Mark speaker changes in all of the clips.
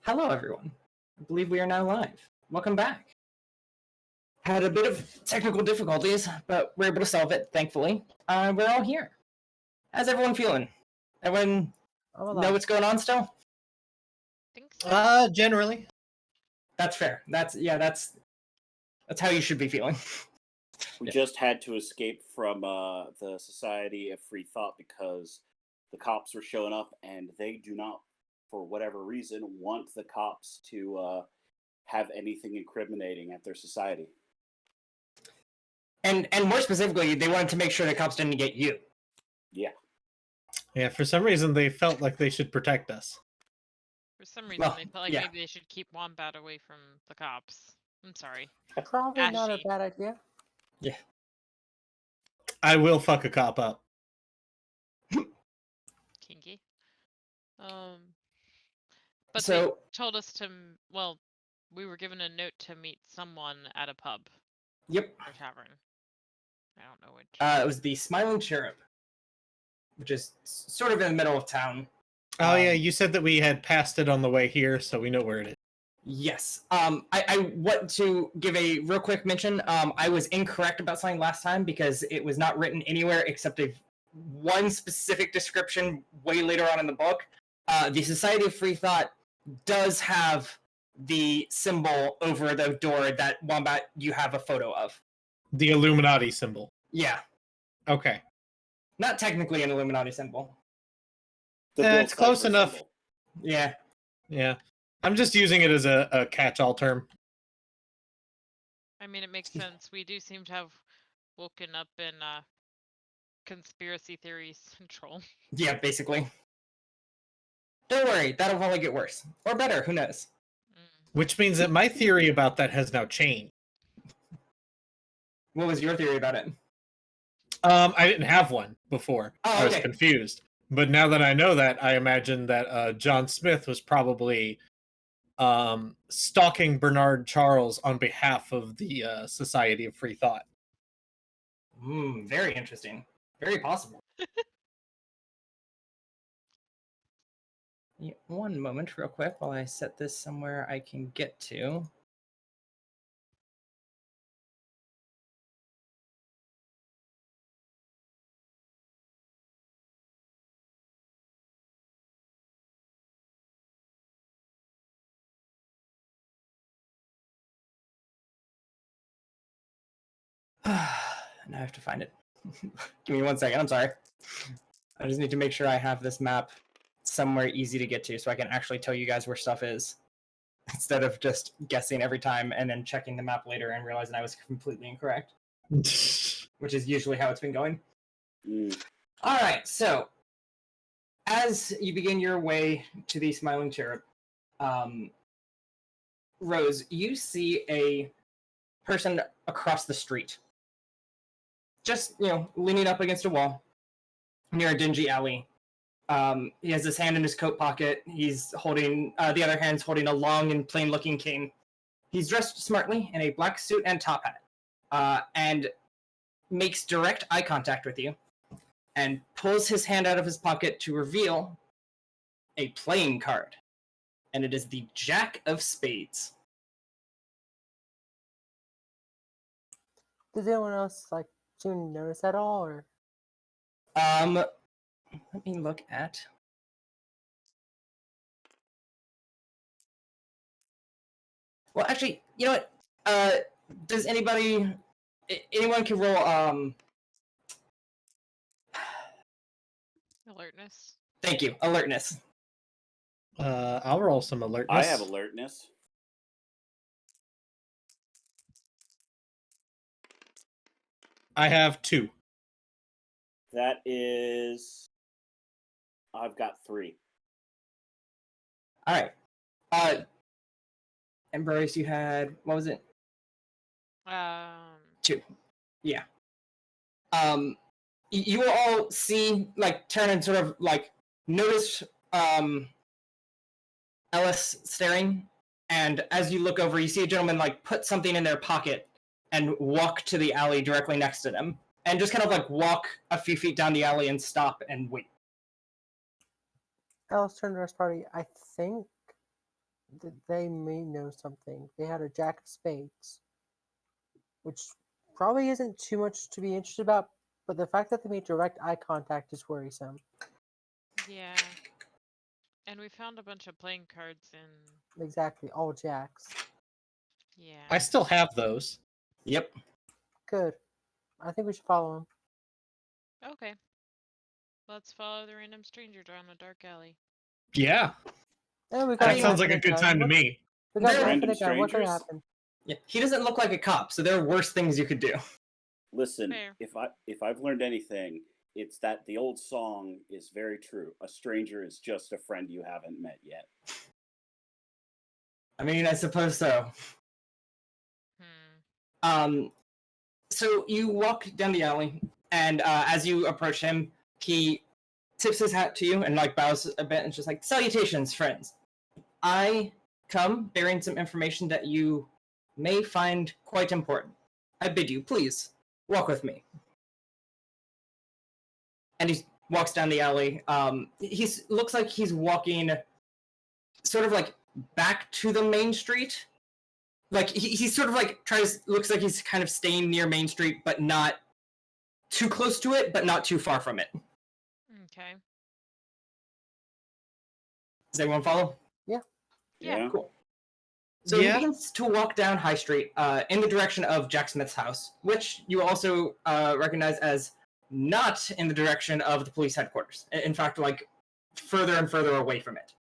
Speaker 1: Hello, everyone. I believe we are now live. Welcome back. Had a bit of technical difficulties, but we're able to solve it, thankfully. We're all here. How's everyone feeling? Everyone know what's going on still?
Speaker 2: Think so.
Speaker 3: Generally.
Speaker 1: That's fair. That's how you should be feeling.
Speaker 4: We just had to escape from the Society of Free Thought because the cops were showing up, and they do not, for whatever reason, want the cops to have anything incriminating at their society.
Speaker 1: And more specifically, they wanted to make sure the cops didn't get you.
Speaker 4: Yeah.
Speaker 3: Yeah, for some reason they felt like they should protect us.
Speaker 2: For some reason, they felt like maybe they should keep Wombat away from the cops. I'm sorry.
Speaker 5: Probably not a
Speaker 2: Ashy.
Speaker 5: bad idea.
Speaker 1: Yeah.
Speaker 3: I will fuck a cop up.
Speaker 2: Kinky. But
Speaker 1: So-
Speaker 2: they told us to, well, we were given a note to meet someone at a pub
Speaker 1: Yep.
Speaker 2: or tavern. I don't know which.
Speaker 1: It was the Smiling Cherub, which is sort of in the middle of town.
Speaker 3: Oh yeah, you said that we had passed it on the way here, so we know where it is.
Speaker 1: Yes. I want to give a real quick mention. I was incorrect about something last time because it was not written anywhere except one specific description way later on in the book. The Society of Free Thought does have the symbol over the door that Wombat you have a photo of.
Speaker 3: The Illuminati symbol.
Speaker 1: Yeah.
Speaker 3: Okay.
Speaker 1: Not technically an Illuminati symbol.
Speaker 3: It's close
Speaker 4: Cipher
Speaker 3: enough.
Speaker 4: symbol.
Speaker 1: Yeah.
Speaker 3: Yeah. I'm just using it as a catch-all term.
Speaker 2: I mean, it makes sense. We do seem to have woken up in conspiracy theories control.
Speaker 1: Yeah, basically. Don't worry, that'll probably get worse. Or better, who knows?
Speaker 3: Which means that my theory about that has now changed.
Speaker 1: What was your theory about it?
Speaker 3: I didn't have one before.
Speaker 1: Oh,
Speaker 3: I was
Speaker 1: okay.
Speaker 3: confused. But now that I know that, I imagine that John Smith was probably stalking Bernard Charles on behalf of the Society of Free Thought.
Speaker 1: Very interesting. Very possible. Yeah, one moment, real quick, while I set this somewhere I can get to. Now I have to find it. Give me 1 second, I'm sorry. I just need to make sure I have this map somewhere easy to get to so I can actually tell you guys where stuff is. Instead of just guessing every time and then checking the map later and realizing I was completely incorrect. Which is usually how it's been going. Alright, so as you begin your way to the Smiling Cherub, Rose, you see a person across the street. Just, leaning up against a wall near a dingy alley. He has his hand in his coat pocket. He's holding, the other hand's holding a long and plain-looking cane. He's dressed smartly in a black suit and top hat, and makes direct eye contact with you, and pulls his hand out of his pocket to reveal a playing card. And it is the Jack of Spades.
Speaker 5: Does anyone else seem to notice at all, or?
Speaker 1: Let me look at. Well, actually, you know what? Does anyone can roll
Speaker 2: Alertness.
Speaker 1: Thank you, alertness.
Speaker 3: I'll roll some alertness.
Speaker 4: I have alertness.
Speaker 3: I have 2.
Speaker 4: That is... I've got 3.
Speaker 1: All right. Embrace, you had, what was it? 2. Yeah. You will all see, turn and sort of, notice, Ellis staring, and as you look over, you see a gentleman, put something in their pocket and walk to the alley directly next to them, and just kind of, walk a few feet down the alley and stop and wait.
Speaker 5: Alice turned to the rest of the party. I think They may know something. They had a jack of spades, which probably isn't too much to be interested about, but the fact that they made direct eye contact is worrisome.
Speaker 2: Yeah. And we found a bunch of playing cards in.
Speaker 5: Exactly, all jacks.
Speaker 2: Yeah.
Speaker 3: I still have those.
Speaker 1: Yep.
Speaker 5: Good. I think we should follow him.
Speaker 2: Okay. Let's follow the random stranger down a dark alley.
Speaker 3: Yeah,
Speaker 5: Yeah, we got
Speaker 3: that
Speaker 5: an
Speaker 3: sounds like a
Speaker 5: infinite
Speaker 3: good
Speaker 5: gun.
Speaker 3: time to
Speaker 5: What-
Speaker 3: me.
Speaker 5: We got
Speaker 1: They're
Speaker 5: an
Speaker 4: random
Speaker 5: infinite gun. What could
Speaker 4: strangers?
Speaker 5: happen?
Speaker 1: Yeah. He doesn't look like a cop, so there are worse things you could do.
Speaker 4: Listen,
Speaker 2: Fair.
Speaker 4: if I've learned anything, it's that the old song is very true. A stranger is just a friend you haven't met yet.
Speaker 1: I mean, I suppose so.
Speaker 2: Hmm.
Speaker 1: So you walk down the alley, and as you approach him, he tips his hat to you and like bows a bit and just like, "Salutations, friends. I come bearing some information that you may find quite important. I bid you, please, walk with me." And he walks down the alley. Looks like he's walking sort of like back to the main street. Like he sort of like looks like he's kind of staying near Main Street, but not too close to it, but not too far from it.
Speaker 2: Okay.
Speaker 1: Does anyone follow?
Speaker 2: Yeah.
Speaker 1: Cool. So
Speaker 3: Yeah.
Speaker 1: he begins to walk down High Street in the direction of Jack Smith's house, which you also recognize as not in the direction of the police headquarters. In fact, like further and further away from it.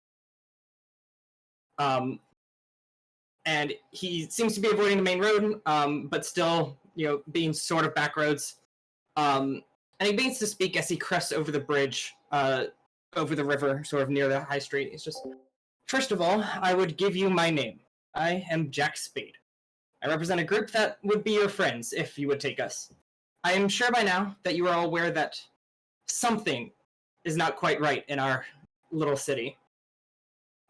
Speaker 1: And he seems to be avoiding the main road, but still, being sort of back roads. And he begins to speak as he crests over the bridge, over the river, sort of near the High Street. He's just, "First of all, I would give you my name. I am Jack Spade. I represent a group that would be your friends if you would take us. I am sure by now that you are all aware that something is not quite right in our little city.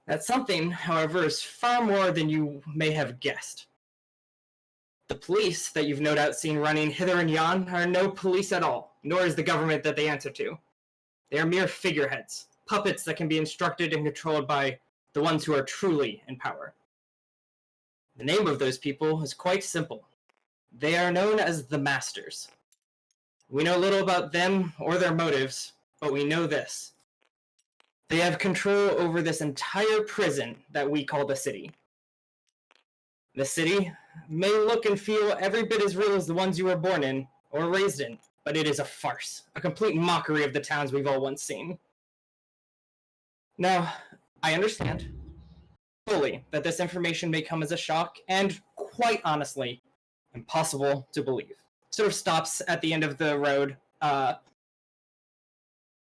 Speaker 1: That something, however, is far more than you may have guessed. The police that you've no doubt seen running hither and yon are no police at all, nor is the government that they answer to. They are mere figureheads, puppets that can be instructed and controlled by the ones who are truly in power. The name of those people is quite simple. They are known as the Masters. We know little about them or their motives, but we know this. They have control over this entire prison that we call the city. The city may look and feel every bit as real as the ones you were born in or raised in, but it is a farce, a complete mockery of the towns we've all once seen. Now, I understand fully that this information may come as a shock and, quite honestly, impossible to believe." Sort of stops at the end of the road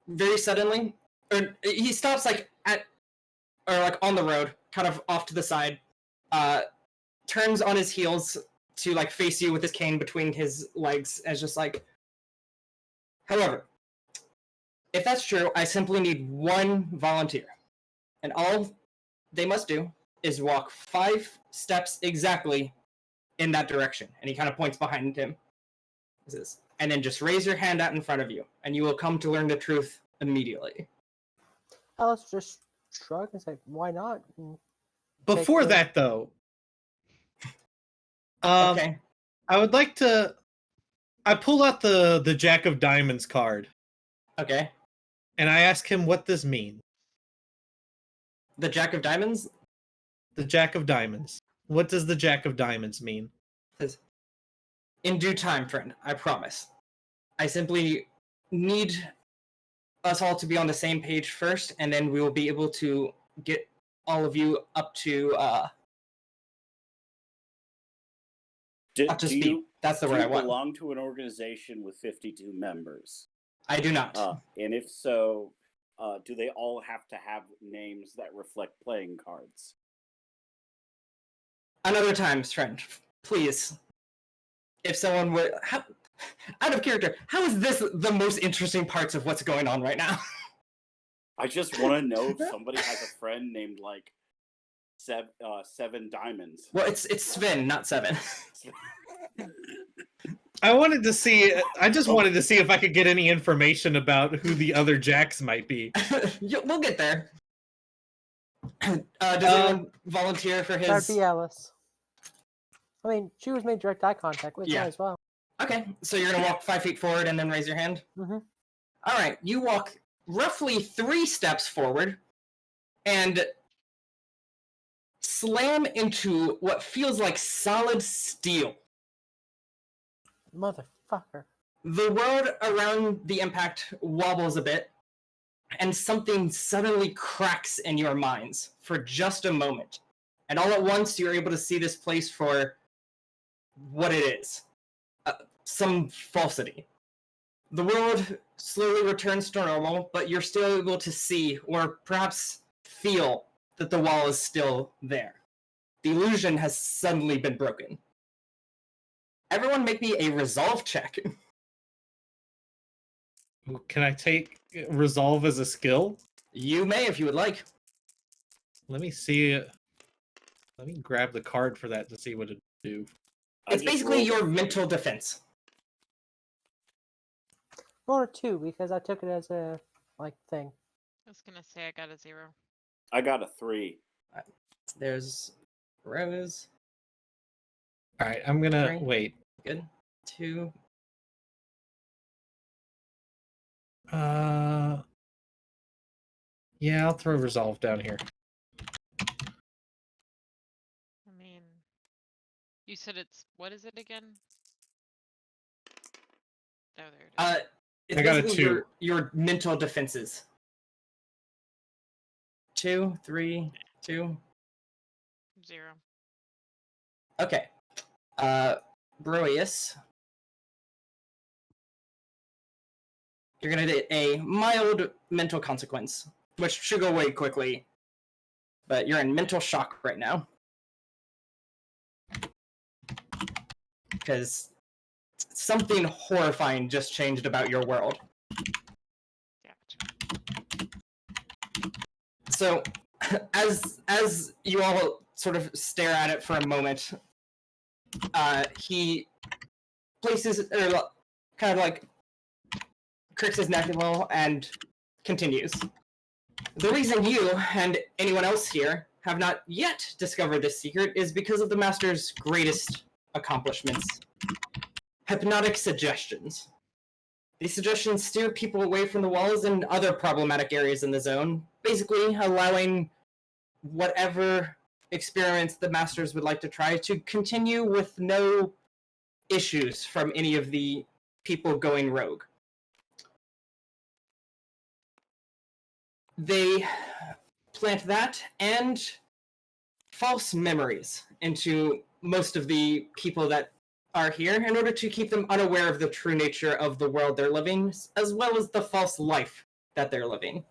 Speaker 1: very suddenly. Or he stops on the road, kind of off to the side, turns on his heels to like face you with his cane between his legs, as just like, "However, if that's true, I simply need one volunteer. And all they must do is walk 5 steps exactly in that direction." And he kind of points behind him. "And then just raise your hand out in front of you, and you will come to learn the truth immediately."
Speaker 5: Let's just shrug and say, "Why not?" And
Speaker 3: Before
Speaker 5: the-
Speaker 3: that, though,
Speaker 1: Okay.
Speaker 3: I would like to. I pull out the Jack of Diamonds card,
Speaker 1: Okay.
Speaker 3: and I ask him what this means.
Speaker 1: The Jack of Diamonds
Speaker 3: The Jack of Diamonds. What does the Jack of Diamonds mean?
Speaker 1: says, "In due time, friend, I promise. I simply need us all to be on the same page first, and then we will be able to get all of you up to up to speed. That's the
Speaker 4: do
Speaker 1: word I
Speaker 4: you
Speaker 1: want.
Speaker 4: belong to an organization with 52 members?
Speaker 1: I do not.
Speaker 4: And if so, do they all have to have names that reflect playing cards?
Speaker 1: Another times, friend. Please. If someone would... out of character, how is this the most interesting parts of what's going on right now?
Speaker 4: I just want to know if somebody has a friend named like Seven Diamonds.
Speaker 1: Well, it's Sven, not Seven.
Speaker 3: I just wanted to see if I could get any information about who the other Jacks might be.
Speaker 1: We'll get there. Does anyone volunteer for his?
Speaker 5: That'd be Alice. I mean, she was made direct eye contact with.
Speaker 1: Yeah.
Speaker 5: Might as well.
Speaker 1: Okay, so you're gonna walk 5 feet forward and then raise your hand.
Speaker 5: Mm-hmm.
Speaker 1: All right, you walk roughly 3 steps forward and slam into what feels like solid steel.
Speaker 5: Motherfucker.
Speaker 1: The world around the impact wobbles a bit, and something suddenly cracks in your minds for just a moment. And all at once, you're able to see this place for what it is. Some falsity. The world slowly returns to normal, but you're still able to see, or perhaps feel, that the wall is still there. The illusion has suddenly been broken. Everyone make me a resolve check.
Speaker 3: Can I take resolve as a skill?
Speaker 1: You may if you would like.
Speaker 3: Let me see. Let me grab the card for that to see what it do.
Speaker 1: It's basically your mental defense.
Speaker 5: Or 2, because I took it as a thing.
Speaker 2: I was gonna say I got a 0.
Speaker 4: I got a 3.
Speaker 1: There's Rose.
Speaker 3: All right, I'm gonna
Speaker 1: 3.
Speaker 3: wait.
Speaker 1: Good. 2.
Speaker 3: Yeah, I'll throw resolve down here.
Speaker 2: I mean, you said it's what is it again? Oh, there it is.
Speaker 1: It's
Speaker 3: I got a
Speaker 1: basically
Speaker 3: 2.
Speaker 1: Your mental defenses. 2, 3, 2.
Speaker 2: 0.
Speaker 1: Okay. Broius. You're gonna get a mild mental consequence, which should go away quickly. But you're in mental shock right now. Because something horrifying just changed about your world.
Speaker 2: Gotcha.
Speaker 1: So, as you all sort of stare at it for a moment, he places, or kind of like cricks his neck a little and continues. The reason you and anyone else here have not yet discovered this secret is because of the Master's greatest accomplishments. Hypnotic suggestions. These suggestions steer people away from the walls and other problematic areas in the zone, basically allowing whatever experiments the Masters would like to try to continue with no issues from any of the people going rogue. They plant that and false memories into most of the people that are here in order to keep them unaware of the true nature of the world they're living, as well as the false life that they're living.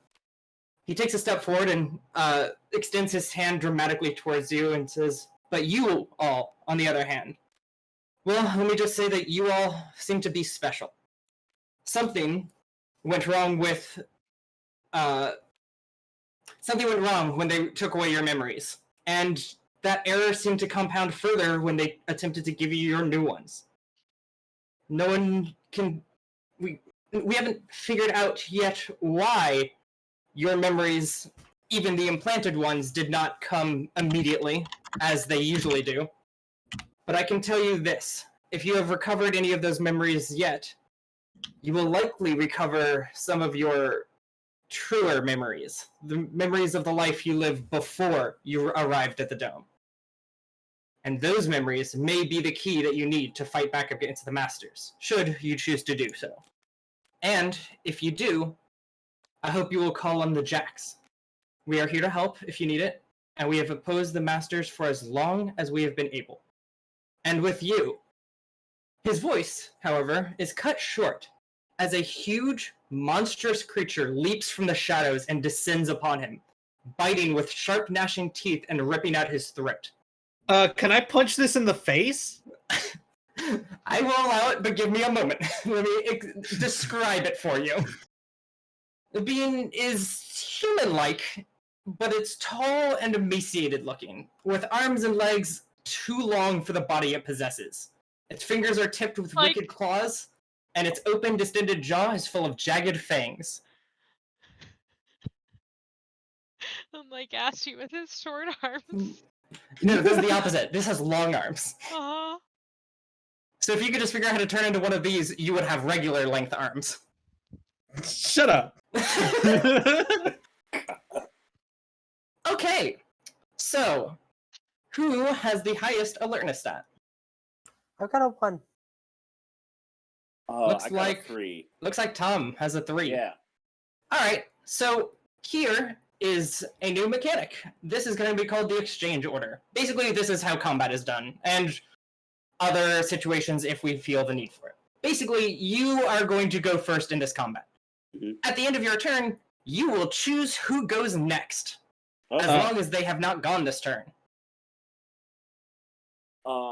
Speaker 1: He takes a step forward and extends his hand dramatically towards you and says, "But you all, on the other hand, well, let me just say that you all seem to be special. Something went wrong with... something went wrong when they took away your memories, and that error seemed to compound further when they attempted to give you your new ones. No one can... We haven't figured out yet why your memories, even the implanted ones, did not come immediately, as they usually do. But I can tell you this. If you have recovered any of those memories yet, you will likely recover some of your truer memories. The memories of the life you lived before you arrived at the Dome. And those memories may be the key that you need to fight back against the Masters, should you choose to do so. And, if you do, I hope you will call on the Jacks. We are here to help if you need it, and we have opposed the Masters for as long as we have been able. And with you. His voice, however, is cut short as a huge, monstrous creature leaps from the shadows and descends upon him, biting with sharp, gnashing teeth and ripping out his throat.
Speaker 3: Can I punch this in the face?
Speaker 1: I will allow it, but give me a moment. Let me describe it for you. The being is human-like, but it's tall and emaciated looking, with arms and legs too long for the body it possesses. Its fingers are tipped with wicked claws, and its open, distended jaw is full of jagged fangs.
Speaker 2: Like Ashy with his short arms.
Speaker 1: No, this is the opposite. This has long arms.
Speaker 2: Uh-huh.
Speaker 1: So if you could just figure out how to turn into one of these, you would have regular length arms.
Speaker 3: Shut up.
Speaker 1: Okay, so who has the highest alertness stat?
Speaker 5: I've got a 1.
Speaker 1: Looks
Speaker 4: I got
Speaker 1: like-
Speaker 4: a 3.
Speaker 1: Looks like Tom has a 3.
Speaker 4: Yeah.
Speaker 1: All right, so here is a new mechanic. This is going to be called the exchange order. Basically, this is how combat is done, and other situations if we feel the need for it. Basically, you are going to go first in this combat.
Speaker 4: Mhm.
Speaker 1: At the end of your turn, you will choose who goes next, as
Speaker 4: Okay.
Speaker 1: long as they have not gone this turn.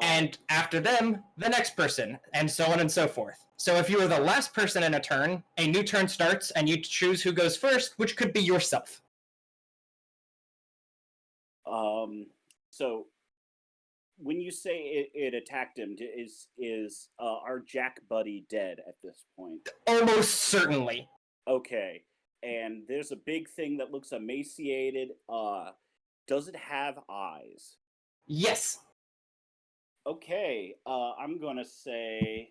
Speaker 1: And after them, the next person, and so on and so forth. So if you are the last person in a turn, a new turn starts, and you choose who goes first, which could be yourself.
Speaker 4: So when you say it attacked him, is our Jack buddy dead at this point?
Speaker 1: Almost certainly.
Speaker 4: Okay. And there's a big thing that looks emaciated. Does it have eyes?
Speaker 1: Yes.
Speaker 4: Okay. I'm gonna say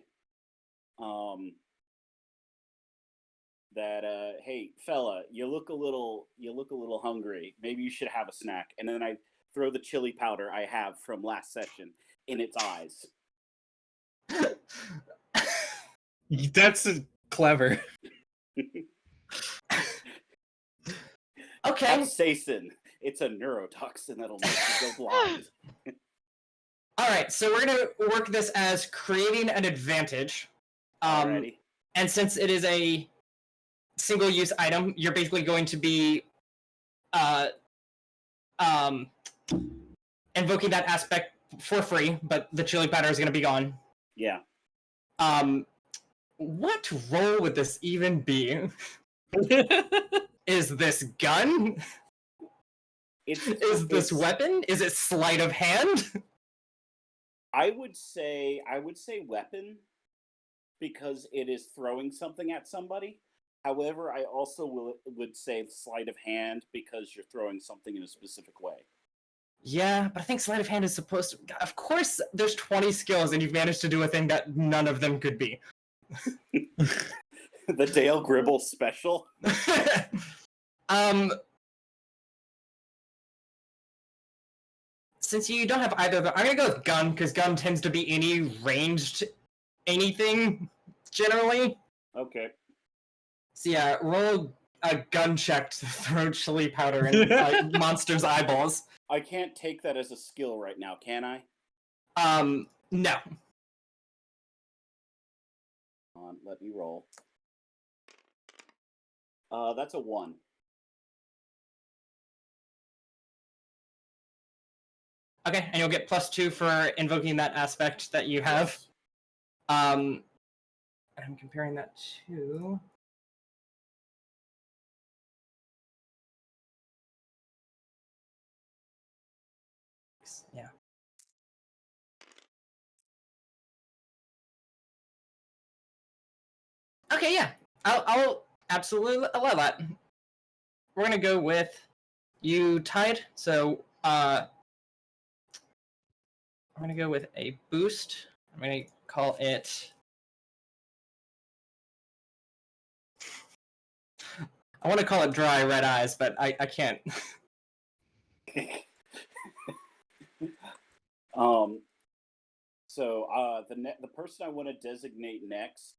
Speaker 4: that hey fella, you look a little hungry. Maybe you should have a snack. And then I throw the chili powder I have from last session in its eyes.
Speaker 3: That's clever.
Speaker 1: Okay.
Speaker 4: Capsaicin. It's a neurotoxin that'll make you go blind.
Speaker 1: All right. So we're gonna work this as creating an advantage.
Speaker 4: Alrighty.
Speaker 1: And since it is a single-use item, you're basically going to be invoking that aspect for free, but the chili powder is going to be gone.
Speaker 4: Yeah.
Speaker 1: What role would this even be? Is this gun? Is this weapon? Is it sleight of hand?
Speaker 4: I would say weapon, because it is throwing something at somebody. However, I also would say sleight of hand because you're throwing something in a specific way.
Speaker 1: Yeah, but I think sleight of hand is supposed to... Of course, there's 20 skills, and you've managed to do a thing that none of them could be.
Speaker 4: The Dale Gribble special.
Speaker 1: Since you don't have either of them, I'm gonna go with gun, because gun tends to be any ranged anything, generally.
Speaker 4: Okay.
Speaker 1: So yeah, roll a gun check to throw chili powder in like, monsters' eyeballs.
Speaker 4: I can't take that as a skill right now, can I?
Speaker 1: No.
Speaker 4: Let me roll. That's a 1.
Speaker 1: Okay, and you'll get +2 for invoking that aspect that you have.
Speaker 4: Yes.
Speaker 1: And I'm comparing that to... Yeah. Okay, yeah. I'll absolutely allow that. We're gonna go with you tied, so I'm gonna go with a boost. I'm gonna call it... I want to call it dry red eyes, but I can't.
Speaker 4: So the person I want to designate next,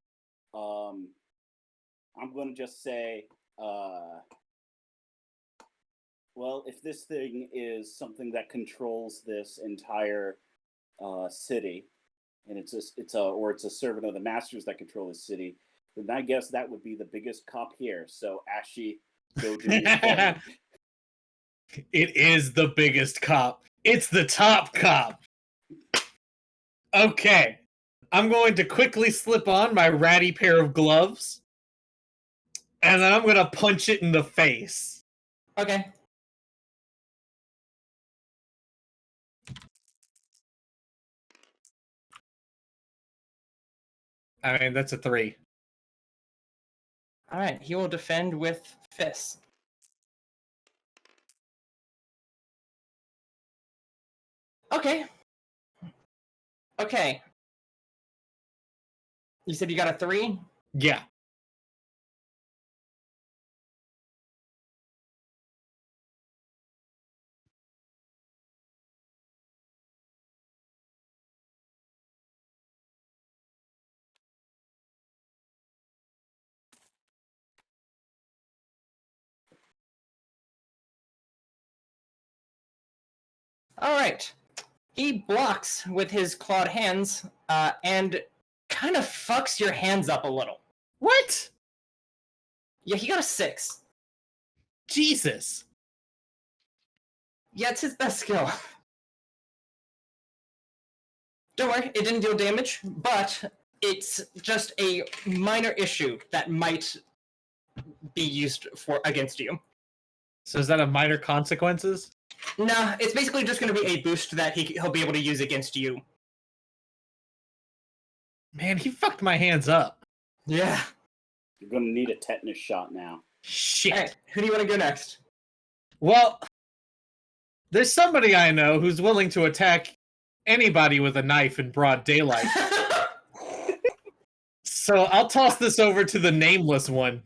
Speaker 4: I'm going to just say, well, if this thing is something that controls this entire city, and it's a servant of the masters that control this city, then I guess that would be the biggest cop here. So Ashy, go do your thing.
Speaker 3: It is the biggest cop. It's the top cop. Okay. I'm going to quickly slip on my ratty pair of gloves. And then I'm going to punch it in the face.
Speaker 1: Okay.
Speaker 3: I mean, that's a 3.
Speaker 1: All right. He will defend with fists. Okay. Okay. You said you got a 3?
Speaker 3: Yeah.
Speaker 1: All right. He blocks with his clawed hands and kind of fucks your hands up a little.
Speaker 3: What?
Speaker 1: Yeah, he got a 6.
Speaker 3: Jesus.
Speaker 1: Yeah, it's his best skill. Don't worry, it didn't deal damage, but it's just a minor issue that might be used for against you.
Speaker 3: So is that a minor consequences?
Speaker 1: Nah, it's basically just going to be a boost that he'll be able to use against you.
Speaker 3: Man, he fucked my hands up.
Speaker 1: Yeah.
Speaker 4: You're gonna need a tetanus shot now.
Speaker 3: Shit.
Speaker 1: Alright, who do you want to go next?
Speaker 3: Well, there's somebody I know who's willing to attack anybody with a knife in broad daylight. So I'll toss this over to the nameless one.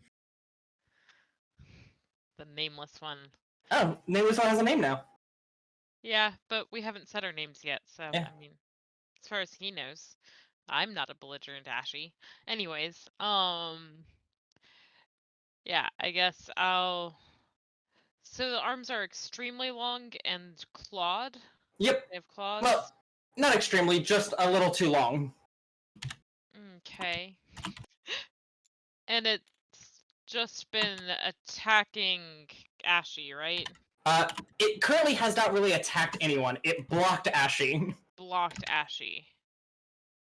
Speaker 2: The nameless one.
Speaker 1: Oh, Nameless One has a name now.
Speaker 2: Yeah, but we haven't said our names yet, so
Speaker 1: Yeah.
Speaker 2: I mean, as far as he knows, I'm not a belligerent Ashy. Anyways, yeah, I guess I'll. So the arms are extremely long and clawed.
Speaker 1: Yep.
Speaker 2: They have claws.
Speaker 1: Well, not extremely, just a little too long.
Speaker 2: Okay. And it's just been attacking Ashy, right?
Speaker 1: It currently has not really attacked anyone. It blocked Ashy.
Speaker 2: Blocked Ashy.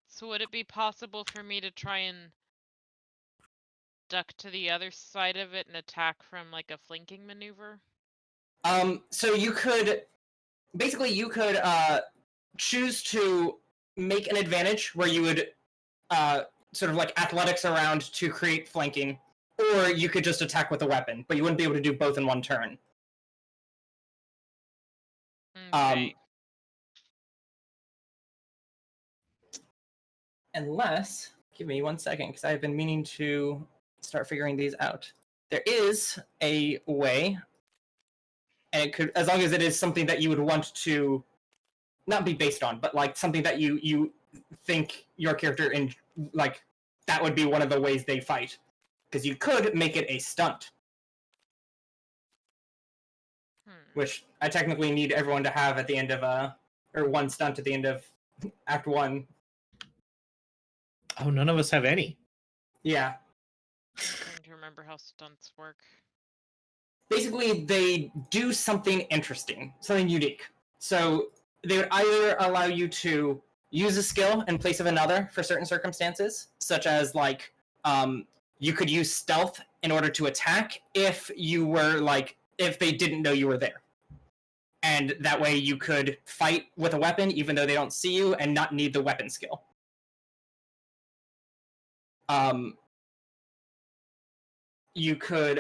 Speaker 2: So would it be possible for me to try and duck to the other side of it and attack from like a flanking maneuver?
Speaker 1: So you could choose to make an advantage where you would sort of like athletics around to create flanking, or you could just attack with a weapon, but you wouldn't be able to do both in one turn.
Speaker 2: Okay.
Speaker 1: Unless, give me 1 second, because I've been meaning to start figuring these out. There is a way, and it could, as long as it is something that you would want to not be based on, but like something that you think your character in, like that would be one of the ways they fight, because you could make it a stunt, which I technically need everyone to have at the end of or one stunt at the end of Act 1.
Speaker 3: Oh, none of us have any.
Speaker 1: Yeah.
Speaker 2: I'm trying to remember how stunts work.
Speaker 1: Basically, they do something interesting, something unique. So they would either allow you to use a skill in place of another for certain circumstances, such as like you could use stealth in order to attack if you were like if they didn't know you were there, and that way you could fight with a weapon even though they don't see you and not need the weapon skill. You could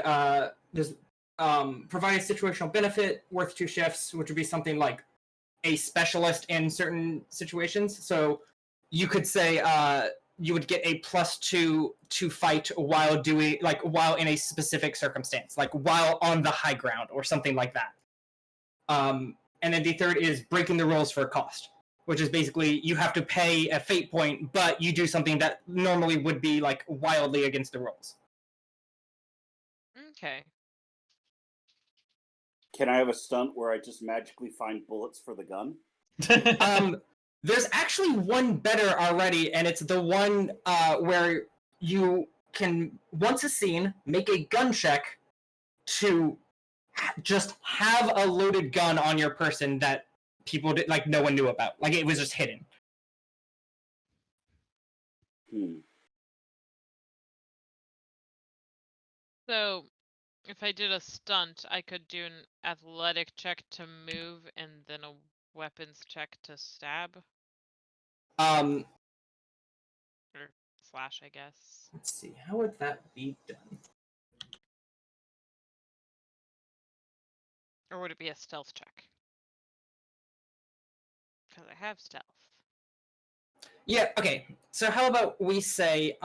Speaker 1: just provide a situational benefit worth 2 shifts, which would be something like a specialist in certain situations. So you could say you would get a +2 to fight while doing while in a specific circumstance, like while on the high ground or something like that. And then the third is breaking the rules for a cost, which is basically you have to pay a fate point, but you do something that normally would be like wildly against the rules.
Speaker 2: Okay.
Speaker 4: Can I have a stunt where I just magically find bullets for the gun?
Speaker 1: There's actually one better already, and it's the one where you can, once a scene, make a gun check to just have a loaded gun on your person that people did, like no one knew about. Like it was just hidden.
Speaker 2: So if I did a stunt, I could do an athletic check to move and then a weapons check to stab
Speaker 1: Um,
Speaker 2: or slash, I guess.
Speaker 1: let's see, how would that be done?
Speaker 2: Or would it be a stealth check? Because I have stealth.
Speaker 1: Yeah, okay. So how about we say,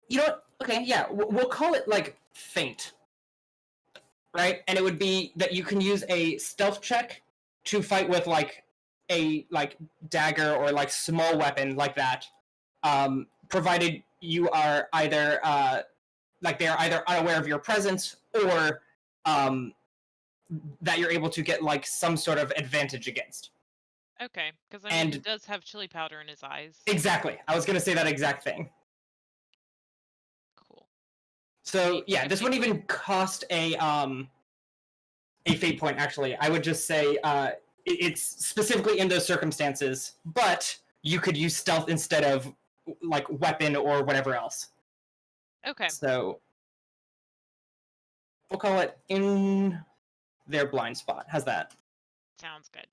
Speaker 1: you know what? Okay, yeah, we'll call it, like, feint. Right? And it would be that you can use a stealth check to fight with, like, a, like, dagger or, like, small weapon like that, provided you are either, like, they are either unaware of your presence or, that you're able to get, like, some sort of advantage against.
Speaker 2: Okay, because I mean, he does have chili powder in his eyes.
Speaker 1: Exactly. I was going to say that exact thing.
Speaker 2: Cool.
Speaker 1: So, yeah, this wouldn't even cost a fate point, actually. I would just say it's specifically in those circumstances, but you could use stealth instead of, like, weapon or whatever else.
Speaker 2: Okay.
Speaker 1: So, we'll call it in their blind spot. How's that?
Speaker 2: Sounds good.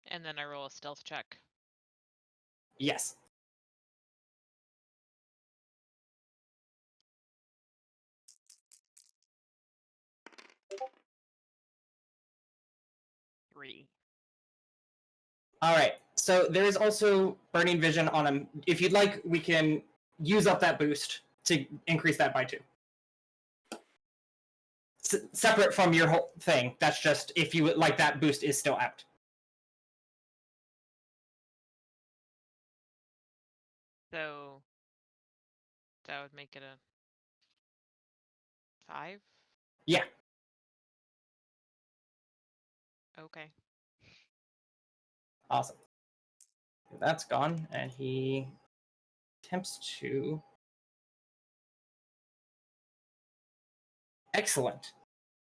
Speaker 2: And then I roll a stealth check.
Speaker 1: Yes.
Speaker 2: Three.
Speaker 1: All right. So there is also burning vision on him. If you'd like, we can use up that boost to increase that by 2. Separate from your whole thing. That's just if you like, that boost is still out.
Speaker 2: So that would make it a 5?
Speaker 1: Yeah.
Speaker 2: Okay.
Speaker 1: Awesome. That's gone, and he attempts to. Excellent.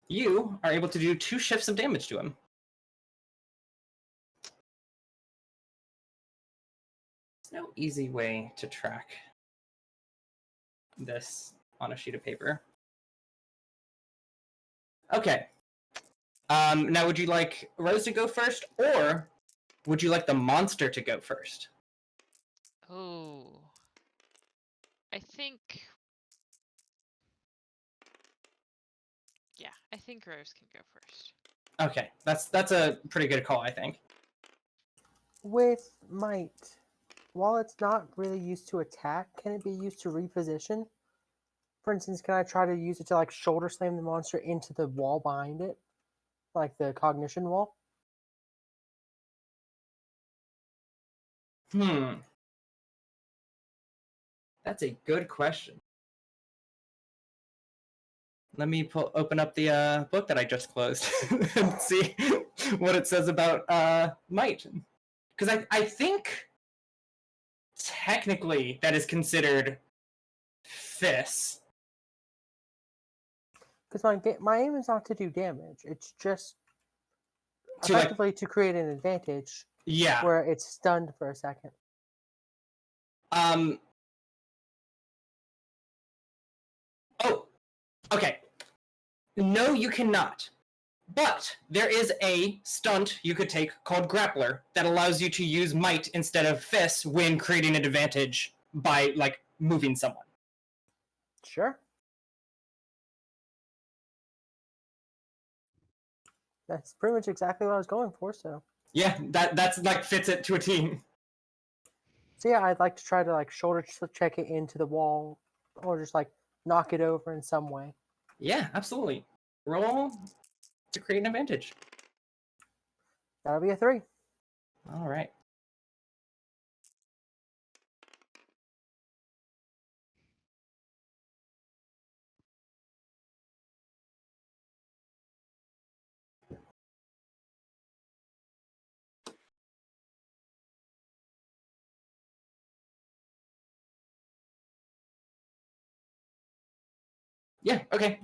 Speaker 1: You are able to do 2 shifts of damage to him. There's no easy way to track this on a sheet of paper. Okay. Now, would you like Rose to go first, or would you like the monster to go first?
Speaker 2: Oh. I think... Yeah, I think Rose can go first.
Speaker 1: Okay, that's a pretty good call, I think.
Speaker 5: With might, while it's not really used to attack, can it be used to reposition? For instance, can I try to use it to, like, shoulder slam the monster into the wall behind it? Like the cognition wall?
Speaker 1: That's a good question. Let me open up the book that I just closed and see what it says about might. Because I think technically that is considered fists.
Speaker 5: Because my aim is not to do damage. It's just
Speaker 1: To, like,
Speaker 5: effectively to create an advantage
Speaker 1: yeah.
Speaker 5: where it's stunned for a second.
Speaker 1: Oh, okay. No, you cannot. But there is a stunt you could take called Grappler that allows you to use might instead of fists when creating an advantage by, like, moving someone.
Speaker 5: Sure. That's pretty much exactly what I was going for, so.
Speaker 1: Yeah, that's like fits it to a team.
Speaker 5: So yeah, I'd like to try to, like, shoulder check it into the wall, or just, like, knock it over in some way.
Speaker 1: Yeah, absolutely. Roll to create an advantage.
Speaker 5: That'll be a 3.
Speaker 1: All right. Yeah, okay.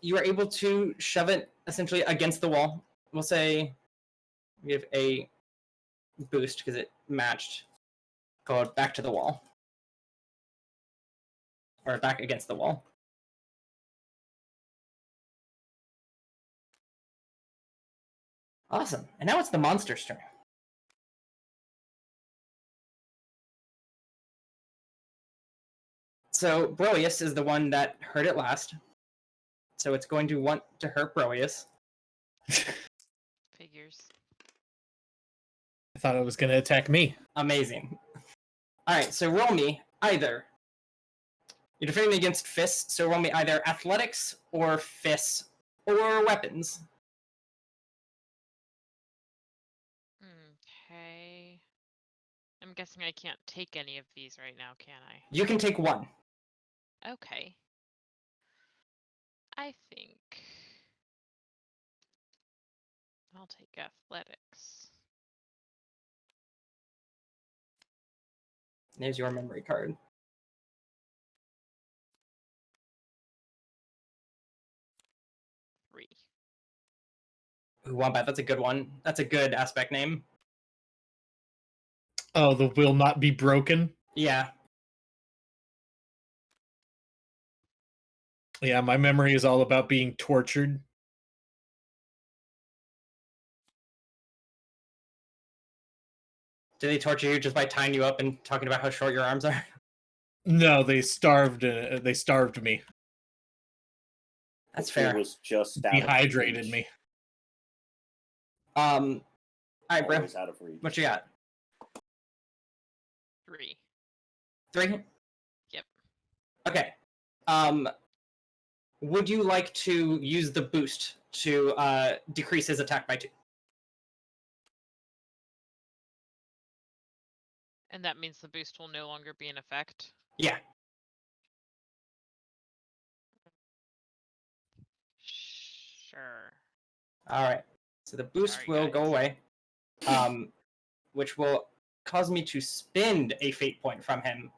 Speaker 1: You are able to shove it essentially against the wall. We'll say we have a boost because it matched. Go back to the wall. Or back against the wall. Awesome. And now it's the monster's turn. So Broius is the one that heard it last. So it's going to want to hurt Broius.
Speaker 2: Figures.
Speaker 3: I thought it was going to attack me.
Speaker 1: Amazing. Alright, so roll me either. You're defending against fists, so roll me either athletics or fists or weapons.
Speaker 2: Okay. I'm guessing I can't take any of these right now, can I?
Speaker 1: You can take one.
Speaker 2: Okay. I think I'll take athletics.
Speaker 1: There's your memory card.
Speaker 2: Three.
Speaker 1: Ooh, Wombat, that's a good one. That's a good aspect name.
Speaker 3: Oh, the will not be broken?
Speaker 1: Yeah.
Speaker 3: Yeah, my memory is all about being tortured.
Speaker 1: Did they torture you just by tying you up and talking about how short your arms are?
Speaker 3: No, they starved me.
Speaker 1: That's
Speaker 4: It
Speaker 1: fair.
Speaker 4: was just out of
Speaker 3: Dehydrated
Speaker 4: reach.
Speaker 3: me.
Speaker 1: Alright, bro.
Speaker 4: Always out of reach.
Speaker 1: What you got?
Speaker 2: 3.
Speaker 1: 3?
Speaker 2: Yep.
Speaker 1: Okay. Would you like to use the boost to decrease his attack by 2?
Speaker 2: And that means the boost will no longer be in effect.
Speaker 1: Yeah.
Speaker 2: Sure.
Speaker 1: Alright. So the boost
Speaker 2: Sorry,
Speaker 1: will go
Speaker 2: guys.
Speaker 1: away. Which will cause me to spend a fate point from him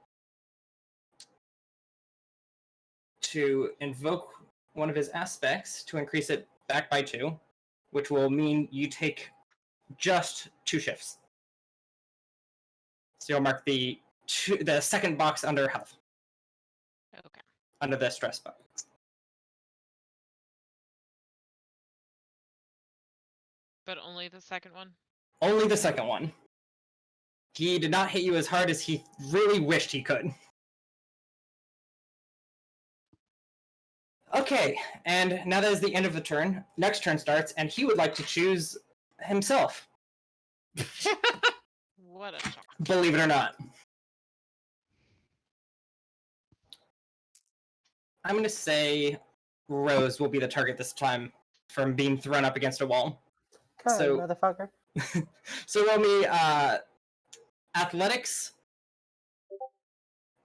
Speaker 1: to invoke one of his aspects to increase it back by 2, which will mean you take just 2 shifts. So you'll mark the second box under health,
Speaker 2: Okay.
Speaker 1: under the stress box.
Speaker 2: But only the second one?
Speaker 1: Only the second one. He did not hit you as hard as he really wished he could. Okay, and now that is the end of the turn. Next turn starts, and he would like to choose himself.
Speaker 2: What a shock.
Speaker 1: Believe it or not. I'm going to say Rose will be the target this time from being thrown up against a wall.
Speaker 5: Come on,
Speaker 1: So-
Speaker 5: motherfucker.
Speaker 1: So roll me athletics.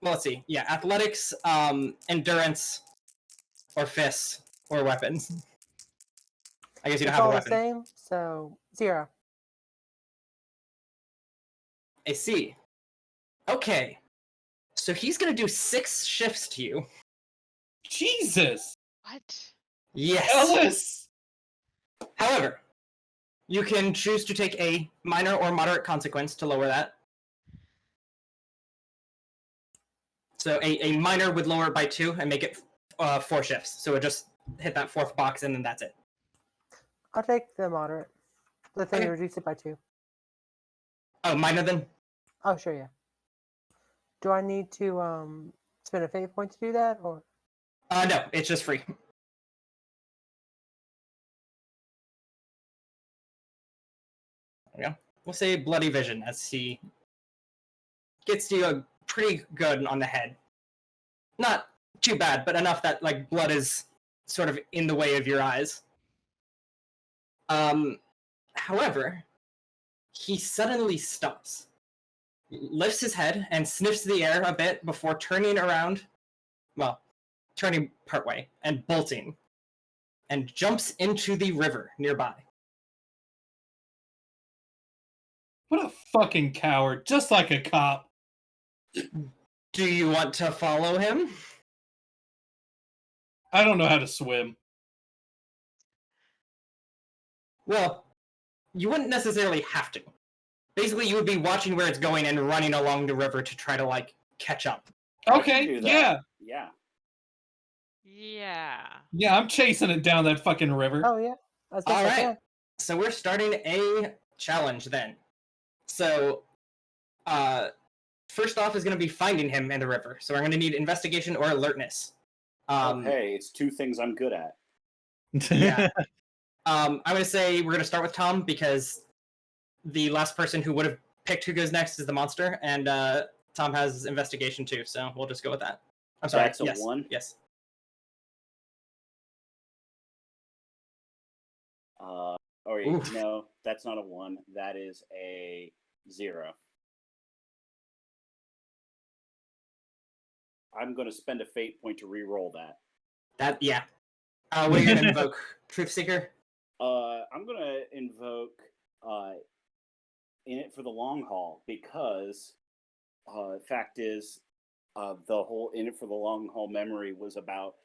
Speaker 1: Well, let's see. Yeah, athletics, endurance, or fists, or weapons. I guess you don't
Speaker 5: It's
Speaker 1: have a
Speaker 5: all the
Speaker 1: weapon.
Speaker 5: same, so 0.
Speaker 1: I see. Okay. So he's going to do 6 shifts to you.
Speaker 3: Jesus!
Speaker 2: What?
Speaker 1: Yes.
Speaker 3: Ellis!
Speaker 1: However, you can choose to take a minor or moderate consequence to lower that. So a minor would lower it by 2 and make it 4 shifts. So it just hit that 4th box and then that's it.
Speaker 5: I'll take the moderate. The thing
Speaker 1: Okay.
Speaker 5: to reduce it by 2.
Speaker 1: Oh, minor then?
Speaker 5: Oh, sure, yeah. Do I need to spend a fate point to do that, or?
Speaker 1: No, it's just free. There we go. We'll say bloody vision as he gets you a pretty good on the head. Not too bad, but enough that like blood is sort of in the way of your eyes. However, he suddenly stops, lifts his head, and sniffs the air a bit before turning around. Well, turning partway and bolting, and jumps into the river nearby.
Speaker 3: What a fucking coward. Just like a cop.
Speaker 1: Do you want to follow him?
Speaker 3: I don't know how to swim.
Speaker 1: Well, you wouldn't necessarily have to. Basically, you would be watching where it's going and running along the river to try to, like, catch up.
Speaker 4: I can
Speaker 3: Okay,
Speaker 4: do that.
Speaker 3: yeah.
Speaker 4: Yeah.
Speaker 2: Yeah.
Speaker 3: Yeah, I'm chasing it down that fucking river.
Speaker 5: Oh, yeah. As best
Speaker 1: All
Speaker 5: I
Speaker 1: right.
Speaker 5: can.
Speaker 1: So we're starting a challenge then. So, first off is going to be finding him in the river. So we're going to need investigation or alertness.
Speaker 4: Hey, it's two things I'm good at.
Speaker 1: Yeah. I'm going to say we're going to start with Tom because the last person who would have picked who goes next is the monster, and Tom has investigation too, so we'll just go with that. I'm sorry.
Speaker 4: That's a
Speaker 1: yes.
Speaker 4: 1?
Speaker 1: Yes. Oof.
Speaker 4: No, that's not a 1. That is a 0. I'm going to spend a fate point to re-roll that.
Speaker 1: Yeah. What are you going to invoke? Truth Seeker?
Speaker 4: I'm going to invoke In It for the Long Haul because fact is the whole In It for the Long Haul memory was about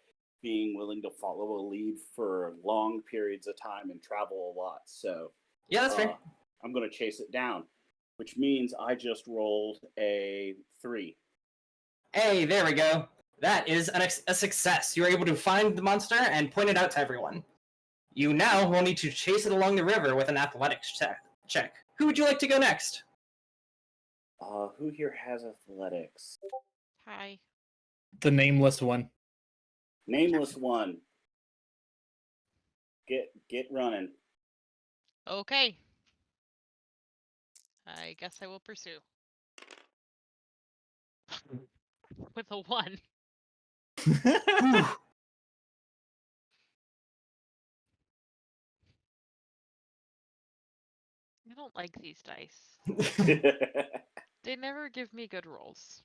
Speaker 4: being willing to follow a lead for long periods of time and travel a lot. So
Speaker 1: yeah, that's fair.
Speaker 4: I'm going to chase it down, which means I just rolled a 3.
Speaker 1: Hey, there we go. That is a success. You were able to find the monster and point it out to everyone. You now will need to chase it along the river with an athletics check. Who would you like to go next?
Speaker 4: Who here has athletics?
Speaker 2: Hi.
Speaker 3: The nameless one.
Speaker 4: Nameless one. Get running.
Speaker 2: Okay. I guess I will pursue. With a 1. I don't like these dice. They never give me good rolls.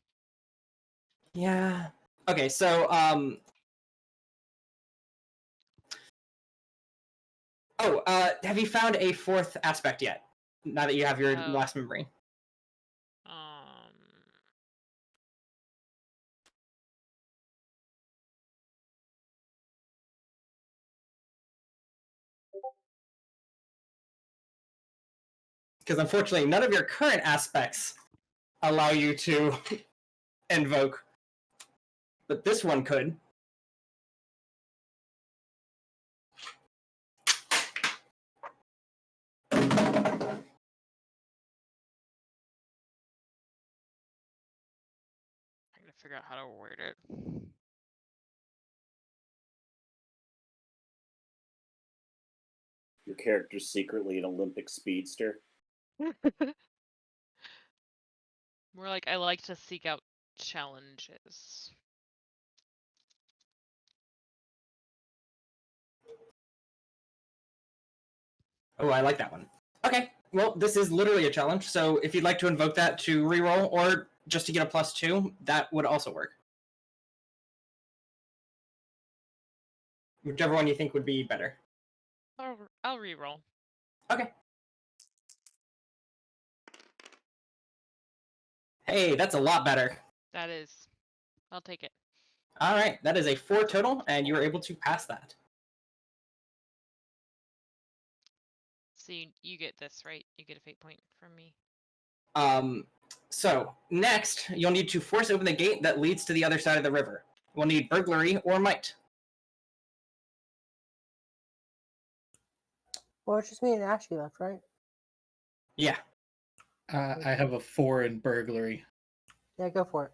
Speaker 1: Yeah. Okay, so have you found a fourth aspect yet? Now that you have your last memory. Because unfortunately, none of your current aspects allow you to invoke, but this one could.
Speaker 2: I'm gonna figure out how to word it.
Speaker 4: Your character's secretly an Olympic speedster.
Speaker 2: More like I like to seek out challenges.
Speaker 1: Oh, I like that one. Okay, well, this is literally a challenge, so if you'd like to invoke that to reroll, or just to get a +2, that would also work. Whichever one you think would be better.
Speaker 2: I'll reroll.
Speaker 1: Okay. Hey, that's a lot better.
Speaker 2: That is. I'll take it.
Speaker 1: All right, that is a 4 total, and you were able to pass that.
Speaker 2: So you get this, right? You get a fate point from me.
Speaker 1: So next, you'll need to force open the gate that leads to the other side of the river. We'll need burglary or might.
Speaker 5: Well, it's just me and Ashley left, right?
Speaker 1: Yeah.
Speaker 3: I have a 4 in burglary.
Speaker 5: Yeah, go for it.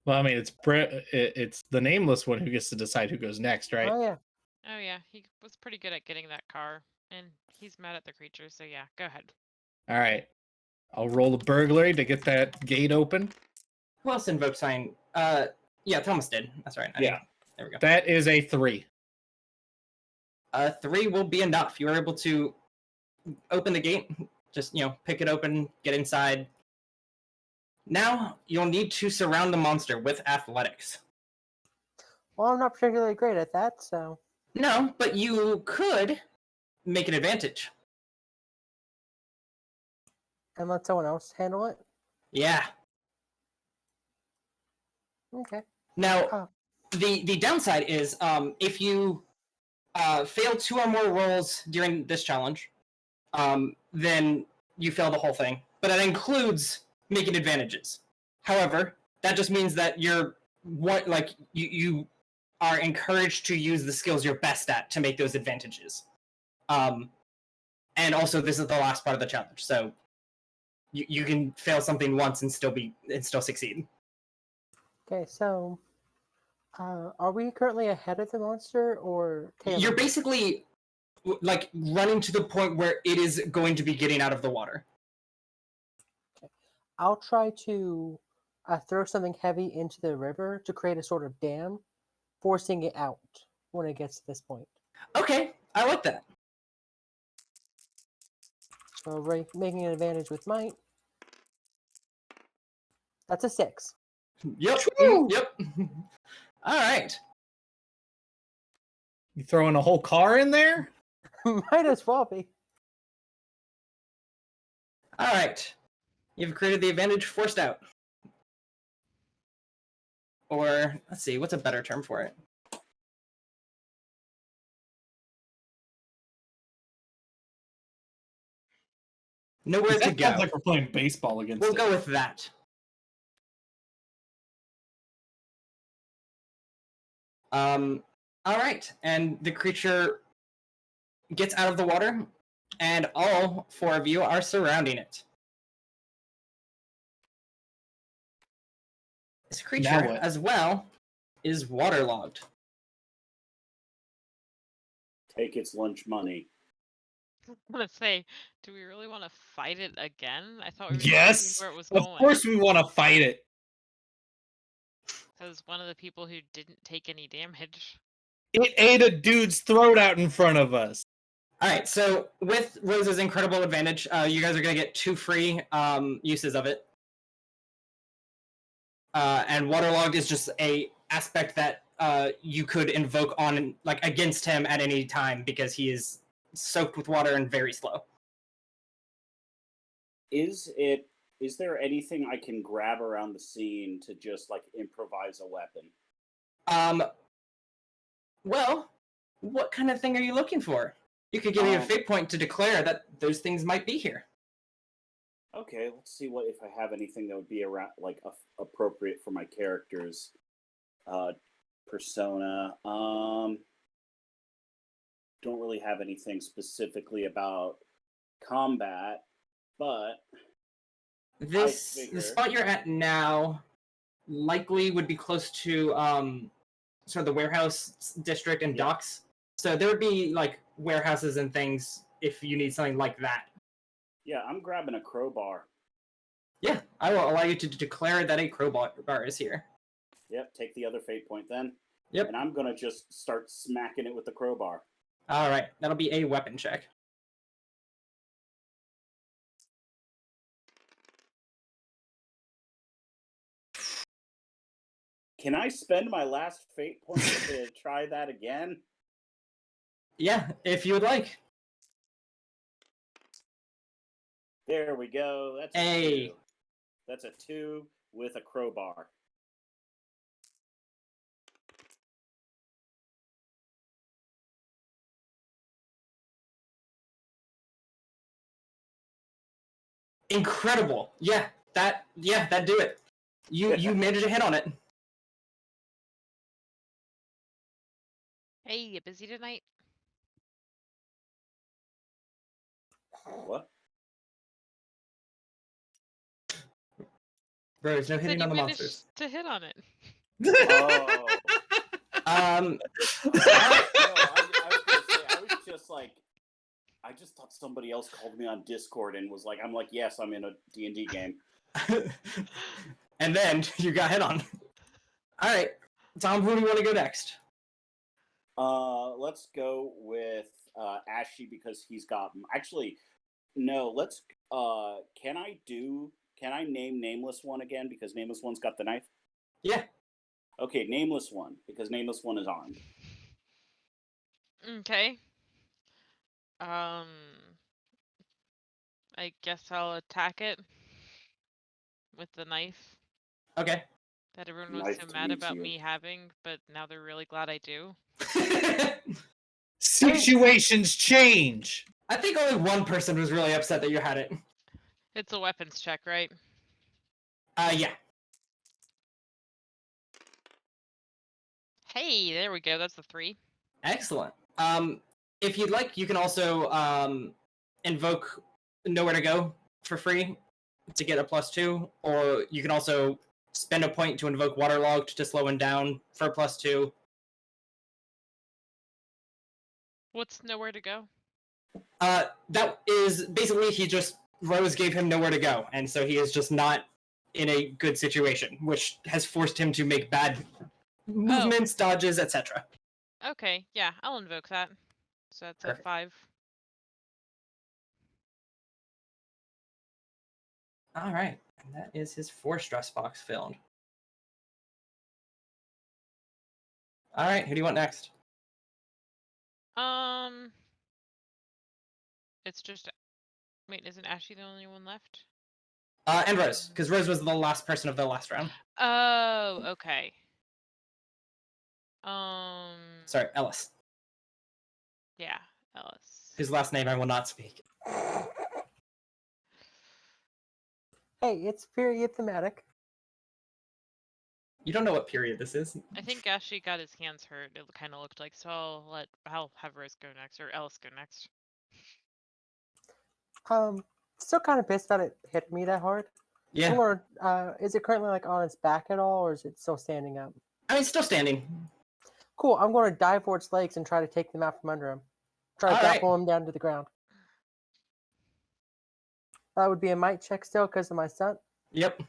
Speaker 3: Well, I mean, it's the nameless one who gets to decide who goes next, right?
Speaker 5: Oh, yeah.
Speaker 2: Oh yeah, he was pretty good at getting that car, and he's mad at the creature, so yeah, go ahead.
Speaker 3: All right. I'll roll a burglary to get that gate open.
Speaker 1: Who else invoked sign? Yeah, Thomas did. That's right.
Speaker 3: Yeah.
Speaker 1: There we go.
Speaker 3: That is a 3.
Speaker 1: 3 will be enough. You were able to open the gate. Just, pick it open, get inside. Now, you'll need to surround the monster with athletics.
Speaker 5: Well, I'm not particularly great at that, so...
Speaker 1: No, but you could make an advantage.
Speaker 5: And let someone else handle it?
Speaker 1: Yeah.
Speaker 5: Okay.
Speaker 1: Now, the downside is if you fail 2 or more rolls during this challenge, then you fail the whole thing. But that includes making advantages. However, that just means that you are encouraged to use the skills you're best at to make those advantages. And also, this is the last part of the challenge. So you can fail something once and still succeed.
Speaker 5: Okay, so are we currently ahead of the monster or tailing
Speaker 1: You're
Speaker 5: it?
Speaker 1: basically like running to the point where it is going to be getting out of the water.
Speaker 5: I'll try to throw something heavy into the river to create a sort of dam, forcing it out when it gets to this point.
Speaker 1: Okay, I like that.
Speaker 5: So making an advantage with might. That's a 6.
Speaker 1: Yep.
Speaker 3: Woo!
Speaker 1: Yep. All right.
Speaker 3: You throwing a whole car in there?
Speaker 5: Might as well be.
Speaker 1: All right. You've created the advantage forced out. Or, let's see, what's a better term for it? Nowhere to
Speaker 3: That
Speaker 1: go.
Speaker 3: sounds like we're playing baseball against
Speaker 1: We'll
Speaker 3: it.
Speaker 1: go with that. All right, and the creature gets out of the water, and all 4 of you are surrounding it. This creature,
Speaker 3: Now what?
Speaker 1: as well, is waterlogged.
Speaker 4: Take its lunch money.
Speaker 2: I was gonna say, do we really want to fight it again? I thought we were
Speaker 3: Yes,
Speaker 2: seeing where it was
Speaker 3: of
Speaker 2: going.
Speaker 3: course we want to fight it.
Speaker 2: As one of the people who didn't take any damage.
Speaker 3: It ate a dude's throat out in front of us.
Speaker 1: All right, so with Rose's incredible advantage, you guys are going to get 2 free uses of it. And waterlogged is just a aspect that you could invoke on like against him at any time because he is soaked with water and very slow.
Speaker 4: Is there anything I can grab around the scene to just like improvise a weapon?
Speaker 1: Well, what kind of thing are you looking for? You could give me a fate point to declare that those things might be here.
Speaker 4: Okay, let's see what if I have anything that would be around like appropriate for my character's persona. Don't really have anything specifically about combat, but
Speaker 1: The spot you're at now likely would be close to sort of the warehouse district and docks. So there would be like warehouses and things if you need something like that.
Speaker 4: Yeah, I'm grabbing a crowbar.
Speaker 1: Yeah, I will allow you to declare that a crowbar is here.
Speaker 4: Yep, take the other fate point then.
Speaker 1: Yep.
Speaker 4: And I'm gonna just start smacking it with the crowbar.
Speaker 1: All right, that'll be a weapon check.
Speaker 4: Can I spend my last fate point to try that again?
Speaker 1: Yeah, if you would like.
Speaker 4: There we go. That's a 2. That's a 2 with a crowbar.
Speaker 1: Incredible. Yeah, that do it. You managed to hit on it.
Speaker 2: Hey, you busy tonight?
Speaker 4: What?
Speaker 1: Bro, there's no
Speaker 2: Said
Speaker 1: hitting
Speaker 2: you
Speaker 1: on the
Speaker 2: managed
Speaker 1: monsters.
Speaker 2: to hit on it.
Speaker 4: Oh.
Speaker 1: Um,
Speaker 4: No, I was gonna say, I was just like, I just thought somebody else called me on Discord and was like, I'm like, yes, I'm in a D&D game.
Speaker 1: and then you got hit on. All right, Tom, who do you want to go next?
Speaker 4: Let's go with Ashy because he's got. Actually, no. Let's. Can I name Nameless One again because Nameless One's got the knife?
Speaker 1: Yeah.
Speaker 4: Okay, Nameless One because Nameless One is armed.
Speaker 2: Okay. I guess I'll attack it with the knife
Speaker 1: Okay.
Speaker 2: that everyone was
Speaker 4: Knife
Speaker 2: so
Speaker 4: to
Speaker 2: mad
Speaker 4: meet
Speaker 2: about
Speaker 4: you.
Speaker 2: me having, but now they're really glad I do.
Speaker 3: Situations change.
Speaker 1: I think only one person was really upset that you had it.
Speaker 2: It's a weapons check, right?
Speaker 1: Yeah.
Speaker 2: Hey, there we go. That's a 3.
Speaker 1: Excellent. If you'd like, you can also invoke Nowhere to Go for free to get a +2, or you can also spend a point to invoke Waterlogged to slow him down for a +2.
Speaker 2: What's nowhere to go?
Speaker 1: That is basically Rose gave him nowhere to go, and so he is just not in a good situation, which has forced him to make bad movements, dodges, etc.
Speaker 2: Okay, yeah, I'll invoke that. So that's
Speaker 1: Perfect.
Speaker 2: a 5.
Speaker 1: All right, and that is his 4 stress box filled. All right, who do you want next?
Speaker 2: It's just. Wait, isn't Ashley the only one left?
Speaker 1: And Rose, because Rose was the last person of the last round.
Speaker 2: Oh, okay.
Speaker 1: Sorry, Ellis,
Speaker 2: Yeah, Ellis.
Speaker 1: whose last name I will not speak.
Speaker 5: Hey, it's period thematic.
Speaker 1: You don't know what period this is.
Speaker 2: I think Ashley got his hands hurt. It kind of looked like, so I'll have Rose go next, or Ellis go next.
Speaker 5: Still kind of pissed that it hit me that hard.
Speaker 1: Yeah,
Speaker 5: Or, is it currently like on its back at all, or is it still standing up?
Speaker 1: I mean, still standing.
Speaker 5: Cool. I'm going to dive for its legs and try to take them out from under him. Try to
Speaker 1: All right.
Speaker 5: grapple him down to the ground. That would be a might check still because of my stunt.
Speaker 1: Yep.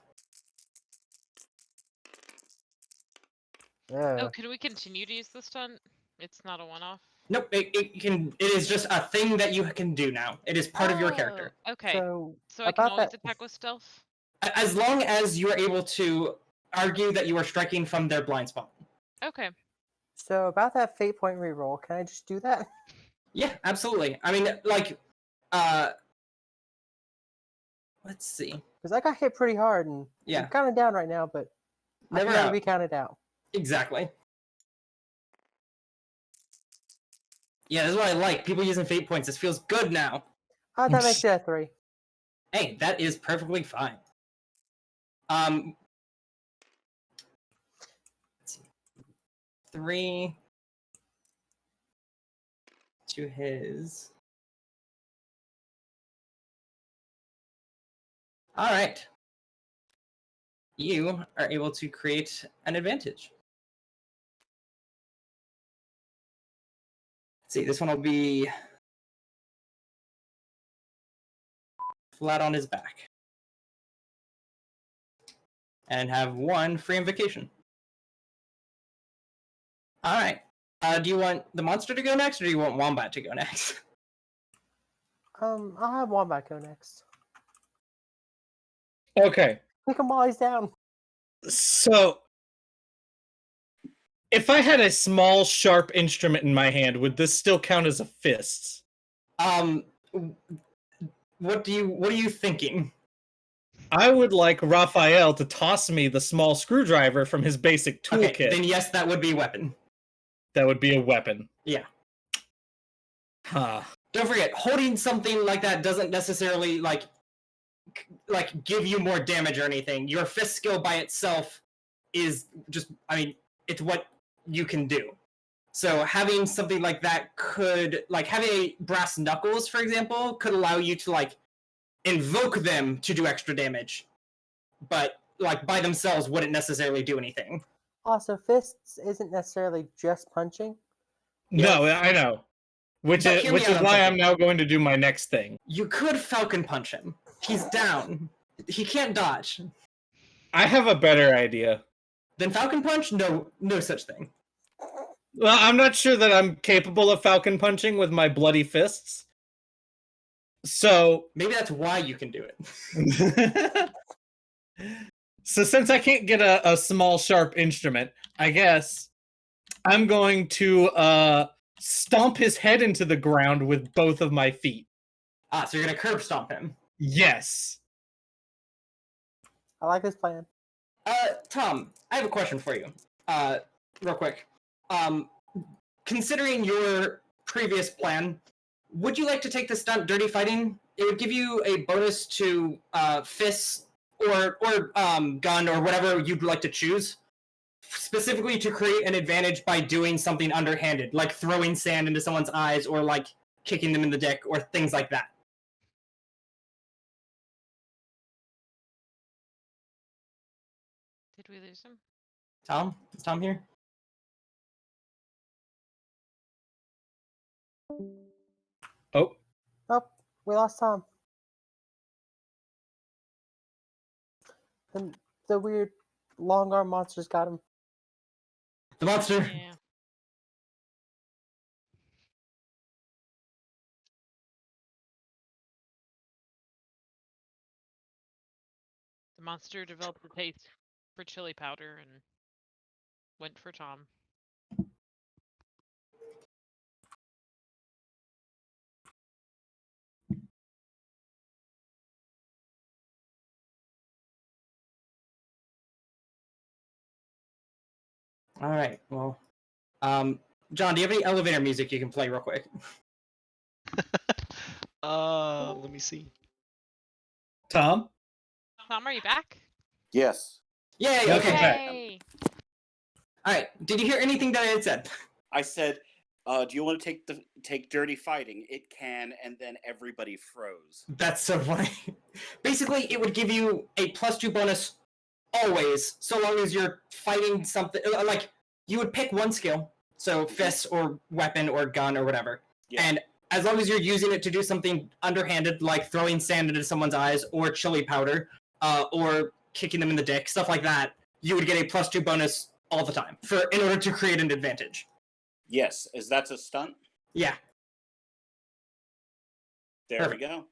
Speaker 2: Oh, can we continue to use the stunt? It's not a one-off.
Speaker 1: Nope. It is just a thing that you can do now. It is part of your character.
Speaker 2: Okay,
Speaker 5: So
Speaker 2: so I can
Speaker 5: about
Speaker 2: always
Speaker 5: that-
Speaker 2: attack with stealth?
Speaker 1: As long as you are able to argue that you are striking from their blind spot.
Speaker 2: Okay.
Speaker 5: So about that fate point reroll, can I just do that?
Speaker 1: Yeah, absolutely. I mean, like, let's see.
Speaker 5: Because I got hit pretty hard and
Speaker 1: Yeah.
Speaker 5: I'm kind of down right now, but
Speaker 1: Never
Speaker 5: I can never
Speaker 1: out.
Speaker 5: be counted out.
Speaker 1: Exactly. Yeah, this is what I like. People using fate points. This feels good now.
Speaker 5: That makes it a 3.
Speaker 1: Hey, that is perfectly fine. Let's see. 3 to his. All right. You are able to create an advantage. Let's see, this one will be flat on his back. And have 1 free invocation. All right. Do you want the monster to go next, or do you want Wombat to go next?
Speaker 5: I'll have Wombat go next.
Speaker 3: Okay.
Speaker 5: Pick him while he's down.
Speaker 3: So, if I had a small, sharp instrument in my hand, would this still count as a fist?
Speaker 1: What are you thinking?
Speaker 3: I would like Raphael to toss me the small screwdriver from his basic toolkit.
Speaker 1: Okay, then yes, that would be a weapon.
Speaker 3: That would be a weapon.
Speaker 1: Yeah.
Speaker 3: Huh.
Speaker 1: Don't forget, holding something like that doesn't necessarily like give you more damage or anything. Your fist skill by itself is just, I mean, it's what you can do. So having something like that could, like having a brass knuckles, for example, could allow you to like invoke them to do extra damage, but like by themselves wouldn't necessarily do anything.
Speaker 5: Also, fists isn't necessarily just punching.
Speaker 3: No, I know. Which
Speaker 1: But
Speaker 3: is
Speaker 1: hear me out on
Speaker 3: why I'm
Speaker 1: something.
Speaker 3: now going to do my next thing.
Speaker 1: You could Falcon punch him. He's down. He can't dodge.
Speaker 3: I have a better idea.
Speaker 1: Then Falcon punch? No such thing.
Speaker 3: Well, I'm not sure that I'm capable of falcon punching with my bloody fists. So,
Speaker 1: Maybe that's why you can do it.
Speaker 3: so since I can't get a small sharp instrument, I guess I'm going to stomp his head into the ground with both of my feet.
Speaker 1: So you're gonna curb stomp him.
Speaker 3: Yes.
Speaker 5: I like this plan.
Speaker 1: Tom, I have a question for you. Real quick. Considering your previous plan, would you like to take the stunt Dirty Fighting? It would give you a bonus to fists or gun or whatever you'd like to choose, specifically to create an advantage by doing something underhanded, like throwing sand into someone's eyes or like kicking them in the dick or things like that.
Speaker 2: Did we lose him?
Speaker 1: Tom? Is Tom here?
Speaker 3: Oh,
Speaker 5: Oh, we lost Tom. And the weird long arm monsters got him.
Speaker 1: The monster.
Speaker 2: Yeah. The monster developed a taste for chili powder and went for Tom.
Speaker 1: All right. Well, John, do you have any elevator music you can play real quick?
Speaker 6: Let me see.
Speaker 3: Tom?
Speaker 2: Tom, are you back?
Speaker 4: Yes,
Speaker 1: Yay!
Speaker 3: Welcome
Speaker 1: Okay.
Speaker 3: back.
Speaker 2: Yay!
Speaker 1: All right. Did you hear anything that I had said?
Speaker 4: I said, "Do you want to take dirty fighting?" It can, and then everybody froze.
Speaker 1: That's so funny. Basically, it would give you a +2 bonus always, so long as you're fighting something. Like, you would pick one skill, so fist or weapon or gun or whatever,
Speaker 4: Yeah.
Speaker 1: and as long as you're using it to do something underhanded, like throwing sand into someone's eyes or chili powder, or kicking them in the dick, stuff like that, you would get a +2 bonus all the time in order to create an advantage.
Speaker 4: Yes, that's a stunt.
Speaker 1: Yeah.
Speaker 4: There
Speaker 1: Perfect.
Speaker 4: we go.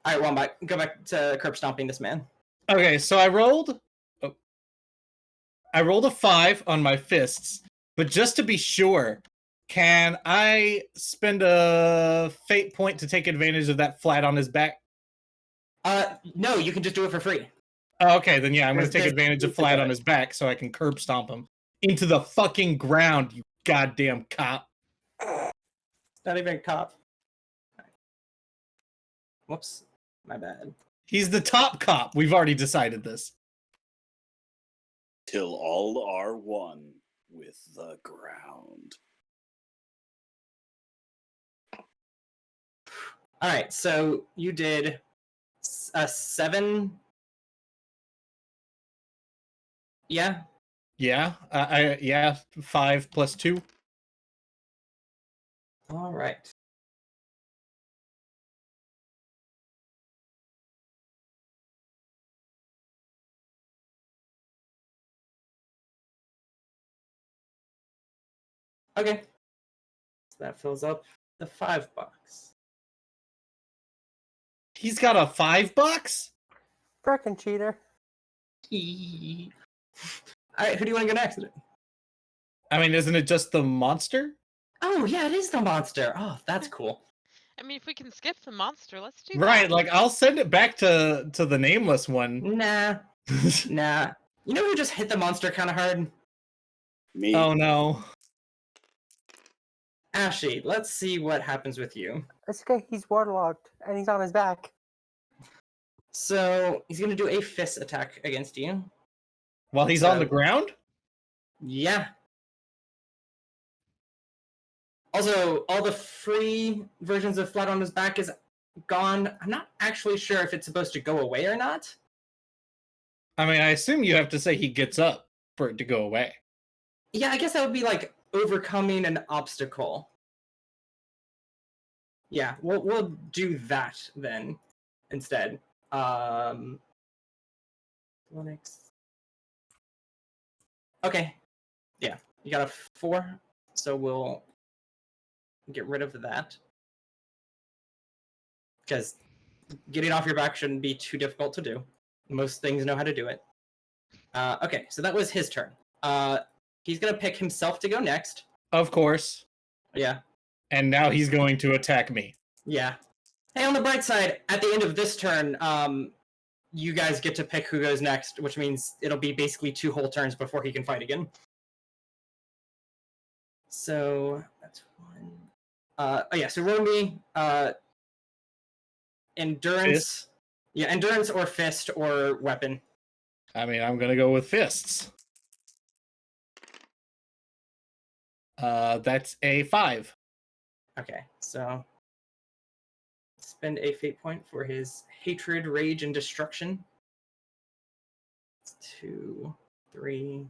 Speaker 1: All right, well, go back to curb stomping this man.
Speaker 3: Okay, so I rolled a 5 on my fists, but just to be sure, can I spend a fate point to take advantage of that flat on his back?
Speaker 1: No, you can just do it for free.
Speaker 3: Oh, okay, then yeah, I'm going to
Speaker 1: There's-
Speaker 3: take advantage of flat on his back so I can curb stomp him into the fucking ground, you goddamn cop.
Speaker 1: Not even a cop. Whoops, my bad.
Speaker 3: He's the top cop. We've already decided this.
Speaker 4: Till all are one with the ground.
Speaker 1: All right, so you did a 7. Yeah.
Speaker 3: Yeah, 5 plus 2.
Speaker 1: All right. Okay. So that fills up the $5.
Speaker 3: He's got a $5?
Speaker 5: Frickin' cheater.
Speaker 1: All right, who do you want to go next?
Speaker 3: I mean, isn't it just the monster?
Speaker 1: Oh, yeah, it is the monster. Oh, that's cool.
Speaker 2: I mean, if we can skip the monster, let's do that.
Speaker 3: Right, like I'll send it back to the nameless one.
Speaker 1: Nah. Nah. You know who just hit the monster kind of hard?
Speaker 4: Me.
Speaker 3: Oh no.
Speaker 1: Ashy, let's see what happens with you.
Speaker 5: It's okay, he's waterlogged, and he's on his back.
Speaker 1: So, he's going to do a fist attack against you.
Speaker 3: While he's
Speaker 1: So-
Speaker 3: on the ground?
Speaker 1: Yeah. Also, all the free versions of Flat on his back is gone. I'm not actually sure if it's supposed to go away or not.
Speaker 3: I mean, I assume you have to say he gets up for it to go away.
Speaker 1: Yeah, I guess that would be like overcoming an obstacle. Yeah, we'll do that then instead. Linux. Okay. Yeah, you got a 4, so we'll get rid of that. Because getting off your back shouldn't be too difficult to do. Most things know how to do it. Okay, so that was his turn. He's gonna pick himself to go next.
Speaker 3: Of course.
Speaker 1: Yeah,
Speaker 3: And now he's going to attack me.
Speaker 1: yeah. Hey, on the bright side, at the end of this turn, you guys get to pick who goes next, which means it'll be basically 2 whole turns before he can fight again. So that's 1. Oh yeah, so roll me endurance.
Speaker 3: Fist?
Speaker 1: Yeah, endurance or fist or weapon.
Speaker 3: I mean, I'm going to go with fists. That's a 5.
Speaker 1: Okay, so spend a fate point for his hatred, rage, and destruction. 2. 3.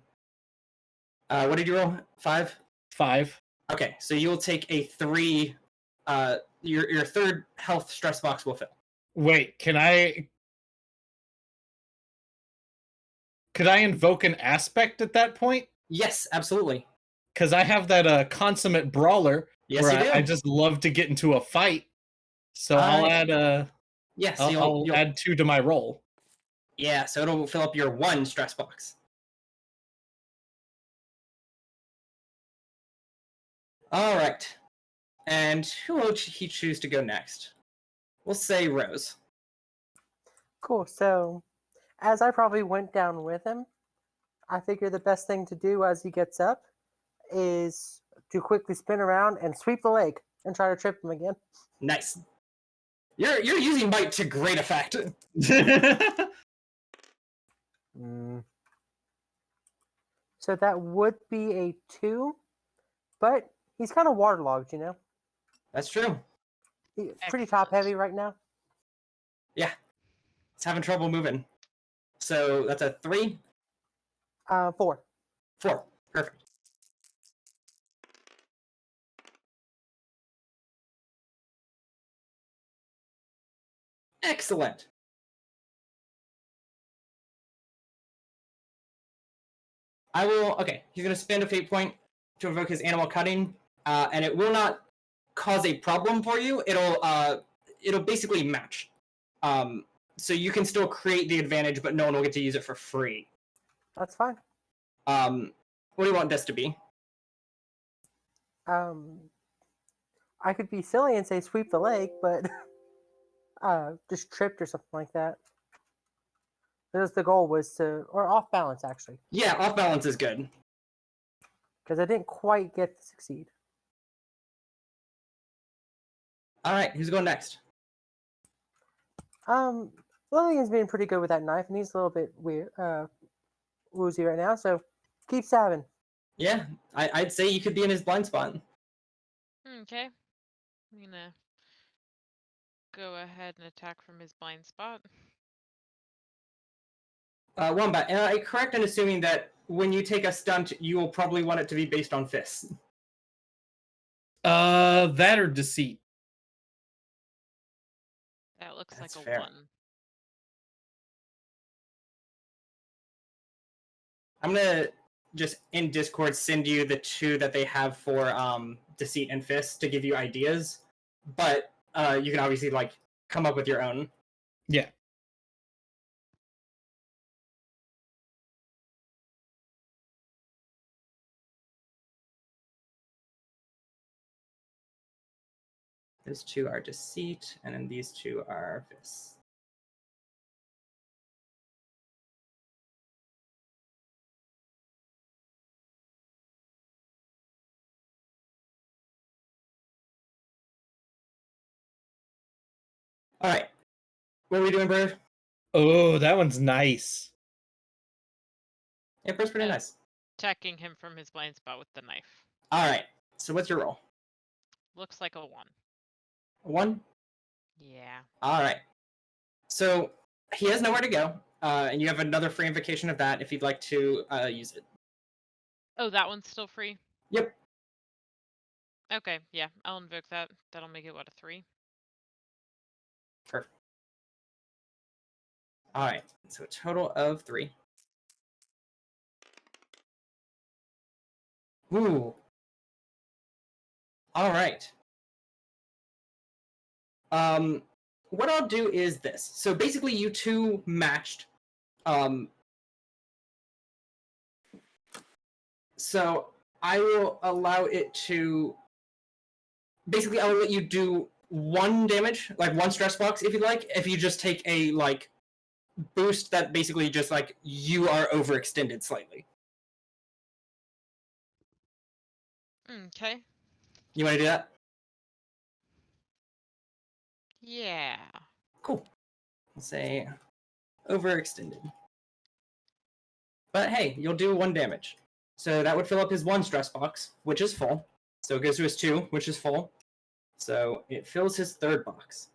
Speaker 1: What did you roll? 5?
Speaker 3: 5.
Speaker 1: Okay, so you'll take a 3. Your third health stress box will fill.
Speaker 3: Wait, could I invoke an aspect at that point?
Speaker 1: Yes, absolutely.
Speaker 3: Because I have that consummate brawler
Speaker 1: Yes,
Speaker 3: where
Speaker 1: you do.
Speaker 3: I just love to get into a fight. So I'll add
Speaker 1: Yes,
Speaker 3: I'll add 2 to my roll.
Speaker 1: Yeah, so it'll fill up your 1 stress box. All right. And who will he choose to go next? We'll say Rose.
Speaker 5: Cool. So, as I probably went down with him, I figure the best thing to do as he gets up is to quickly spin around and sweep the leg and try to trip him again.
Speaker 1: Nice. You're using bite to great effect.
Speaker 5: So that would be a 2, but he's kind of waterlogged, you know?
Speaker 1: That's true.
Speaker 5: He's pretty top heavy right now.
Speaker 1: Yeah. It's having trouble moving. So that's a 3?
Speaker 5: 4.
Speaker 1: 4. Perfect. Excellent. I will. Okay, he's going to spend a fate point to invoke his animal cutting, and it will not cause a problem for you. It'll basically match. So you can still create the advantage, but no one will get to use it for free.
Speaker 5: That's fine.
Speaker 1: What do you want this to be?
Speaker 5: I could be silly and say sweep the leg, but just tripped or something like that. Because the goal was to, or off balance actually.
Speaker 1: Yeah, off balance is good.
Speaker 5: Because I didn't quite get to succeed.
Speaker 1: All right, who's going next?
Speaker 5: Lillian's been pretty good with that knife, and he's a little bit weird, woozy right now. So keep stabbing.
Speaker 1: Yeah, I'd say you could be in his blind spot.
Speaker 2: Okay. I'm gonna go ahead and attack from his blind spot.
Speaker 1: Wombat, am I correct in assuming that when you take a stunt, you will probably want it to be based on fists?
Speaker 3: That or deceit.
Speaker 2: That looks
Speaker 1: That's
Speaker 2: like a
Speaker 1: fair.
Speaker 2: 1.
Speaker 1: I'm gonna just in Discord send you the 2 that they have for deceit and fists to give you ideas, but you can obviously like come up with your own.
Speaker 3: Yeah.
Speaker 1: Those 2 are deceit, and then these 2 are fists. All right, what are we doing, Bird?
Speaker 3: Oh, that one's nice.
Speaker 1: Yeah, Bird's pretty nice.
Speaker 2: Attacking him from his blind spot with the knife.
Speaker 1: All right, so what's your roll?
Speaker 2: Looks like a 1.
Speaker 1: 1?
Speaker 2: Yeah.
Speaker 1: All right. So he has nowhere to go, and you have another free invocation of that if you'd like to use it.
Speaker 2: Oh, that one's still free?
Speaker 1: Yep.
Speaker 2: Okay, yeah, I'll invoke that. That'll make it, what, a 3?
Speaker 1: Perfect. All right, so a total of 3. Ooh. All right. What I'll do is this. So basically, you 2 matched. So I will allow it to. Basically, I will let you do 1 damage, like 1 stress box, if you like. If you just take a like boost that basically just like you are overextended slightly.
Speaker 2: Okay.
Speaker 1: You want to do that?
Speaker 2: Yeah.
Speaker 1: Cool. Let's say overextended. But hey, you'll do 1 damage. So that would fill up his 1 stress box, which is full. So it goes to his 2, which is full. So it fills his 3rd box.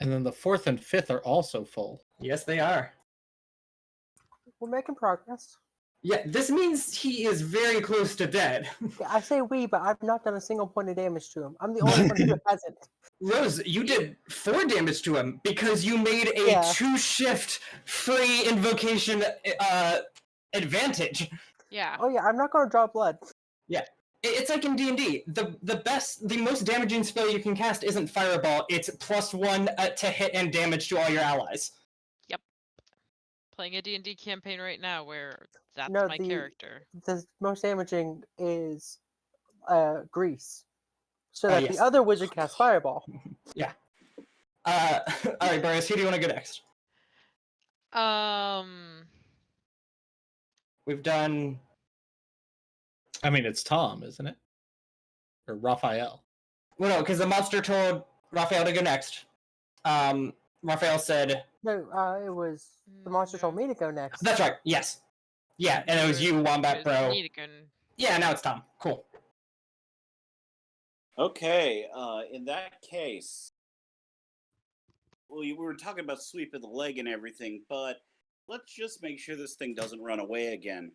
Speaker 3: And then the 4th and 5th are also full.
Speaker 1: Yes, they are.
Speaker 5: We're making progress.
Speaker 1: Yeah, this means he is very close to dead.
Speaker 5: Yeah, I say we, but I've not done a single point of damage to him. I'm the only one who hasn't.
Speaker 1: Rose, you did 4 damage to him because you made a
Speaker 5: Yeah.
Speaker 1: 2-shift free invocation advantage.
Speaker 2: Yeah.
Speaker 5: Oh yeah, I'm not gonna draw blood.
Speaker 1: It's like in D&D. The most damaging spell you can cast isn't Fireball. It's +1 to hit and damage to all your allies.
Speaker 2: Playing a D&D campaign right now where that's
Speaker 5: No,
Speaker 2: my
Speaker 5: the-
Speaker 2: character.
Speaker 5: The most damaging is Grease. So
Speaker 1: Oh,
Speaker 5: that
Speaker 1: yes.
Speaker 5: the other wizard casts Fireball.
Speaker 1: Alright, Boris, who do you want to go next? We've done...
Speaker 3: I mean, it's Tom, isn't it? Or Raphael.
Speaker 1: Well, no, because the monster told Raphael to go next. Raphael said...
Speaker 5: No, it was the monster told me to go next.
Speaker 1: That's right, yes. Yeah, and it was you, Wombat Bro.
Speaker 2: Needigan.
Speaker 1: Yeah, now it's Tom. Cool.
Speaker 4: Okay, in that case, well, we were talking about sweeping the leg and everything, but let's just make sure this thing doesn't run away again.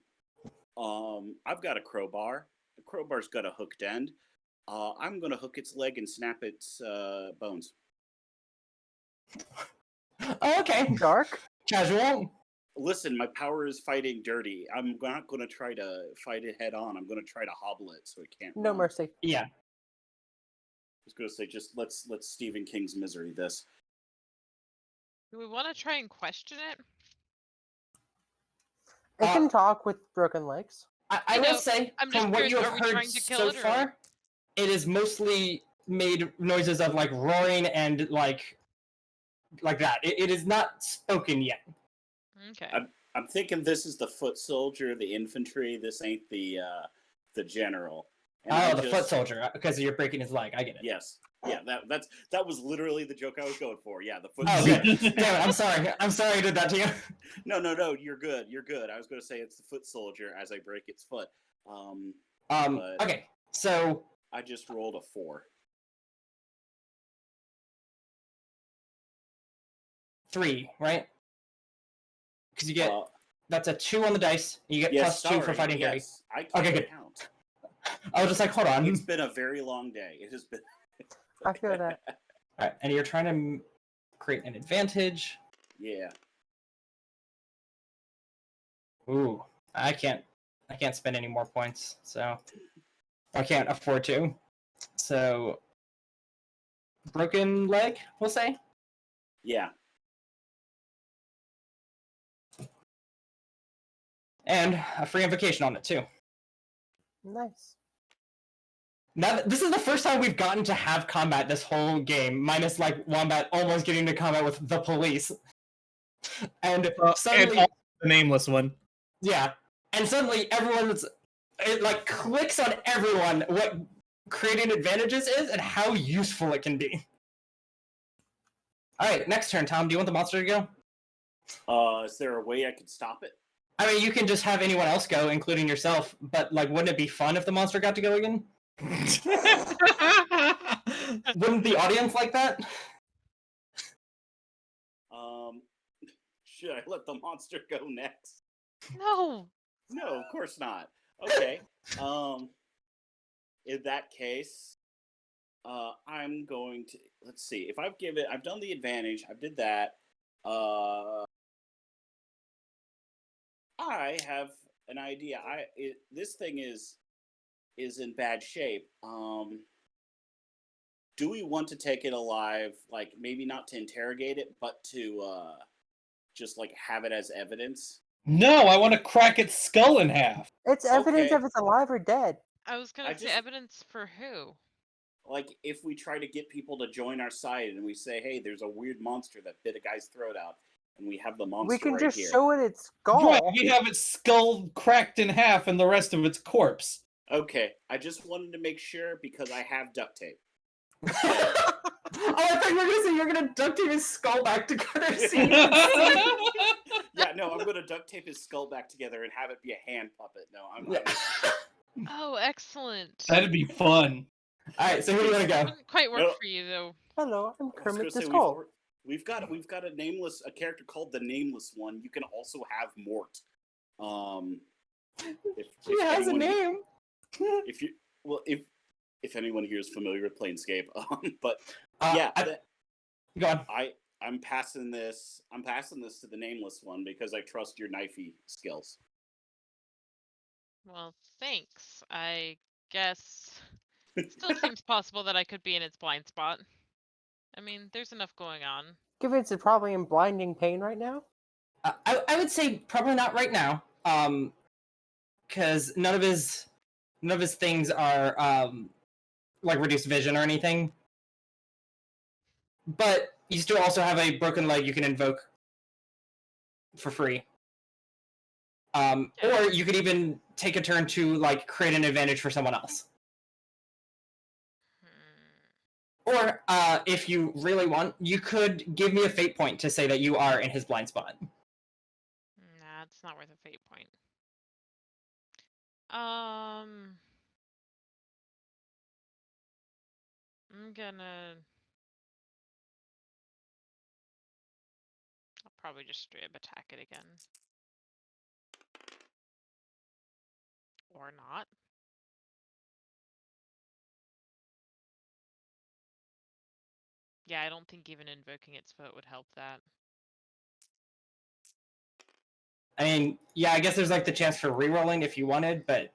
Speaker 4: I've got a crowbar. The crowbar's got a hooked end. I'm gonna hook its leg and snap its bones.
Speaker 1: Oh, okay.
Speaker 5: Dark.
Speaker 1: Casual.
Speaker 4: Listen, my power is fighting dirty. I'm not gonna try to fight it head on. I'm gonna try to hobble it so it can't
Speaker 5: No
Speaker 4: run.
Speaker 5: mercy.
Speaker 1: Yeah.
Speaker 4: I was gonna say, just let's Stephen King's Misery this.
Speaker 2: Do we want to try and question it?
Speaker 5: It can talk with broken legs.
Speaker 1: I
Speaker 2: You
Speaker 1: will
Speaker 2: know,
Speaker 1: say,
Speaker 2: I'm just
Speaker 1: from what
Speaker 2: curious,
Speaker 1: you
Speaker 2: are
Speaker 1: have
Speaker 2: we
Speaker 1: heard
Speaker 2: trying to kill
Speaker 1: so
Speaker 2: it, or-
Speaker 1: far, it is mostly made noises of like roaring and like that. It is not spoken yet.
Speaker 2: Okay.
Speaker 4: I'm thinking this is the foot soldier, the infantry. This ain't the general. And I
Speaker 1: Oh, the
Speaker 4: just-
Speaker 1: foot soldier, because you're breaking his leg. I get it.
Speaker 4: Yes. Yeah, that was literally the joke I was going for. Yeah, the foot
Speaker 1: Oh,
Speaker 4: soldier.
Speaker 1: good. Damn it, I'm sorry. I'm sorry I did that to you.
Speaker 4: No, you're good. You're good. I was going to say it's the foot soldier as I break its foot. But-
Speaker 1: Okay, so
Speaker 4: I just rolled a 4.
Speaker 1: 3, right? Because you get
Speaker 4: Uh,
Speaker 1: that's a 2 on the dice. You get
Speaker 4: yes,
Speaker 1: +2 for
Speaker 4: sorry,
Speaker 1: fighting dirty.
Speaker 4: yes, I can't
Speaker 1: Okay, good.
Speaker 4: count.
Speaker 1: I was just like, hold on.
Speaker 4: It's been a very long day. It has been.
Speaker 5: I feel that.
Speaker 1: All right, and you're trying to create an advantage.
Speaker 4: Yeah.
Speaker 1: Ooh, I can't spend any more points, so I can't afford to. So, broken leg, we'll say.
Speaker 4: Yeah.
Speaker 1: And a free invocation on it too.
Speaker 5: Nice.
Speaker 1: Now, this is the first time we've gotten to have combat this whole game, minus like Wombat almost getting to combat with the police. And suddenly,
Speaker 3: And also the nameless one.
Speaker 1: yeah, and suddenly it like clicks on everyone what creating advantages is and how useful it can be. All right, next turn, Tom. Do you want the monster to go?
Speaker 4: Is there a way I could stop it?
Speaker 1: I mean, you can just have anyone else go, including yourself. But like, wouldn't it be fun if the monster got to go again? Wouldn't the audience like that?
Speaker 4: Should I let the monster go next?
Speaker 2: No.
Speaker 4: No, of course not. Okay. In that case, I'm going to let's see. If I've done the advantage. I did that. I have an idea. This thing is in bad shape. Do we want to take it alive? Like maybe not to interrogate it, but to just like have it as evidence.
Speaker 3: No, I want to crack its skull in half.
Speaker 5: It's evidence
Speaker 4: Okay.
Speaker 5: if it's alive or dead.
Speaker 2: I was gonna
Speaker 4: I
Speaker 2: say
Speaker 4: just-
Speaker 2: evidence for who?
Speaker 4: Like if we try to get people to join our side and we say, "Hey, there's a weird monster that bit a guy's throat out," and we have the monster
Speaker 5: We can
Speaker 4: right
Speaker 5: just
Speaker 4: here.
Speaker 5: show it its skull.
Speaker 3: Right, we have its skull cracked in half and the rest of its corpse.
Speaker 4: Okay, I just wanted to make sure because I have duct tape.
Speaker 1: Oh, I thought you were gonna say you're gonna duct tape his skull back together. See?
Speaker 4: Yeah, no, I'm gonna duct tape his skull back together and have it be a hand puppet. No, I'm
Speaker 2: Oh, excellent.
Speaker 3: That'd be fun.
Speaker 1: All right, so who do you want to go?
Speaker 2: Wouldn't quite work
Speaker 4: No.
Speaker 2: for you though.
Speaker 5: Hello, I'm
Speaker 4: I was gonna
Speaker 5: Kermit the
Speaker 4: say,
Speaker 5: Skull.
Speaker 4: we've got a character called the Nameless One. You can also have Mort.
Speaker 1: She has a name.
Speaker 4: If anyone here is familiar with Planescape, but
Speaker 1: go on.
Speaker 4: I'm passing this to the nameless one because I trust your knifey skills.
Speaker 2: Well, thanks. I guess it still seems possible that I could be in its blind spot. I mean, there's enough going on.
Speaker 5: Given it's probably in blinding pain right now.
Speaker 1: I would say probably not right now. Because none of his things are like reduced vision or anything. But you still also have a broken leg you can invoke for free. Or you could even take a turn to like create an advantage for someone else. Or if you really want, you could give me a fate point to say that you are in his blind spot.
Speaker 2: Nah, it's not worth a fate point. I'm gonna... I'll probably just straight up attack it again. Or not. Yeah, I don't think even invoking its foot would help that.
Speaker 1: I mean, yeah, I guess there's like the chance for rerolling if you wanted, but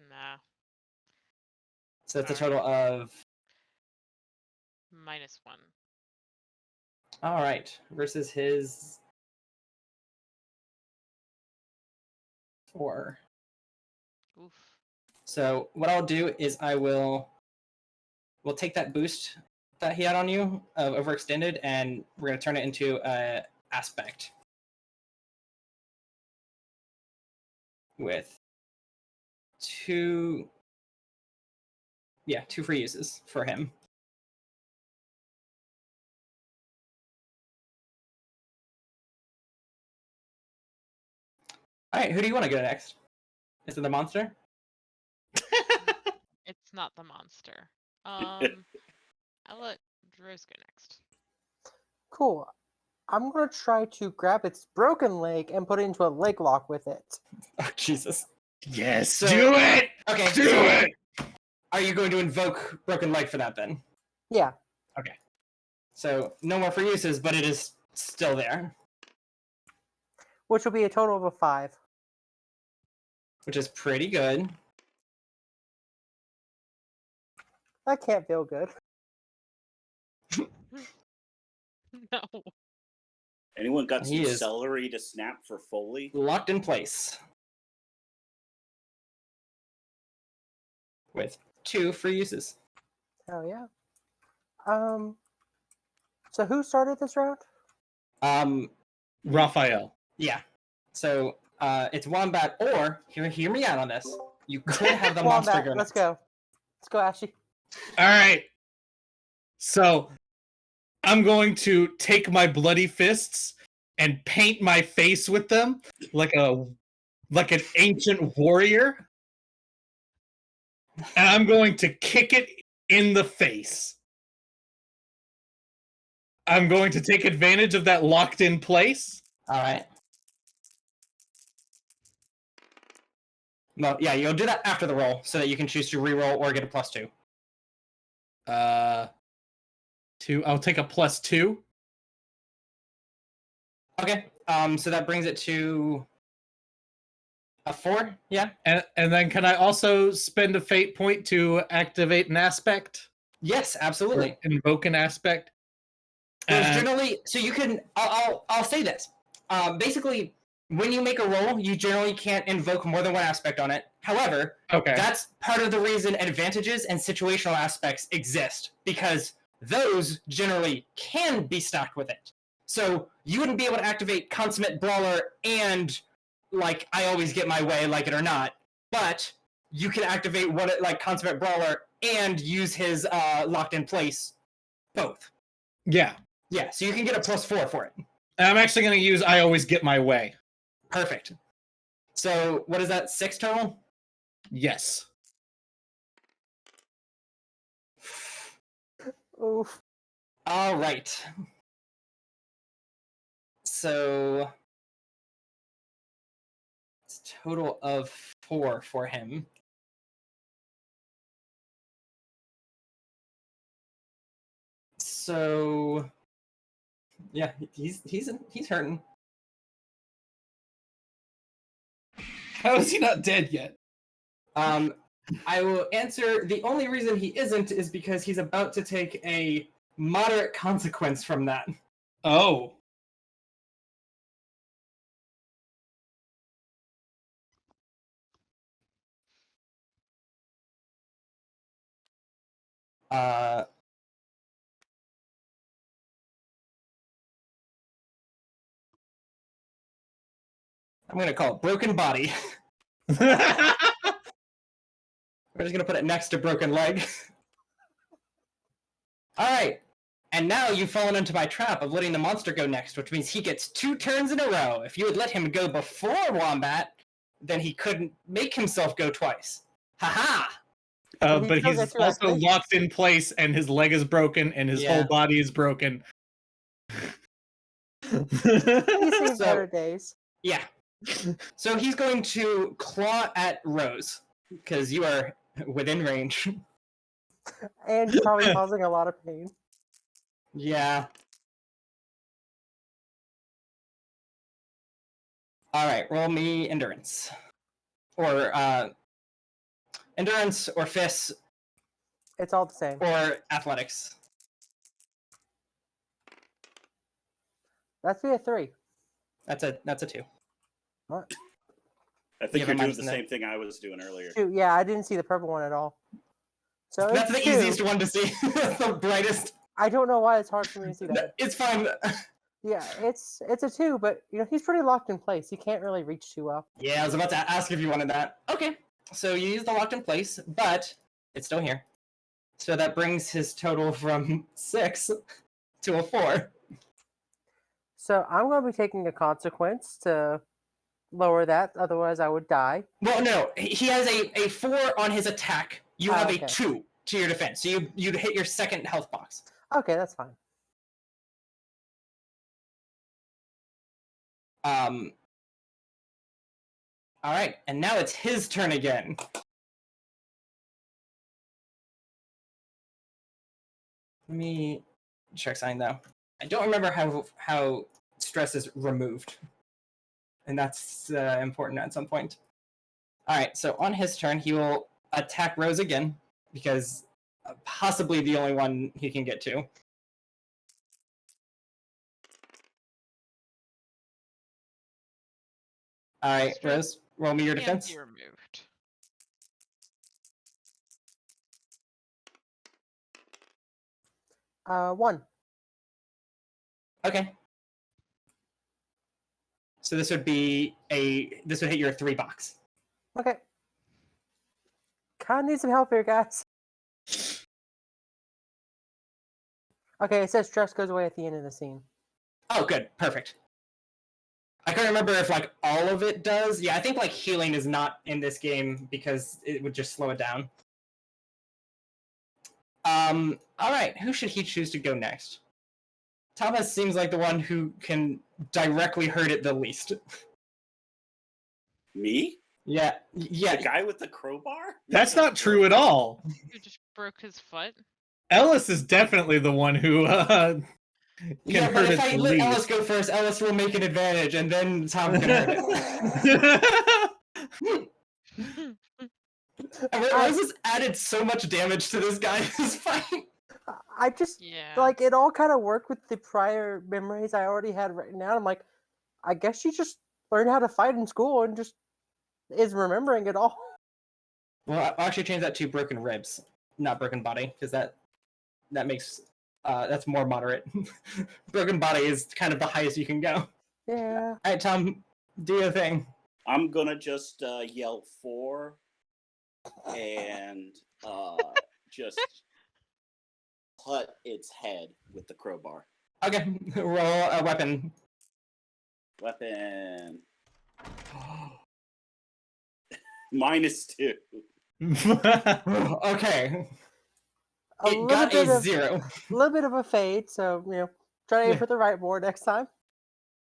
Speaker 2: Nah.
Speaker 1: so that's a total of
Speaker 2: -1.
Speaker 1: all right versus his 4.
Speaker 2: Oof.
Speaker 1: So what I'll do is we'll take that boost that he had on you of overextended, and we're gonna turn it into a aspect with 2 free uses for him. All right, who do you want to go next? Is it the monster?
Speaker 2: It's not the monster. I'll let Rose go next.
Speaker 5: Cool. I'm gonna try to grab its broken leg and put it into a leg lock with it.
Speaker 1: Oh, Jesus.
Speaker 3: Yes,
Speaker 1: So-
Speaker 3: do it!
Speaker 1: Okay,
Speaker 3: Do it!
Speaker 1: Are you going to invoke broken leg for that then?
Speaker 5: Yeah.
Speaker 1: Okay. So no more free uses, but it is still there,
Speaker 5: Which will be a total of a 5.
Speaker 1: which is pretty good.
Speaker 5: That can't feel good.
Speaker 2: No.
Speaker 4: Anyone got some
Speaker 1: He is-
Speaker 4: celery to snap for Foley?
Speaker 1: Locked in place with 2 free uses.
Speaker 5: Hell yeah. So who started this round?
Speaker 3: Raphael.
Speaker 1: Yeah. So it's Wombat, or hear me out on this. You could have the
Speaker 5: Wombat,
Speaker 1: monster go
Speaker 5: let's
Speaker 1: next.
Speaker 5: go. Let's go, Ashley.
Speaker 3: All right. So I'm going to take my bloody fists and paint my face with them like an ancient warrior. And I'm going to kick it in the face. I'm going to take advantage of that locked in place.
Speaker 1: All right. No, yeah, you'll do that after the roll so that you can choose to reroll or get a +2.
Speaker 3: 2. I'll take a +2.
Speaker 1: Okay. So that brings it to a 4. Yeah.
Speaker 3: And then can I also spend a fate point to activate an aspect?
Speaker 1: Yes,
Speaker 3: Or
Speaker 1: absolutely.
Speaker 3: invoke an aspect?
Speaker 1: There's
Speaker 3: And-
Speaker 1: generally, so you can. I'll say this. Basically, when you make a roll, you generally can't invoke more than one aspect on it. However,
Speaker 3: okay.
Speaker 1: that's part of the reason advantages and situational aspects exist, because those generally can be stacked with it. So you wouldn't be able to activate Consummate Brawler and like I always get my way, like it or not, but you can activate like Consummate Brawler and use his locked in place both.
Speaker 3: Yeah.
Speaker 1: Yeah, so you can get a +4 for it.
Speaker 3: And I'm actually going to use I always get my way.
Speaker 1: Perfect. So what is that, 6 total?
Speaker 3: Yes.
Speaker 5: move.
Speaker 1: All right. So it's a total of 4 for him. So yeah, he's hurting.
Speaker 3: How is he not dead yet?
Speaker 1: I will answer. The only reason he isn't is because he's about to take a moderate consequence from that.
Speaker 3: Oh.
Speaker 1: I'm gonna call it broken body. We're just gonna put it next to broken leg. All right, and now you've fallen into my trap of letting the monster go next, which means he gets 2 turns in a row. If you had let him go before Wombat, then he couldn't make himself go twice. Haha!
Speaker 3: But
Speaker 5: still
Speaker 3: he's
Speaker 5: gets 2
Speaker 3: also
Speaker 5: activations.
Speaker 3: locked in place, and his leg is broken, and his whole
Speaker 1: Yeah.
Speaker 3: body is broken.
Speaker 5: He's seen
Speaker 1: So-
Speaker 5: better days.
Speaker 1: Yeah. So he's going to claw at Rose because you are within range.
Speaker 5: And probably causing a lot of pain.
Speaker 1: Yeah. All right, roll me endurance, or endurance, or fists,
Speaker 5: It's all the same.
Speaker 1: or athletics.
Speaker 5: That's be a 3.
Speaker 1: That's a 2.
Speaker 5: What?
Speaker 4: I
Speaker 1: You
Speaker 4: think
Speaker 1: have a
Speaker 4: you're doing
Speaker 1: minus
Speaker 4: the
Speaker 1: in that.
Speaker 4: same thing I was doing earlier.
Speaker 5: Shoot, yeah, I didn't see the purple one at all. So
Speaker 1: That's
Speaker 5: it's
Speaker 1: the
Speaker 5: 2.
Speaker 1: easiest one to see. That's the brightest.
Speaker 5: I don't know why it's hard for me to see that.
Speaker 1: It's fine.
Speaker 5: Yeah, it's a 2, but he's pretty locked in place. He can't really reach too well.
Speaker 1: Yeah, I was about to ask if you wanted that. Okay, so you use the locked in place, but it's still here. So that brings his total from 6 to a 4.
Speaker 5: So I'm going to be taking a consequence to lower that. Otherwise, I would die.
Speaker 1: Well, no, he has a 4 on his attack. You
Speaker 5: Oh,
Speaker 1: have
Speaker 5: okay.
Speaker 1: a 2 to your defense, so you'd hit your second health box.
Speaker 5: Okay, that's fine.
Speaker 1: All right, and now it's his turn again. Let me check something though. I don't remember how stress is removed, and that's important at some point. All right, so on his turn, he will attack Rose again because possibly the only one he can get to. All right,
Speaker 2: Stress
Speaker 1: Rose, roll me your
Speaker 2: Can't
Speaker 1: defense.
Speaker 2: be removed.
Speaker 5: One.
Speaker 1: Okay. So this would hit your 3 box.
Speaker 5: Okay. Kind of need some help here, guys. Okay, it says stress goes away at the end of the scene.
Speaker 1: Oh, good, perfect. I can't remember if all of it does. Yeah, I think healing is not in this game because it would just slow it down. All right, who should he choose to go next? Thomas seems like the one who can directly hurt it the least.
Speaker 4: Me?
Speaker 1: Yeah.
Speaker 4: The guy with the crowbar?
Speaker 3: That's not true at all.
Speaker 2: You just broke his foot.
Speaker 3: Ellis is definitely the one who can
Speaker 1: Yeah, but
Speaker 3: hurt
Speaker 1: if
Speaker 3: it
Speaker 1: I
Speaker 3: the
Speaker 1: let Ellis
Speaker 3: least.
Speaker 1: go first, Ellis will make an advantage, and then Tom can hurt it. And Rose has added so much damage to this guy in this fight.
Speaker 5: I just,
Speaker 2: Yeah.
Speaker 5: it all kind of worked with the prior memories I already had written down. I'm like, I guess she just learned how to fight in school and just is remembering it all.
Speaker 1: Well, I'll actually change that to broken ribs, not broken body, because that makes that's more moderate. Broken body is kind of the highest you can go.
Speaker 5: Yeah.
Speaker 1: All right, Tom, do your thing.
Speaker 4: I'm gonna just yell 4 and just cut its head with the crowbar.
Speaker 1: Okay, roll a weapon.
Speaker 4: Weapon. -2.
Speaker 1: Okay.
Speaker 5: a
Speaker 1: It
Speaker 5: little
Speaker 1: got
Speaker 5: bit
Speaker 1: a
Speaker 5: of
Speaker 1: 0.
Speaker 5: a little bit of a fade. So try to aim
Speaker 1: Yeah.
Speaker 5: for the right board next time.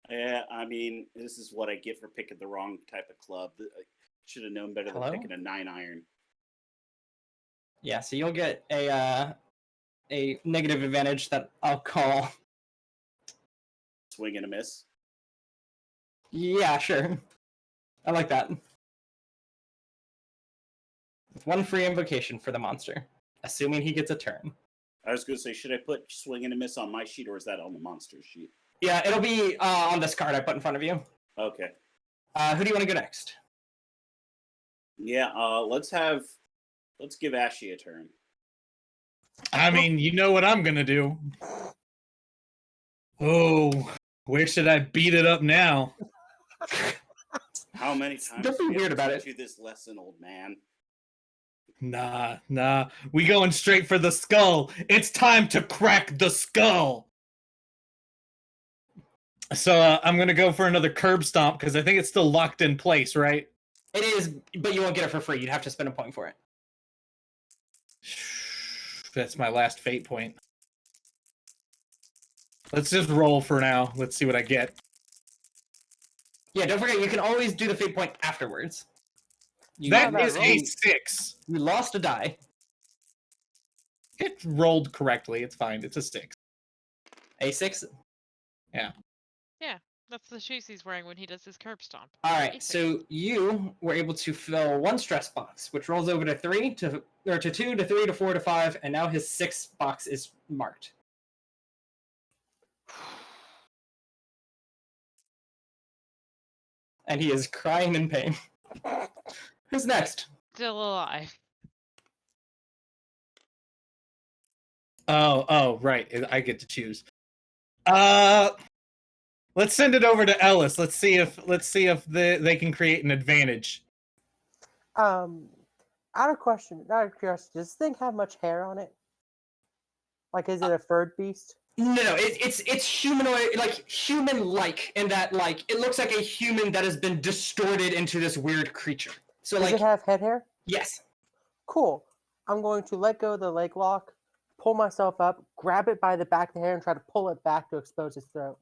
Speaker 4: Yeah, I mean, this is what I get for picking the wrong type of club. I should have known better
Speaker 1: Hello?
Speaker 4: than picking a 9-iron.
Speaker 1: Yeah, so you'll get a negative advantage that I'll call.
Speaker 4: Swing and a miss.
Speaker 1: Yeah, sure. I like that. With 1 free invocation for the monster, assuming he gets a turn.
Speaker 4: I was going to say, should I put swing and a miss on my sheet, or is that on the monster sheet?
Speaker 1: Yeah, it'll be on this card I put in front of you.
Speaker 4: Okay.
Speaker 1: Who do you want to go next?
Speaker 4: Yeah, let's give Ashy a turn.
Speaker 3: I mean, you know what I'm gonna do. Oh, where should I beat it up now?
Speaker 4: How many times
Speaker 1: Don't be
Speaker 4: do we have
Speaker 1: weird
Speaker 4: to
Speaker 1: about
Speaker 4: teach
Speaker 1: it.
Speaker 4: you this lesson, old man?
Speaker 3: Nah. We going straight for the skull. It's time to crack the skull. So I'm gonna go for another curb stomp because I think it's still locked in place, right?
Speaker 1: It is, but you won't get it for free. You'd have to spend a point for it.
Speaker 3: That's my last fate point. Let's just roll for now. Let's see what I get.
Speaker 1: Yeah, don't forget, you can always do the fate point afterwards.
Speaker 3: That
Speaker 5: that
Speaker 3: is a
Speaker 5: roll.
Speaker 3: 6.
Speaker 1: You lost a die.
Speaker 3: It rolled correctly. It's fine. It's a 6.
Speaker 1: A 6.
Speaker 2: That's the shoes he's wearing when he does his curb stomp.
Speaker 1: All right,
Speaker 2: A6.
Speaker 1: so you were able to fill 1 stress box, which rolls over to 3, to 2, to 3, to 4, to 5, and now his 6th box is marked. And he is crying in pain. Who's next?
Speaker 2: Still alive.
Speaker 3: Oh, right. I get to choose. Let's send it over to Ellis. Let's see if they can create an advantage.
Speaker 5: Out of curiosity, does this thing have much hair on it? Like, is it a furred beast?
Speaker 1: No, it's humanoid, like human-like, in that like it looks like a human that has been distorted into this weird creature. So
Speaker 5: Does
Speaker 1: like,
Speaker 5: it have head hair?
Speaker 1: yes,
Speaker 5: Cool. I'm going to let go of the leg lock, pull myself up, grab it by the back of the hair, and try to pull it back to expose its throat.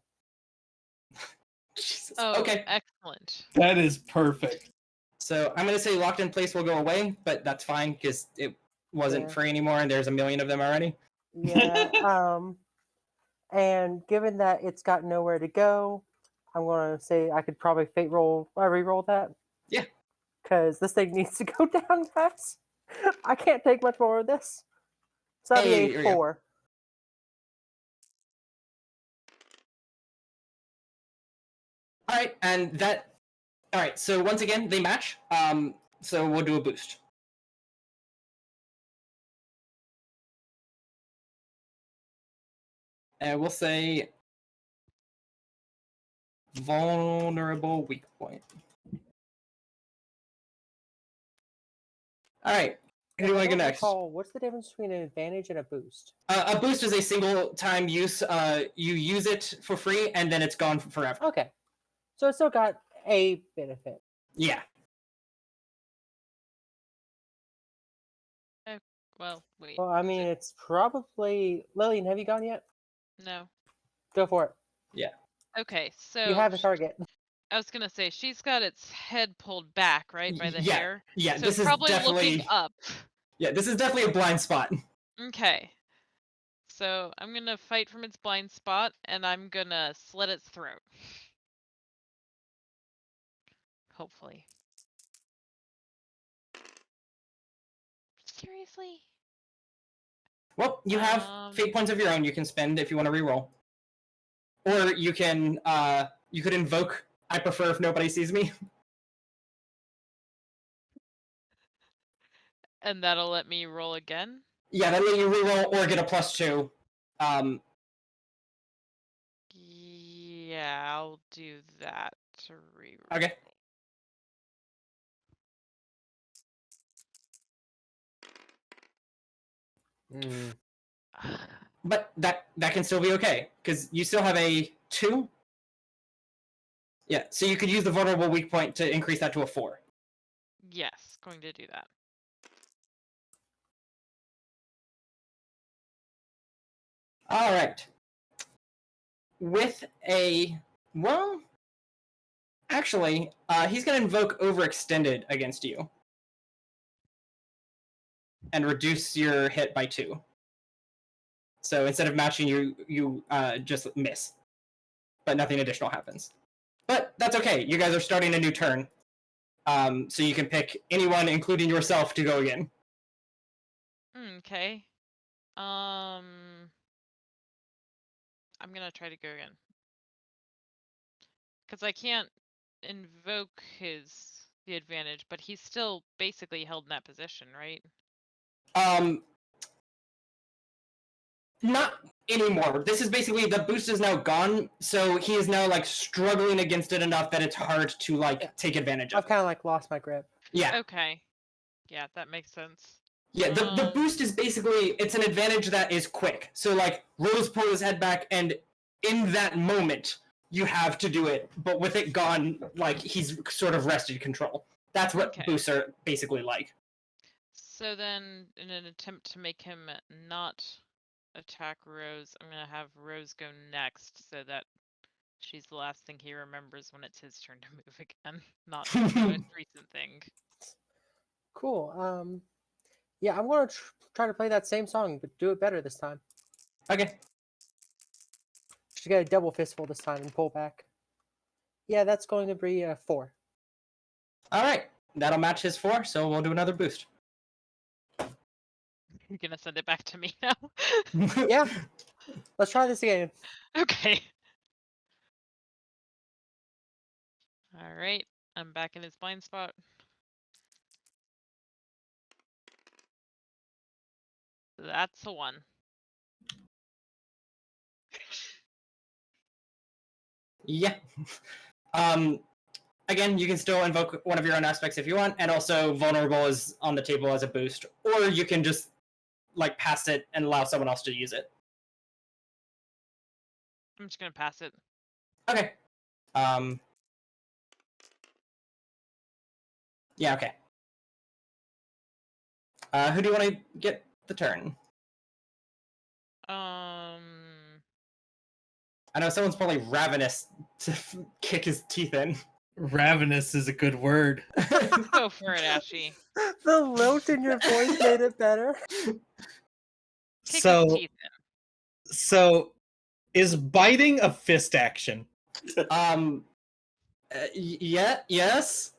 Speaker 1: Jesus.
Speaker 2: Oh,
Speaker 1: Okay.
Speaker 2: excellent.
Speaker 3: That is perfect.
Speaker 1: So I'm gonna say locked in place will go away, but that's fine because it wasn't
Speaker 5: Yeah.
Speaker 1: free anymore, and there's a million of them already.
Speaker 5: Yeah. And given that it's got nowhere to go, I'm going to say I could probably re-roll that.
Speaker 1: Yeah.
Speaker 5: Because this thing needs to go down, guys. I can't take much more of this. So that'd
Speaker 1: Hey,
Speaker 5: be
Speaker 1: here
Speaker 5: a
Speaker 1: we go.
Speaker 5: 4.
Speaker 1: All right, and that. All right, so once again they match. So we'll do a boost. And we'll say vulnerable weak point. All right, who do I go next?
Speaker 5: What's the difference between an advantage and a boost?
Speaker 1: A boost is a single time use. You use it for free, and then it's gone forever.
Speaker 5: Okay. So it's still got a benefit.
Speaker 1: Yeah.
Speaker 2: Well, wait.
Speaker 5: Well, I
Speaker 2: is
Speaker 5: mean,
Speaker 2: it-
Speaker 5: it's probably... Lillian, have you gone yet?
Speaker 2: No.
Speaker 5: Go for it.
Speaker 2: Okay, so
Speaker 5: You have a target.
Speaker 2: I was gonna say she's got its head pulled back, right, by the
Speaker 1: Yeah,
Speaker 2: hair.
Speaker 1: yeah,
Speaker 2: So
Speaker 1: this
Speaker 2: it's
Speaker 1: is
Speaker 2: probably
Speaker 1: definitely
Speaker 2: looking up.
Speaker 1: yeah, this is definitely a blind spot.
Speaker 2: Okay. So I'm gonna fight from its blind spot, and I'm gonna slit its throat. Hopefully. Seriously?
Speaker 1: Well, you have fate points of your own you can spend if you want to reroll, or you could invoke. I prefer if nobody sees me.
Speaker 2: And that'll let me roll again?
Speaker 1: Yeah, that let you reroll or get a +2.
Speaker 2: Yeah, I'll do that to reroll.
Speaker 1: Okay. But that can still be okay because you still have a 2. Yeah, so you could use the vulnerable weak point to increase that to a 4.
Speaker 2: Yes, going to do that.
Speaker 1: All right. With a actually, he's gonna invoke Overextended against you and reduce your hit by 2. So instead of matching, you just miss, but nothing additional happens. But that's okay. You guys are starting a new turn, so you can pick anyone, including yourself, to go again.
Speaker 2: Okay. I'm gonna try to go again. Because I can't invoke the advantage, but he's still basically held in that position, right?
Speaker 1: Not anymore. This is basically, the boost is now gone, so he is now like struggling against it enough that it's hard to like take advantage of.
Speaker 5: I've kind of like lost my grip.
Speaker 1: Yeah.
Speaker 2: Okay. Yeah, that makes sense.
Speaker 1: Yeah, the boost is basically, it's an advantage that is quick. So like Rose pull his head back, and in that moment you have to do it, but with it gone, like he's sort of wrested control. That's what boosts are basically like.
Speaker 2: So then, in an attempt to make him not attack Rose, I'm gonna have Rose go next, so that she's the last thing he remembers when it's his turn to move again, not the most recent thing.
Speaker 5: Cool. Yeah, I'm gonna try to play that same song, but do it better this time.
Speaker 1: Okay.
Speaker 5: Should get a double fistful this time and pull back. Yeah, that's going to be 4.
Speaker 1: All right, that'll match his 4, so we'll do another boost.
Speaker 2: You're gonna send it back to me now?
Speaker 5: Yeah. Let's try this again.
Speaker 2: Okay. Alright, I'm back in his blind spot. That's a 1.
Speaker 1: Yeah. Again, you can still invoke one of your own aspects if you want, and also vulnerable is on the table as a boost, or you can just like pass it and allow someone else to use it.
Speaker 2: I'm just gonna pass it.
Speaker 1: Okay. Yeah, okay. Who do you want to get the turn? I know someone's probably ravenous to kick his teeth in.
Speaker 3: Ravenous is a good word.
Speaker 2: Go for it, Ashy.
Speaker 5: The lilt in your voice made it better.
Speaker 2: Kick
Speaker 3: So,
Speaker 2: his teeth in.
Speaker 3: so is biting a fist action?
Speaker 1: Yeah, yes,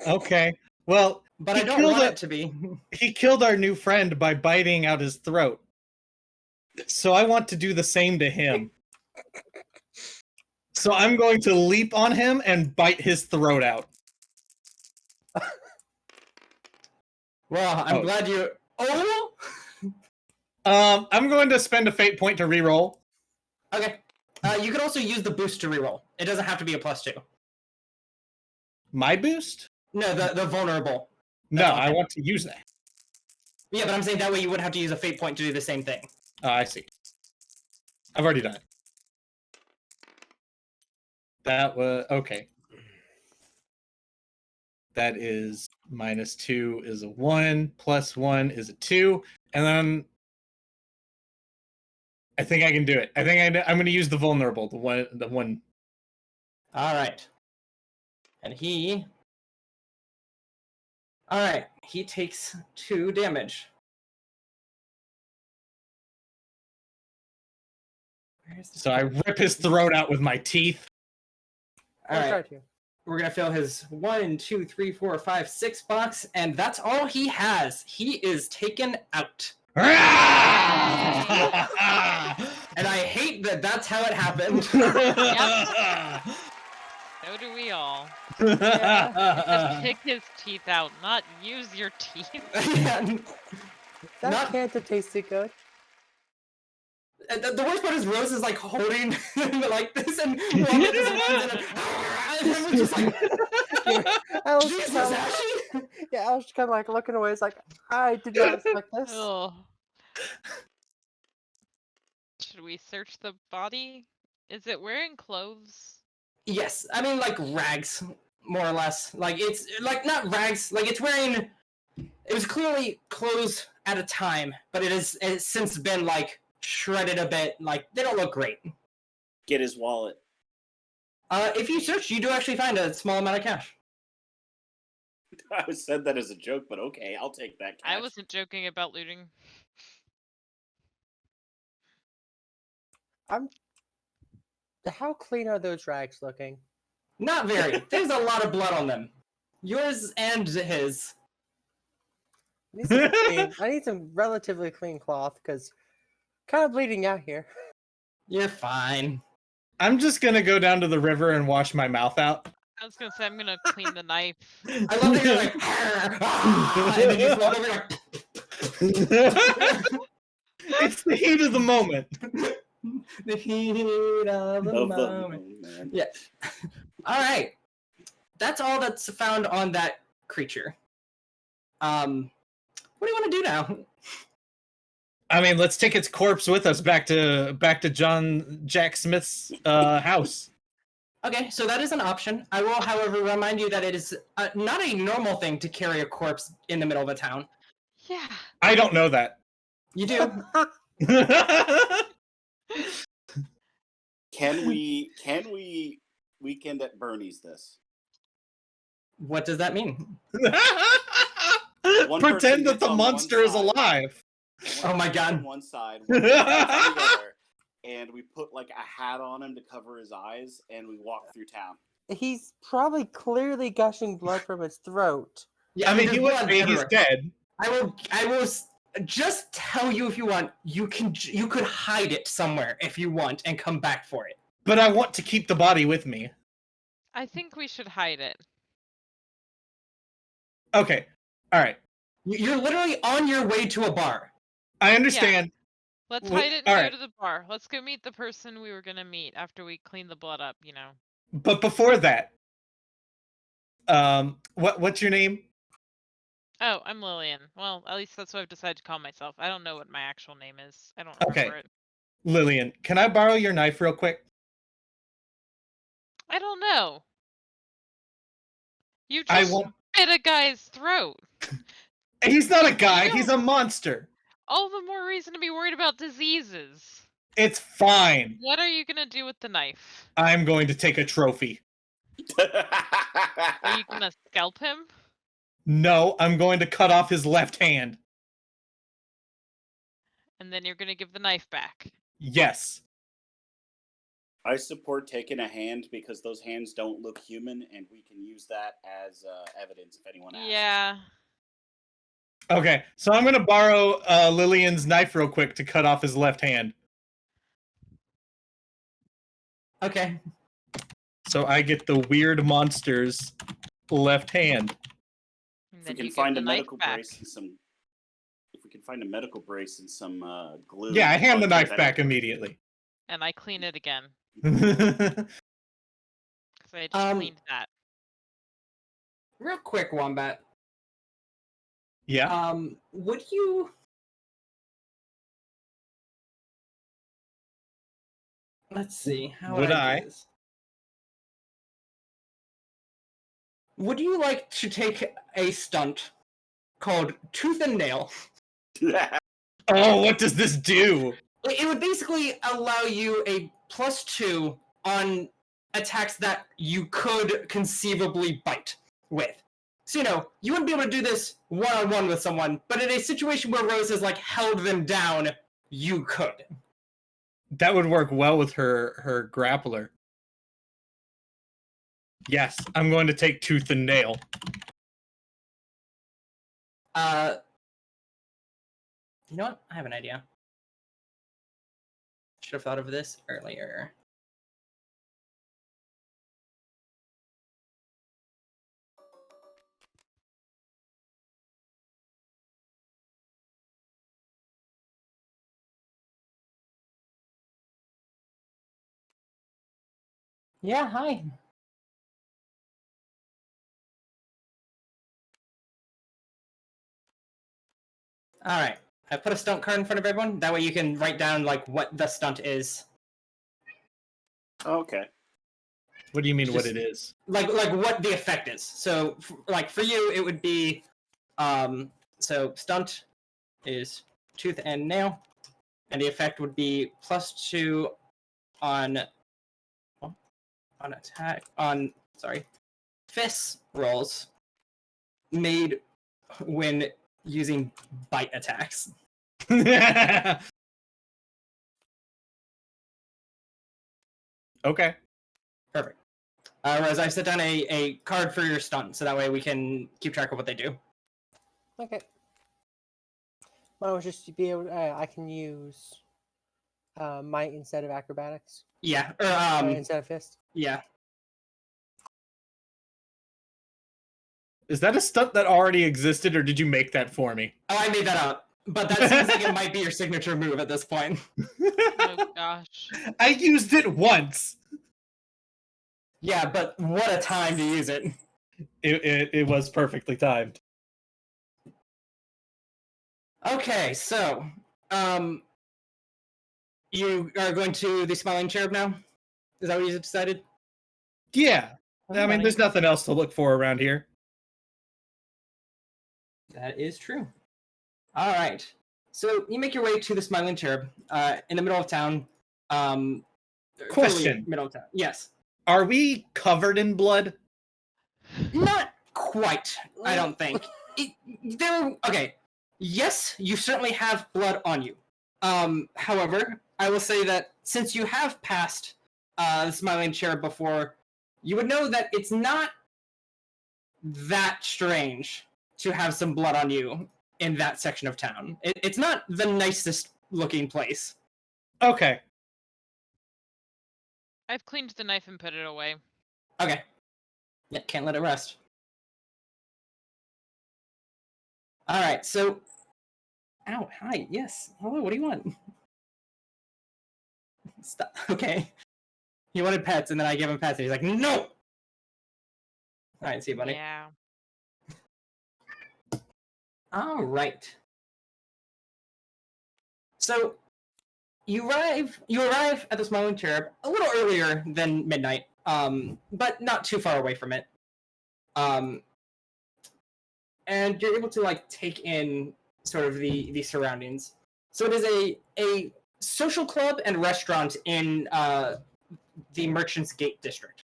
Speaker 3: Okay. Well,
Speaker 1: but
Speaker 3: he
Speaker 1: I don't
Speaker 3: killed
Speaker 1: want
Speaker 3: it-
Speaker 1: it to be.
Speaker 3: he killed our new friend by biting out his throat. So I want to do the same to him. So I'm going to leap on him and bite his throat out.
Speaker 1: Well, I'm glad you. Oh.
Speaker 3: I'm going to spend a fate point to reroll.
Speaker 1: Okay. You could also use the boost to reroll. It doesn't have to be a +2.
Speaker 3: My boost?
Speaker 1: No, the vulnerable.
Speaker 3: No,
Speaker 1: okay.
Speaker 3: I want to use that.
Speaker 1: Yeah, but I'm saying that way you would have to use a fate point to do the same thing.
Speaker 3: Oh, I see. I've already done it. That was okay. That is -2 is a 1, +1 is a 2, and then I think I can do it. I think I'm going to use the vulnerable, the one.
Speaker 1: All right. And he. All right. He takes 2 damage.
Speaker 3: So I rip his throat out with my teeth.
Speaker 1: All
Speaker 5: I'll try
Speaker 1: right.
Speaker 5: to.
Speaker 1: We're gonna fill his 1, 2, 3, 4, 5, 6 box, and that's all he has. He is taken out. And I hate that that's how it happened.
Speaker 2: So do we all.
Speaker 5: Yeah.
Speaker 2: Just pick his teeth out, not use your teeth.
Speaker 1: Yeah.
Speaker 5: That
Speaker 1: Not-
Speaker 5: can't have tasted good.
Speaker 1: The worst part is Rose is like holding him like this and one of his ones and we're just like,
Speaker 5: I was
Speaker 1: Jesus,
Speaker 5: kinda-
Speaker 1: Ashy!
Speaker 5: yeah, I was kind of like looking away. It's like, I did not expect this.
Speaker 2: Oh. Should we search the body? Is it wearing clothes?
Speaker 1: Yes, I mean like rags, more or less. Like it's like not rags, like it's wearing. It was clearly clothes at a time, but it's since been like shredded a bit. Like, they don't look great.
Speaker 4: Get his wallet.
Speaker 1: If you search, you do actually find a small amount of cash.
Speaker 4: I said that as a joke, but okay, I'll take that cash.
Speaker 2: I wasn't joking about looting.
Speaker 5: How clean are those rags looking?
Speaker 1: Not very. There's a lot of blood on them. Yours and his.
Speaker 5: I need some relatively clean cloth because kind of bleeding out here.
Speaker 1: You're fine.
Speaker 3: I'm just gonna go down to the river and wash my mouth out.
Speaker 2: I was gonna say I'm gonna clean the knife.
Speaker 1: I love that you're like, "Ah," and then you float over like,
Speaker 3: It's the heat of the moment.
Speaker 1: the heat of the moment. Yeah. All right. That's all that's found on that creature. What do you want to do now?
Speaker 3: I mean, let's take its corpse with us back to Jack Smith's house.
Speaker 1: Okay, so that is an option. I will, however, remind you that it is not a normal thing to carry a corpse in the middle of a town.
Speaker 2: Yeah.
Speaker 3: I don't know that.
Speaker 1: You do.
Speaker 4: Can we weekend at Bernie's this?
Speaker 1: What does that mean?
Speaker 4: One person
Speaker 3: Pretend that
Speaker 4: gets
Speaker 3: the
Speaker 4: on one
Speaker 3: monster is
Speaker 4: side.
Speaker 3: alive.
Speaker 1: Oh my God.
Speaker 4: On one side, one person's on the other, and we put like a hat on him to cover his eyes, and we walk through town.
Speaker 5: He's probably clearly gushing blood from his throat.
Speaker 1: Yeah,
Speaker 3: I mean, he
Speaker 1: there's
Speaker 3: would
Speaker 1: blood
Speaker 3: be. He's
Speaker 1: everywhere.
Speaker 3: dead.
Speaker 1: I will just tell you if you want. You could hide it somewhere if you want and come back for it.
Speaker 3: But I want to keep the body with me.
Speaker 2: I think we should hide it.
Speaker 3: Okay. All right.
Speaker 1: You're literally on your way to a bar.
Speaker 3: I understand.
Speaker 2: Let's
Speaker 3: Wait,
Speaker 2: hide it and
Speaker 3: all
Speaker 2: go
Speaker 3: right.
Speaker 2: to the bar. Let's go meet the person we were gonna meet after we clean the blood up, you know.
Speaker 3: But before that, what's your name?
Speaker 2: Oh, I'm Lillian. Well, at least that's what I've decided to call myself. I don't know what my actual name is. I don't
Speaker 3: Okay.
Speaker 2: remember it.
Speaker 3: Lillian. Can I borrow your knife real quick?
Speaker 2: I don't know. You
Speaker 3: I
Speaker 2: just
Speaker 3: won't.
Speaker 2: bit a guy's throat.
Speaker 3: He's not a guy.
Speaker 2: No.
Speaker 3: He's a monster.
Speaker 2: All the more reason to be worried about diseases.
Speaker 3: It's fine.
Speaker 2: What are you gonna do with the knife?
Speaker 3: I'm going to take a trophy.
Speaker 2: Are you gonna scalp him?
Speaker 3: No, I'm going to cut off his left hand.
Speaker 2: And then you're gonna give the knife back.
Speaker 3: Yes.
Speaker 4: I support taking a hand because those hands don't look human, and we can use that as evidence if anyone asks.
Speaker 2: Yeah.
Speaker 3: Okay, so I'm going to borrow Lillian's knife real quick to cut off his left hand.
Speaker 1: Okay.
Speaker 3: So I get the weird monster's left hand.
Speaker 2: And
Speaker 4: If
Speaker 2: then
Speaker 4: we can
Speaker 2: you give
Speaker 4: find
Speaker 2: the
Speaker 4: a
Speaker 2: knife
Speaker 4: medical
Speaker 2: back.
Speaker 4: brace and some, if we can find a medical brace and some glue.
Speaker 3: Yeah, I hand the
Speaker 4: I'll
Speaker 3: knife
Speaker 4: give
Speaker 3: back
Speaker 4: any-
Speaker 3: immediately.
Speaker 2: And I clean it again.
Speaker 3: Yeah.
Speaker 2: So I just cleaned that.
Speaker 1: Real quick, Wombat. Would you? Let's see. How
Speaker 3: Would
Speaker 1: do
Speaker 3: I?
Speaker 1: do this? Would you like to take a stunt called Tooth and Nail?
Speaker 3: Oh, what does this do?
Speaker 1: It would basically allow you a +2 on attacks that you could conceivably bite with. So, you wouldn't be able to do this one-on-one with someone, but in a situation where Rose has, held them down, you could.
Speaker 3: That would work well with her grappler. Yes, I'm going to take Tooth and Nail.
Speaker 1: You know what? I have an idea. Should have thought of this earlier. Yeah, hi. All right. I put a stunt card in front of everyone. That way you can write down what the stunt is.
Speaker 4: Okay.
Speaker 3: What do you mean what
Speaker 1: Just-
Speaker 3: it is?
Speaker 1: Like what the effect is. So for you it would be so stunt is Tooth and Nail. and the effect would be +2 on fist rolls made when using bite attacks.
Speaker 3: Okay.
Speaker 1: Perfect. Whereas I set down a card for your stun, so that way we can keep track of what they do.
Speaker 5: Okay. Mine was just to be able. I can use might instead of acrobatics.
Speaker 1: Yeah, or
Speaker 5: Instead of fist.
Speaker 1: yeah.
Speaker 3: Is that a stunt that already existed, or did you make that for me?
Speaker 1: Oh, I made that up, but that seems like it might be your signature move at this point.
Speaker 2: Oh gosh.
Speaker 3: I used it once.
Speaker 1: Yeah, but what a time to use it.
Speaker 3: It was perfectly timed.
Speaker 1: Okay, so you are going to the Smiling Cherub now? Is that what you decided?
Speaker 3: Yeah. I mean, there's nothing else to look for around here.
Speaker 1: That is true. All right. So you make your way to the Smiling Cherub in the middle of town.
Speaker 3: Question.
Speaker 1: Middle of town. Yes.
Speaker 3: Are we covered in blood?
Speaker 1: Not quite, I don't think. Okay. Yes, you certainly have blood on you. However, I will say that since you have passed the Smiling Cherub before, you would know that it's not that strange to have some blood on you in that section of town. It's not the nicest looking place.
Speaker 3: Okay.
Speaker 2: I've cleaned the knife and put it away.
Speaker 1: Okay. Yeah, can't let it rest. All right, so... Ow, hi, yes. Hello, what do you want? Stop. Okay. He wanted pets, and then I gave him pets, and he's like, no! All right, see you, buddy.
Speaker 2: Yeah.
Speaker 1: All right. So, you arrive at the Smiling Cherub a little earlier than midnight, but not too far away from it. And you're able to like take in sort of the surroundings. So it is a social club and restaurant in the Merchants Gate district,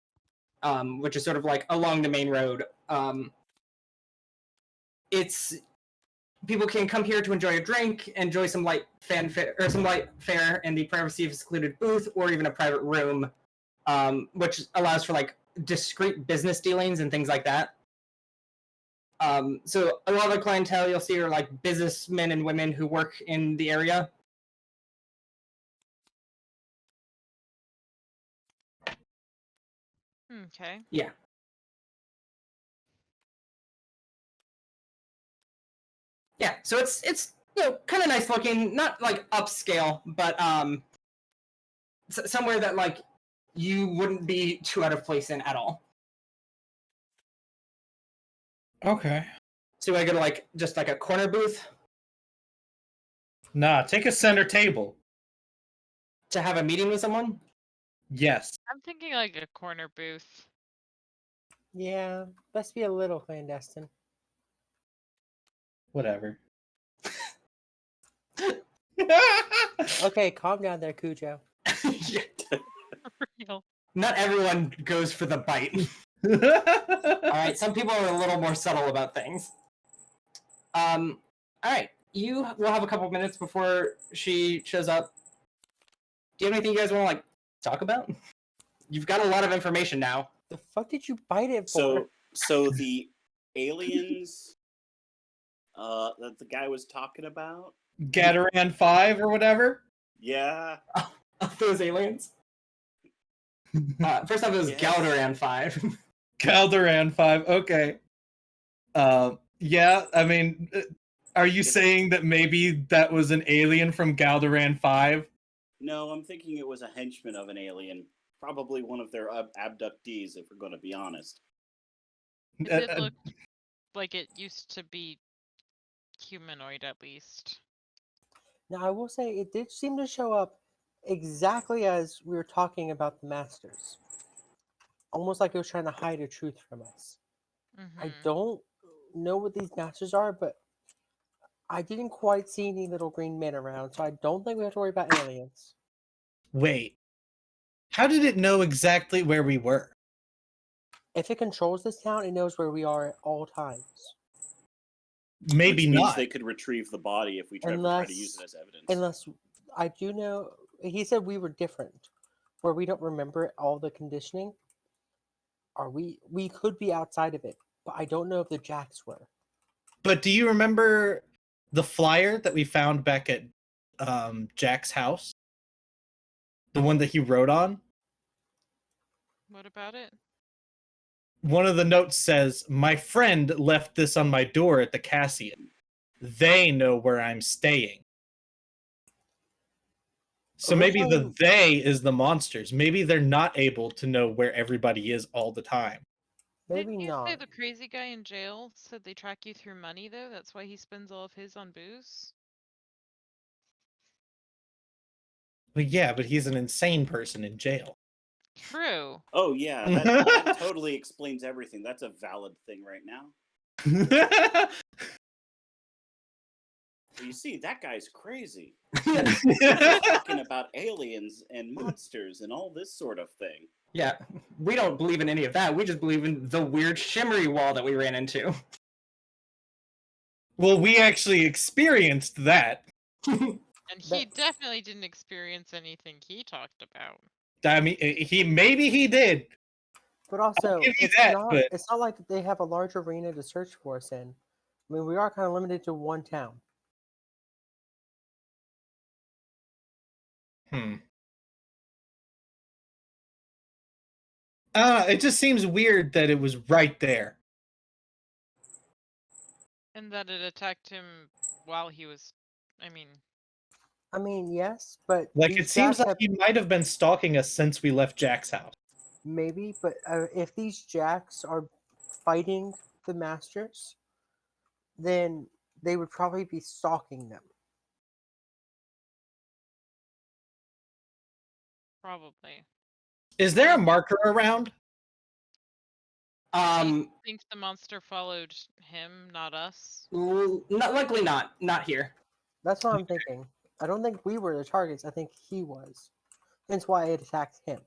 Speaker 1: which is sort of like along the main road. It's people can come here to enjoy a drink, enjoy some light fanfare or some light fare in the privacy of a secluded booth, or even a private room, which allows for like discreet business dealings and things like that. So a lot of the clientele you'll see are like businessmen and women who work in the area.
Speaker 2: Okay.
Speaker 1: Yeah. Yeah, so it's kind of nice looking, not like upscale, but somewhere that like you wouldn't be too out of place in at all.
Speaker 3: Okay.
Speaker 1: So I go to like just like a corner booth
Speaker 3: Nah, take a center table.
Speaker 1: to have a meeting with someone.
Speaker 3: Yes.
Speaker 2: I'm thinking like a corner booth.
Speaker 5: Yeah, best be a little clandestine.
Speaker 3: Whatever.
Speaker 5: Okay, calm down there, Cujo.
Speaker 1: Yeah.
Speaker 2: Real.
Speaker 1: Not everyone goes for the bite. All right, some people are a little more subtle about things. All right, you will have a couple minutes before she shows up. Do you have anything you guys want to like talk about? You've got a lot of information now.
Speaker 5: The fuck did you bite it for?
Speaker 4: So the aliens that the guy was talking about?
Speaker 3: Gadaran 5 or whatever?
Speaker 4: Yeah.
Speaker 1: Of those aliens. First off, it was
Speaker 4: Yes.
Speaker 1: Galderan 5.
Speaker 3: Calderan 5, okay. Yeah, I mean, are you saying that maybe that was an alien from Galderan 5?
Speaker 4: No, I'm thinking it was a henchman of an alien. Probably one of their abductees, if we're going to be honest.
Speaker 2: It did look like it used to be humanoid, at least.
Speaker 5: Now, I will say it did seem to show up exactly as we were talking about the Masters. Almost like it was trying to hide a truth from us. I
Speaker 2: Mhm.
Speaker 5: don't know what these Masters are, but I didn't quite see any little green men around, so I don't think we have to worry about aliens.
Speaker 3: Wait. How did it know exactly where we were?
Speaker 5: If it controls this town, it knows where we are at all times.
Speaker 3: Maybe
Speaker 4: Which means
Speaker 3: not.
Speaker 4: they could retrieve the body if we try to use it as evidence.
Speaker 5: Unless I do know, he said we were different, where we don't remember all the conditioning. Or we could be outside of it, but I don't know if the Jacks were.
Speaker 3: But do you remember the flyer that we found back at Jack's house? The one that he wrote on?
Speaker 2: What about it?
Speaker 3: One of the notes says, "My friend left this on my door at the Cassian. They know where I'm staying." So maybe the they is the monsters. Maybe they're not able to know where everybody is all the time.
Speaker 5: Maybe
Speaker 2: Didn't you
Speaker 5: not.
Speaker 2: say the crazy guy in jail said they track you through money, though? That's why he spends all of his on booze?
Speaker 3: Well, yeah, but he's an insane person in jail.
Speaker 2: True.
Speaker 4: Oh yeah, that totally explains everything. That's a valid thing right now. Well, you see, that guy's crazy. Talking about aliens and monsters and all this sort of thing.
Speaker 1: Yeah, we don't believe in any of that. We just believe in the weird shimmery wall that we ran into.
Speaker 3: Well, we actually experienced that.
Speaker 2: And he definitely didn't experience anything he talked about.
Speaker 3: I mean, he did.
Speaker 5: But also,
Speaker 3: give you
Speaker 5: it's
Speaker 3: that,
Speaker 5: not.
Speaker 3: but-
Speaker 5: It's not like they have a large arena to search for us in. I mean, we are kind of limited to one town.
Speaker 3: It just seems weird that it was right there.
Speaker 2: And that it attacked him while he was... I mean,
Speaker 5: Yes, but
Speaker 3: Like,
Speaker 5: these
Speaker 3: it seems
Speaker 5: Jacks
Speaker 3: like
Speaker 5: have,
Speaker 3: he might have been stalking us since we left Jack's house.
Speaker 5: maybe. But if these Jacks are fighting the Masters, then they would probably be stalking them.
Speaker 2: probably.
Speaker 3: Is there a marker around?
Speaker 2: He thinks the monster followed him, not us.
Speaker 1: Not likely not. Not here.
Speaker 5: That's what I'm thinking. I don't think we were the targets. I think he was. Hence why it attacked him.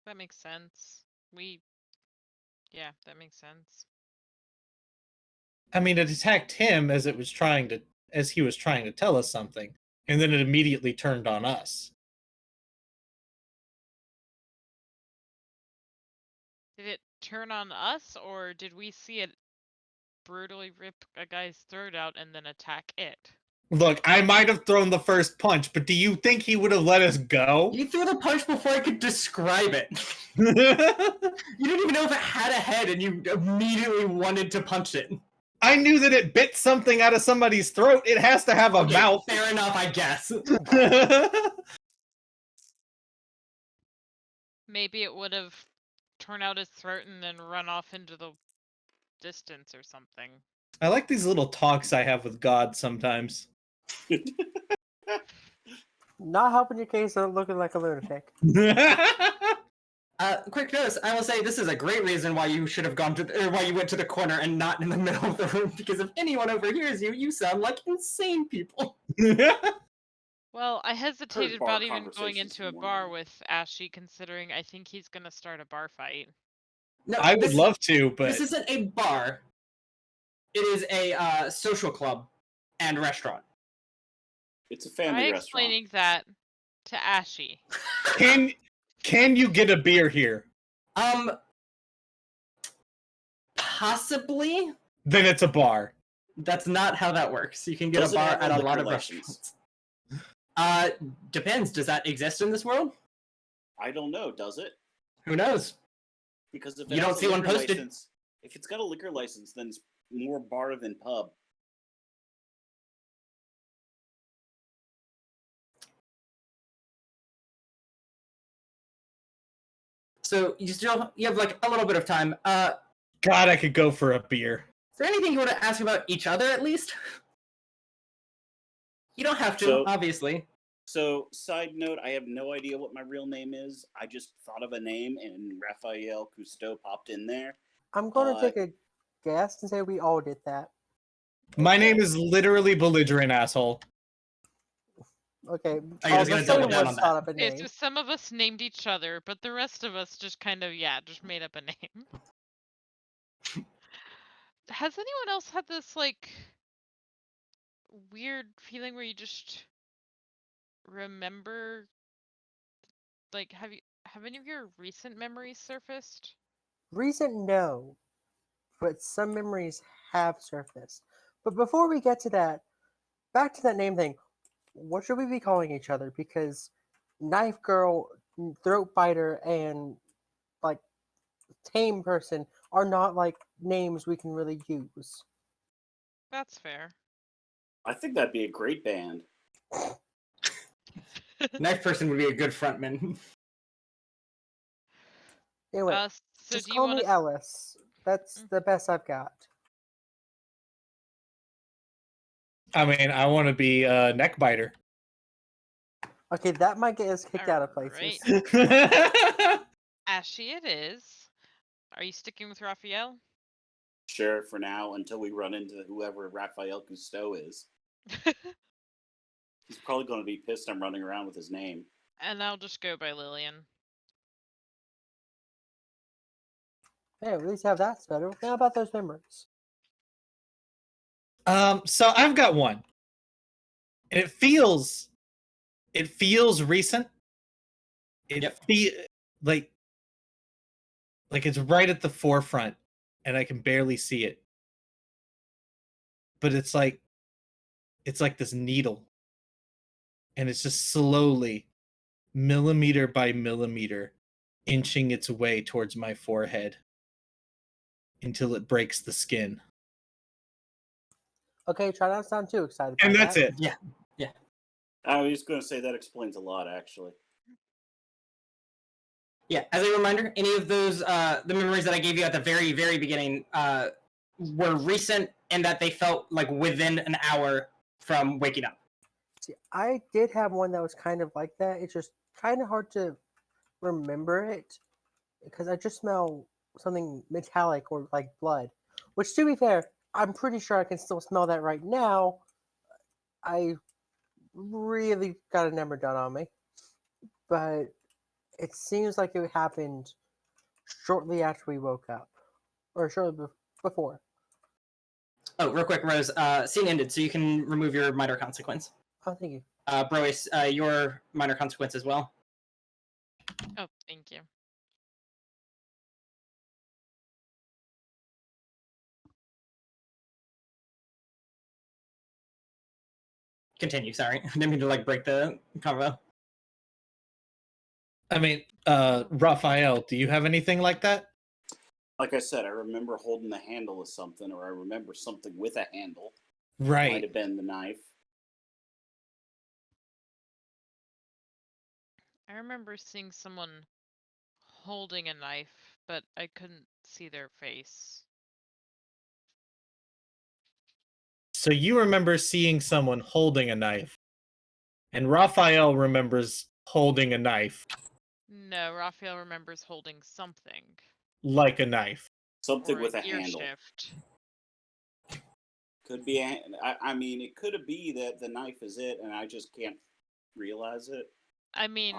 Speaker 2: That makes sense. Yeah, that makes sense.
Speaker 3: I mean, it attacked him as he was trying to tell us something, and then it immediately turned on us.
Speaker 2: Did it turn on us, or did we see it brutally rip a guy's throat out and then attack it?
Speaker 3: Look, I might have thrown the first punch, but do you think he would have let us go?
Speaker 1: You threw the punch before I could describe it. You didn't even know if it had a head, and you immediately wanted to punch it.
Speaker 3: I knew that it bit something out of somebody's throat. It has to have a
Speaker 1: Okay,
Speaker 3: mouth.
Speaker 1: fair enough, I guess.
Speaker 2: Maybe it would have torn out his throat and then run off into the distance or something.
Speaker 3: I like these little talks I have with God sometimes.
Speaker 5: Not helping your case of looking like a lunatic.
Speaker 1: Quick notice, I will say this is a great reason why you should have gone to, or why you went to the corner and not in the middle of the room, because if anyone overhears you, you sound like insane people.
Speaker 2: Well, I hesitated
Speaker 4: bar
Speaker 2: about even going
Speaker 4: conversations
Speaker 2: into a
Speaker 4: from
Speaker 2: bar
Speaker 4: one.
Speaker 2: with Ashy, considering I think he's gonna start a bar fight.
Speaker 1: No,
Speaker 3: I would love to, but
Speaker 1: This isn't a bar. It is a social club and restaurant.
Speaker 4: It's a
Speaker 2: Try
Speaker 4: family restaurant.
Speaker 2: explaining that to Ashy.
Speaker 3: can you get a beer here?
Speaker 1: Possibly.
Speaker 3: Then it's a bar.
Speaker 1: That's not how that works. You can get
Speaker 4: Does
Speaker 1: a
Speaker 4: it
Speaker 1: bar
Speaker 4: have a
Speaker 1: at a
Speaker 4: liquor
Speaker 1: lot of
Speaker 4: license?
Speaker 1: restaurants. Depends. Does that exist in this world?
Speaker 4: I don't know. Does it?
Speaker 1: Who knows?
Speaker 4: Because if
Speaker 1: You
Speaker 4: it
Speaker 1: don't
Speaker 4: has a
Speaker 1: see one
Speaker 4: liquor
Speaker 1: posted.
Speaker 4: license, if it's got a liquor license, then it's more bar than pub.
Speaker 1: So you have like a little bit of time.
Speaker 3: God, I could go for a beer.
Speaker 1: Is there anything you want to ask about each other at least? You don't have to,
Speaker 4: So-
Speaker 1: obviously.
Speaker 4: So, side note, I have no idea what my real name is. I just thought of a name, and Raphael Cousteau popped in there.
Speaker 5: I'm going to take a guess and say we all did that.
Speaker 3: My name is literally belligerent asshole.
Speaker 5: Okay.
Speaker 1: Are you just gonna double down on that?
Speaker 5: Thought of a
Speaker 2: Okay,
Speaker 5: name.
Speaker 2: so some of us named each other, but the rest of us just kind of, just made up a name. Has anyone else had this, like, weird feeling where you just remember, like, have any of your recent memories surfaced?
Speaker 5: Recent, no. But some memories have surfaced. But before we get to that, back to that name thing. What should we be calling each other? Because Knife Girl, Throat Biter, and like Tame Person are not like names we can really use.
Speaker 2: That's fair.
Speaker 4: I think that'd be a great band.
Speaker 1: Knife Person would be a good frontman.
Speaker 5: Anyway,
Speaker 2: So
Speaker 5: just
Speaker 2: do you
Speaker 5: call
Speaker 2: want
Speaker 5: me
Speaker 2: to?
Speaker 5: Ellis. That's the best I've got.
Speaker 3: I mean, I want to be a neck biter.
Speaker 5: Okay, that might get us kicked out of places.
Speaker 2: Ashy it is. Are you sticking with Raphael?
Speaker 4: Sure, for now, until we run into whoever Raphael Cousteau is. He's probably going to be pissed I'm running around with his name.
Speaker 2: And I'll just go by Lillian.
Speaker 5: Hey, at least have that better. How about those memories?
Speaker 3: So I've got one. And it feels recent. Like it's right at the forefront and I can barely see it. But it's like this needle. And it's just slowly, millimeter by millimeter, inching its way towards my forehead until it breaks the skin.
Speaker 5: Okay, try not to sound too excited.
Speaker 3: And that's it.
Speaker 1: Yeah.
Speaker 4: I was just going to say that explains a lot, actually.
Speaker 1: Yeah, as a reminder, any of those, the memories that I gave you at the very, very beginning were recent and that they felt like within an hour from waking up.
Speaker 5: See, I did have one that was kind of like that. It's just kind of hard to remember it because I just smell something metallic or like blood. Which, to be fair, I'm pretty sure I can still smell that right now. I really got a number done on me. But it seems like it happened shortly after we woke up. Or shortly before.
Speaker 1: Oh, real quick, Rose. Scene ended, so you can remove your minor consequence.
Speaker 5: Oh, thank you.
Speaker 1: Brois, your minor consequence as well.
Speaker 2: Oh, thank you.
Speaker 1: Continue, sorry. I didn't mean to break the convo.
Speaker 3: I mean, Raphael, do you have anything like that?
Speaker 4: Like I said, I remember holding the handle of something, or I remember something with a handle.
Speaker 3: Right.
Speaker 4: Might have been the knife.
Speaker 2: I remember seeing someone holding a knife, but I couldn't see their face.
Speaker 3: So you remember seeing someone holding a knife, and Raphael remembers holding a knife.
Speaker 2: No, Raphael remembers holding something.
Speaker 3: Like a knife.
Speaker 4: Something
Speaker 2: or
Speaker 4: with a
Speaker 2: gear
Speaker 4: handle.
Speaker 2: shift.
Speaker 4: Could be. I mean, it could be that the knife is it, and I just can't realize it.
Speaker 2: I mean,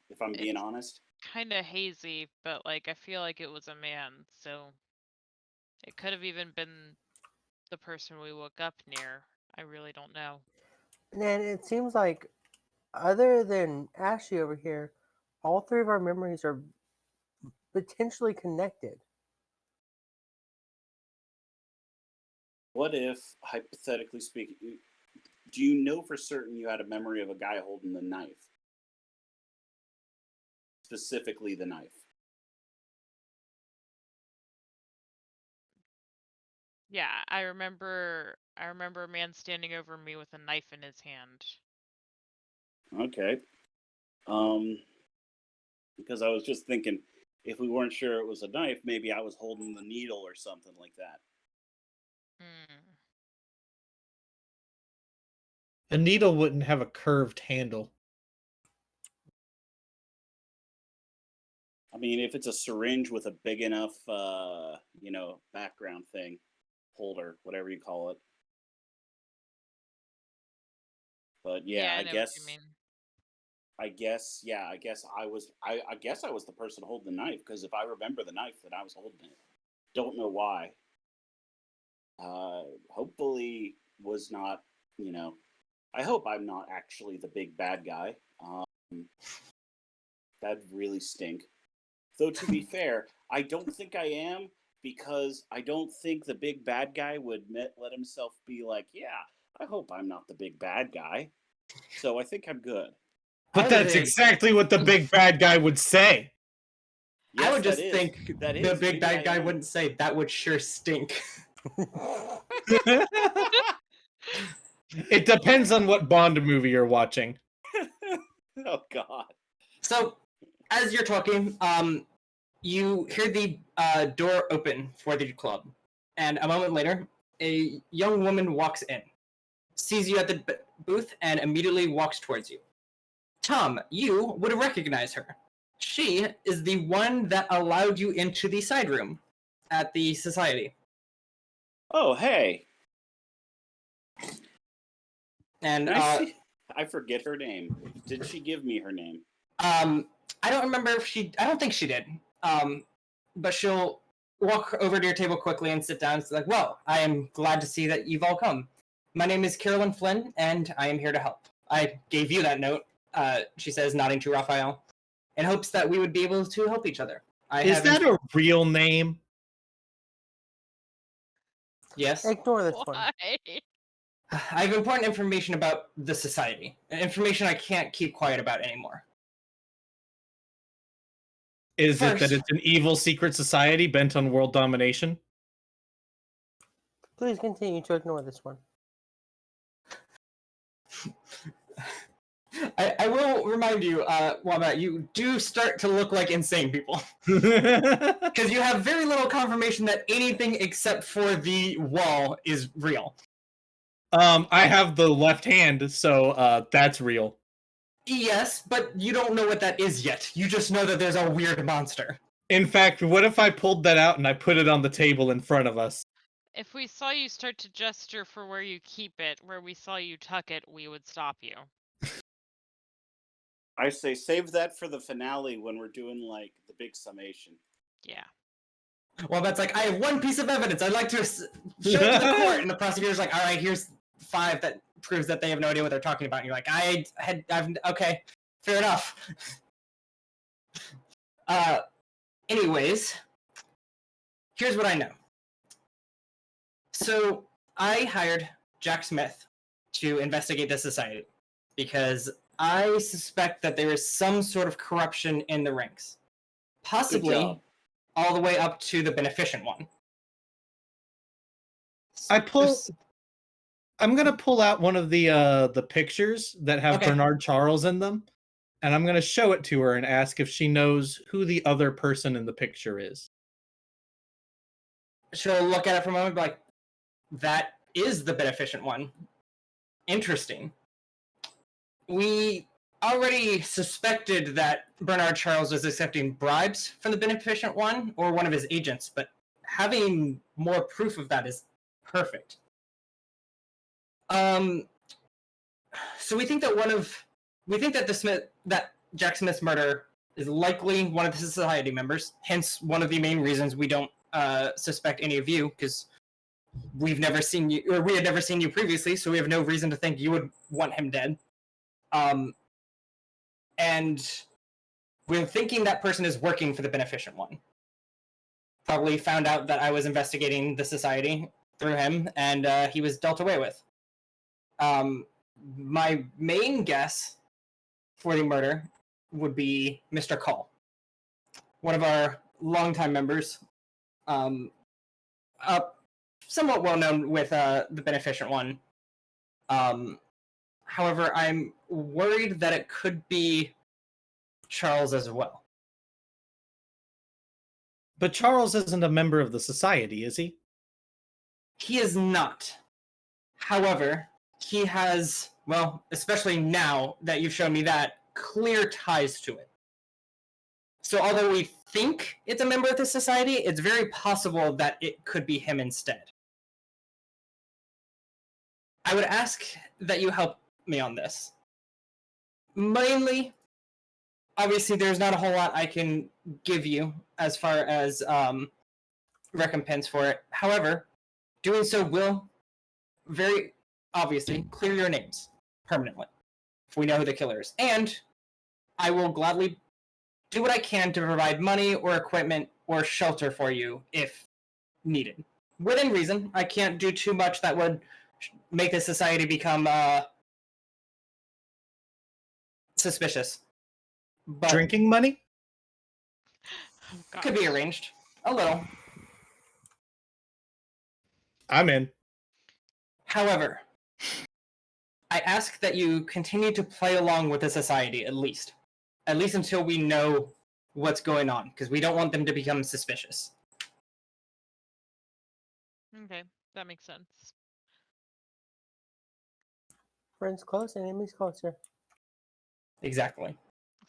Speaker 4: if I'm being honest,
Speaker 2: kind of hazy, but I feel like it was a man, so it could have even been the person we woke up near. I really don't know.
Speaker 5: And it seems like, other than Ashley over here, all three of our memories are potentially connected.
Speaker 4: what if, hypothetically speaking, do you know for certain you had a memory of a guy holding the knife? Specifically, the knife.
Speaker 2: Yeah, I remember a man standing over me with a knife in his hand.
Speaker 4: Okay. Because I was just thinking, if we weren't sure it was a knife, maybe I was holding the needle or something like that.
Speaker 3: A needle wouldn't have a curved handle.
Speaker 4: I mean, if it's a syringe with a big enough, background thing, holder, whatever you call it. But yeah,
Speaker 2: I
Speaker 4: I
Speaker 2: know
Speaker 4: guess.
Speaker 2: what you mean.
Speaker 4: I guess I was the person holding the knife, because if I remember the knife, then I was holding it. Don't know why. Hopefully was not, I hope I'm not actually the big bad guy. That'd really stink. Though to be fair, I don't think I am, because I don't think the big bad guy would let himself be like, yeah, I hope I'm not the big bad guy. So I think I'm good.
Speaker 3: But
Speaker 1: I
Speaker 3: that's
Speaker 1: would-
Speaker 3: exactly what the big bad guy would say.
Speaker 1: I
Speaker 4: Yes,
Speaker 1: would just
Speaker 4: that is-
Speaker 1: think
Speaker 4: that
Speaker 1: the
Speaker 4: is,
Speaker 1: big
Speaker 4: maybe
Speaker 1: bad
Speaker 4: I
Speaker 1: guy
Speaker 4: am.
Speaker 1: wouldn't say that would sure stink.
Speaker 3: It depends on what Bond movie you're watching.
Speaker 4: Oh God.
Speaker 1: So, as you're talking, you hear the door open for the club, and a moment later, a young woman walks in, sees you at the booth, and immediately walks towards you. Tom, you would recognize her. She is the one that allowed you into the side room at the society.
Speaker 4: Oh, hey.
Speaker 1: And
Speaker 4: I forget her name. Did she give me her name?
Speaker 1: I don't remember if I don't think she did. But she'll walk over to your table quickly and sit down. It's like, well, I am glad to see that you've all come. My name is Carolyn Flynn, and I am here to help. I gave you that note, she says, nodding to Raphael, in hopes that we would be able to help each other.
Speaker 3: Is that a real name?
Speaker 1: Yes.
Speaker 5: Ignore this one.
Speaker 2: Why?
Speaker 1: I have important information about the society. Information I can't keep quiet about anymore.
Speaker 3: Is it
Speaker 1: First-
Speaker 3: that it's an evil secret society bent on world domination?
Speaker 5: Please continue to ignore this one.
Speaker 1: I will remind you, Wombat, you do start to look like insane people.
Speaker 3: I
Speaker 1: Because you have very little confirmation that anything except for the wall is real.
Speaker 3: have the left hand, so that's real.
Speaker 1: Yes, but you don't know what that is yet. You just know that there's a weird monster.
Speaker 3: In fact, what if I pulled that out and I put it on the table in front of us?
Speaker 2: If we saw you start to gesture for where you keep it, where we saw you tuck it, we would stop you.
Speaker 4: I say save that for the finale when we're doing like the big summation.
Speaker 2: Yeah.
Speaker 1: Well, that's like, I have one piece of evidence. I'd like to show it to the court. And the prosecutor's like, all right, here's 5 that proves that they have no idea what they're talking about. And you're like, okay, fair enough. Anyways, here's what I know. So I hired Jack Smith to investigate the society because I suspect that there is some sort of corruption in the ranks.
Speaker 4: Good
Speaker 1: Possibly
Speaker 4: job.
Speaker 1: all the way up to the beneficent one.
Speaker 3: I'm gonna pull out one of the pictures that have
Speaker 1: Okay.
Speaker 3: Bernard Charles in them, and I'm gonna show it to her and ask if she knows who the other person in the picture is.
Speaker 1: She'll look at it for a moment and be like, that is the beneficent one. Interesting. We already suspected that Bernard Charles was accepting bribes from the beneficent one or one of his agents, but having more proof of that is perfect. So we think that that Jack Smith's murder is likely one of the society members, hence one of the main reasons we don't suspect any of you, because we had never seen you previously, so we have no reason to think you would want him dead. And we're thinking that person is working for the beneficent one. Probably found out that I was investigating the society through him, and he was dealt away with. My main guess for the murder would be Mr. Call, one of our longtime members, somewhat well known with the beneficent one. However, I'm worried that it could be Charles as well.
Speaker 3: But Charles isn't a member of the society, is he?
Speaker 1: He is not. However, he has, well, especially now that you've shown me that, clear ties to it. So although we think it's a member of the society, it's very possible that it could be him instead. I would ask that you help me on this. Mainly, obviously, there's not a whole lot I can give you as far as recompense for it. However, doing so will very obviously clear your names permanently if we know who the killer is. And I will gladly do what I can to provide money or equipment or shelter for you if needed. Within reason. I can't do too much that would make the society become suspicious. But
Speaker 3: Drinking money?
Speaker 2: Oh,
Speaker 1: could be
Speaker 2: gosh.
Speaker 1: arranged. A little.
Speaker 3: I'm in.
Speaker 1: However, I ask that you continue to play along with the society at least until we know what's going on, because we don't want them to become suspicious.
Speaker 2: Okay, that makes sense.
Speaker 5: Friends close, enemies closer.
Speaker 1: Exactly.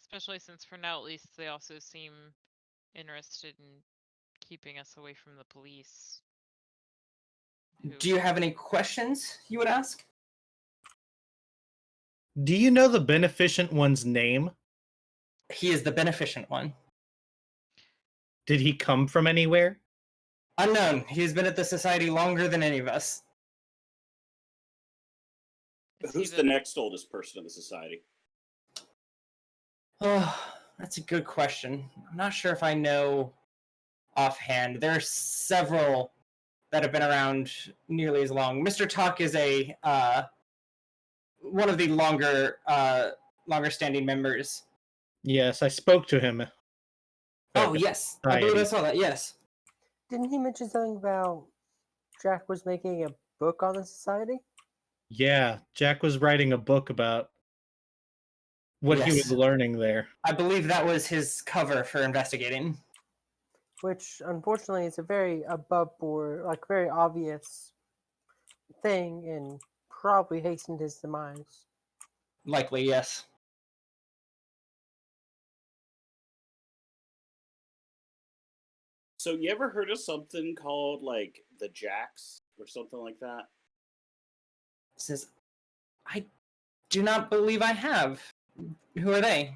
Speaker 2: Especially since for now, at least, they also seem interested in keeping us away from the police.
Speaker 1: Do you have any questions you would ask?
Speaker 3: Do you know the beneficent one's name?
Speaker 1: He is the beneficent one.
Speaker 3: Did he come from anywhere?
Speaker 1: Unknown. He's been at the society longer than any of us.
Speaker 2: Is he
Speaker 4: Who's the next oldest person in the society?
Speaker 1: Oh, that's a good question. I'm not sure if I know offhand. There are several that have been around nearly as long. Mr. Talk is a one of the longer standing members.
Speaker 3: Yes, I spoke to him.
Speaker 1: Oh yes, I believe I saw that. Yes.
Speaker 5: Didn't he mention something about Jack was making a book on the society?
Speaker 3: Yeah, Jack was writing a book about what he was
Speaker 1: Yes.
Speaker 3: learning there.
Speaker 1: I believe that was his cover for investigating.
Speaker 5: Which, unfortunately, is a very above board, like very obvious thing, and probably hastened his demise.
Speaker 1: Likely, yes.
Speaker 4: So you ever heard of something called like the Jacks or something like that?
Speaker 1: Says, I do not believe I have. Who are they?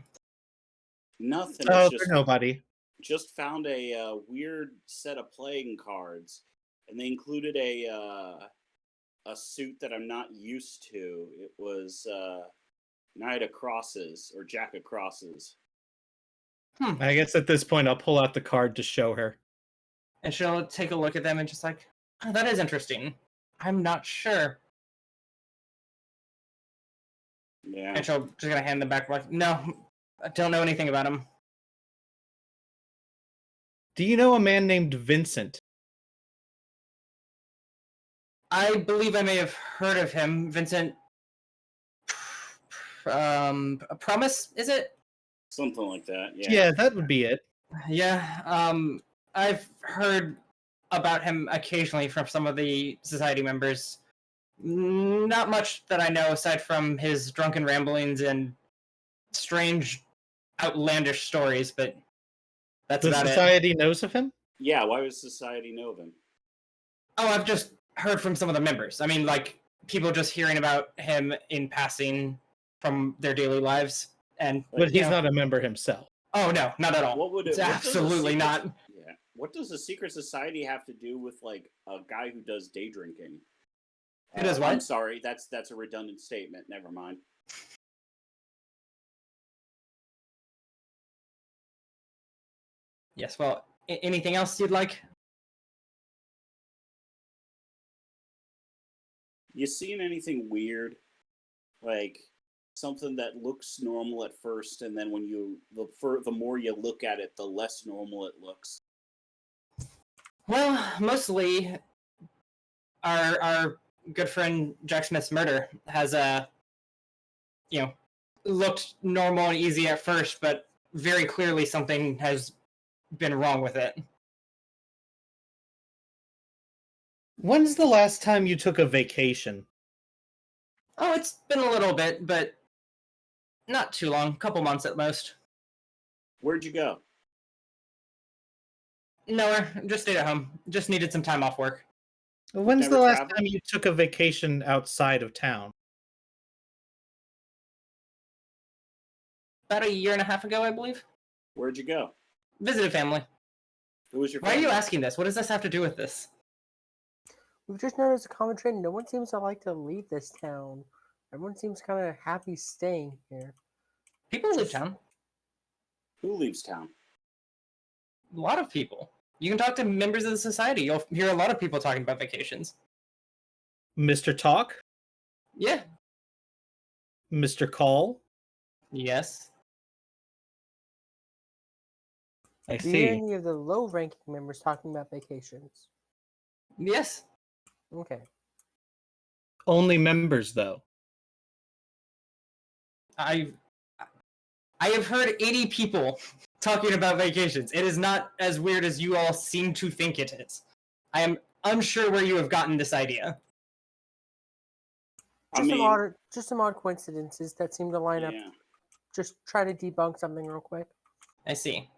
Speaker 4: Nothing.
Speaker 3: Oh,
Speaker 4: It's
Speaker 3: they're
Speaker 4: just
Speaker 3: nobody.
Speaker 4: found a weird set of playing cards, and they included a suit that I'm not used to. It was Knight of Crosses or Jack of Crosses.
Speaker 3: I guess at this point I'll pull out the card to show her.
Speaker 1: And she'll take a look at them and just like, oh, that is interesting. I'm not sure.
Speaker 4: Yeah.
Speaker 1: And she'll just gonna hand them back like, no, I don't know anything about him.
Speaker 3: Do you know a man named Vincent?
Speaker 1: I believe I may have heard of him. Vincent Promise, is it?
Speaker 4: Something like that. Yeah.
Speaker 3: Yeah, that would be it.
Speaker 1: Yeah. I've heard about him occasionally from some of the society members. Not much that I know aside from his drunken ramblings and strange, outlandish stories, but that's
Speaker 3: The
Speaker 1: about it.
Speaker 3: society knows of him?
Speaker 4: Yeah. Why would society know of him?
Speaker 1: Oh, I've just heard from some of the members. I mean, like, people just hearing about him in passing from their daily lives. And
Speaker 3: But
Speaker 1: you
Speaker 3: he's
Speaker 1: know-
Speaker 3: not a member himself.
Speaker 1: Oh, no, not at all.
Speaker 4: What would it?
Speaker 1: It's
Speaker 4: what does a
Speaker 1: absolutely
Speaker 4: secret-
Speaker 1: not.
Speaker 4: Yeah. What does a secret society have to do with like a guy who does day drinking?
Speaker 1: Who does what?
Speaker 4: I'm sorry, that's a redundant statement. Never mind.
Speaker 1: Yes, well, anything else you'd like?
Speaker 4: You seen anything weird? Like something that looks normal at first, and then when you the more you look at it, the less normal it looks.
Speaker 1: Well, mostly our good friend Jack Smith's murder has looked normal and easy at first, but very clearly something has been wrong with it.
Speaker 3: When's the last time you took a vacation?
Speaker 1: Oh, it's been a little bit, but not too long. A couple months at most.
Speaker 4: Where'd you go?
Speaker 1: Nowhere. Just stayed at home. Just needed some time off work.
Speaker 3: When's the
Speaker 4: Never
Speaker 3: last
Speaker 4: traveled?
Speaker 3: time you took a vacation outside of town?
Speaker 1: About a year and a half ago, I believe.
Speaker 4: Where'd you go?
Speaker 1: Visited family.
Speaker 4: Who was your
Speaker 1: Why are
Speaker 4: family?
Speaker 1: you asking this? What does this have to do with this?
Speaker 5: We've just noticed a common trend. No one seems to like to leave this town. Everyone seems kind of happy staying here.
Speaker 1: People leave town.
Speaker 4: Who leaves town?
Speaker 1: A lot of people. You can talk to members of the society. You'll hear a lot of people talking about vacations.
Speaker 3: Mr. Talk?
Speaker 1: Yeah.
Speaker 3: Mr. Call?
Speaker 1: Yes.
Speaker 3: I
Speaker 5: Do you hear
Speaker 3: see.
Speaker 5: any of the low-ranking members talking about vacations?
Speaker 1: Yes.
Speaker 5: Okay.
Speaker 3: Only members, though.
Speaker 1: I have heard 80 people talking about vacations. It is not as weird as you all seem to think it is. I am unsure where you have gotten this idea.
Speaker 5: Just some odd coincidences that seem to line up.
Speaker 4: Yeah.
Speaker 5: Just try to debunk something real quick.
Speaker 1: I see.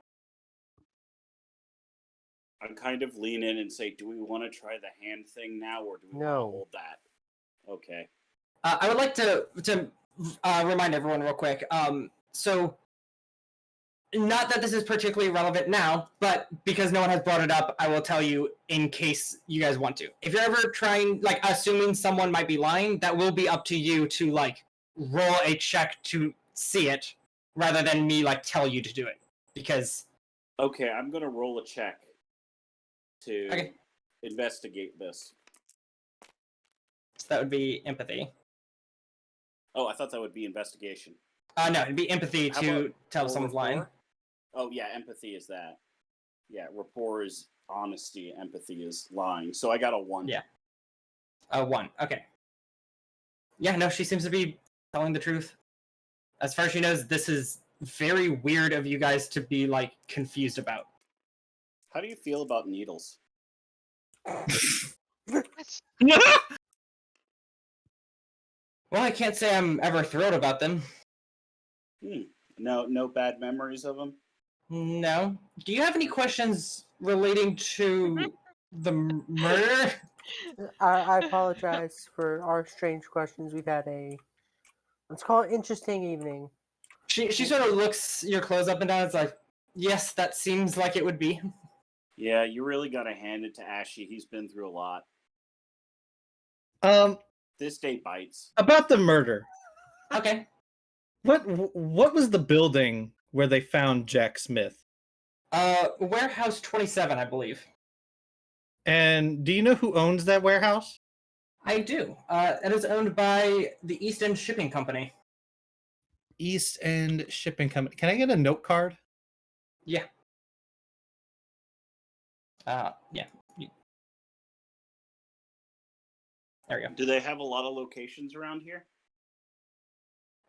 Speaker 4: I kind of lean in and say, do we want to try the hand thing now, or do we want
Speaker 5: No.
Speaker 4: to hold that? Okay.
Speaker 1: I would like to remind everyone real quick. So, not that this is particularly relevant now, but because no one has brought it up, I will tell you in case you guys want to. If you're ever trying, like, assuming someone might be lying, that will be up to you to, like, roll a check to see it, rather than me, like, tell you to do it. Because...
Speaker 4: Okay, I'm going to roll a check to
Speaker 1: Okay.
Speaker 4: investigate this.
Speaker 1: So that would be empathy.
Speaker 4: Oh, I thought that would be investigation.
Speaker 1: No, it'd be empathy
Speaker 4: How
Speaker 1: to
Speaker 4: about
Speaker 1: tell
Speaker 4: Or
Speaker 1: someone's lying.
Speaker 4: rapport? Oh, yeah, empathy is that. Yeah, rapport is honesty, empathy is lying. So I got a 1.
Speaker 1: Yeah. 1. Okay. Yeah, no, she seems to be telling the truth. As far as she knows, this is very weird of you guys to be, like, confused about.
Speaker 4: How do you feel about needles?
Speaker 2: What?
Speaker 1: Well, I can't say I'm ever thrilled about them.
Speaker 4: No bad memories of them?
Speaker 1: No. Do you have any questions relating to the murder?
Speaker 5: I apologize for our strange questions. We've had let's call it interesting evening.
Speaker 1: She sort of looks your clothes up and down. It's like, yes, that seems like it would be.
Speaker 4: Yeah, you really got to hand it to Ashy. He's been through a lot. This day bites.
Speaker 3: About the murder.
Speaker 1: Okay.
Speaker 3: What was the building where they found Jack Smith?
Speaker 1: Warehouse 27, I believe.
Speaker 3: And do you know who owns that warehouse?
Speaker 1: I do. It is owned by the East End Shipping Company.
Speaker 3: East End Shipping Company. Can I get a note card?
Speaker 1: Yeah. Yeah. There we go.
Speaker 4: Do they have a lot of locations around here?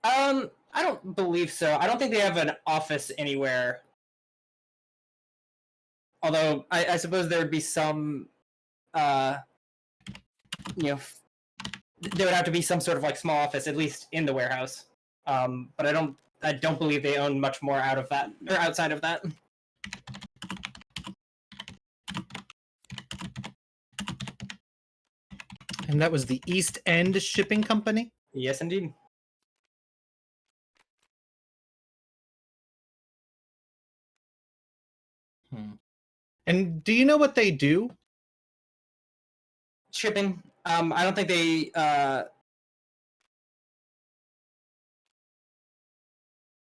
Speaker 1: I don't believe so. I don't think they have an office anywhere. Although I suppose there would be some, there would have to be some sort of like small office, at least in the warehouse. But I don't believe they own much more out of that or outside of that.
Speaker 3: And that was the East End Shipping Company?
Speaker 1: Yes, indeed.
Speaker 3: And do you know what they do?
Speaker 1: Shipping. I don't think they.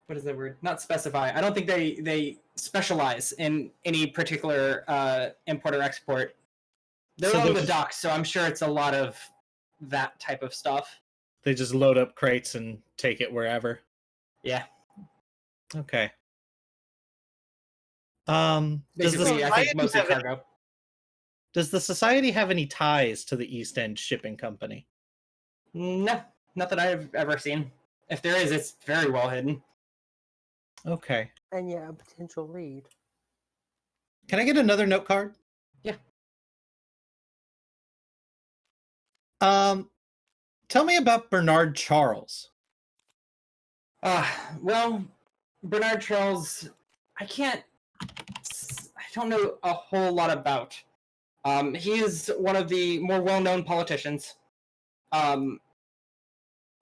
Speaker 1: What is that word? Not specify. I don't think they specialize in any particular import or export. They're
Speaker 3: So
Speaker 1: on
Speaker 3: they're
Speaker 1: the
Speaker 3: just-
Speaker 1: docks, so I'm sure it's a lot of that type of stuff.
Speaker 3: They just load up crates and take it wherever.
Speaker 1: Yeah.
Speaker 3: Okay. Does the
Speaker 1: Basically, I think
Speaker 3: society
Speaker 1: mostly
Speaker 3: have any-
Speaker 1: cargo.
Speaker 3: Does the society have any ties to the East End Shipping Company?
Speaker 1: No, not that I've ever seen. If there is, it's very well hidden.
Speaker 3: Okay.
Speaker 5: And yeah, a potential lead.
Speaker 3: Can I get another note card?
Speaker 1: Yeah.
Speaker 3: Tell me about Bernard Charles.
Speaker 1: Well, Bernard Charles, I don't know a whole lot about. He is one of the more well-known politicians.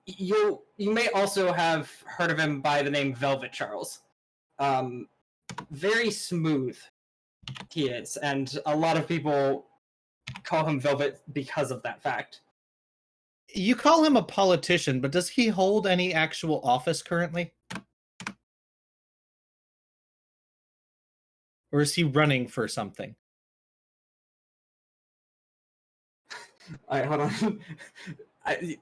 Speaker 1: You may also have heard of him by the name Velvet Charles. Very smooth he is, and a lot of people call him Velvet because of that fact.
Speaker 3: You call him a politician, but does he hold any actual office currently? Or is he running for something?
Speaker 1: All right, hold on.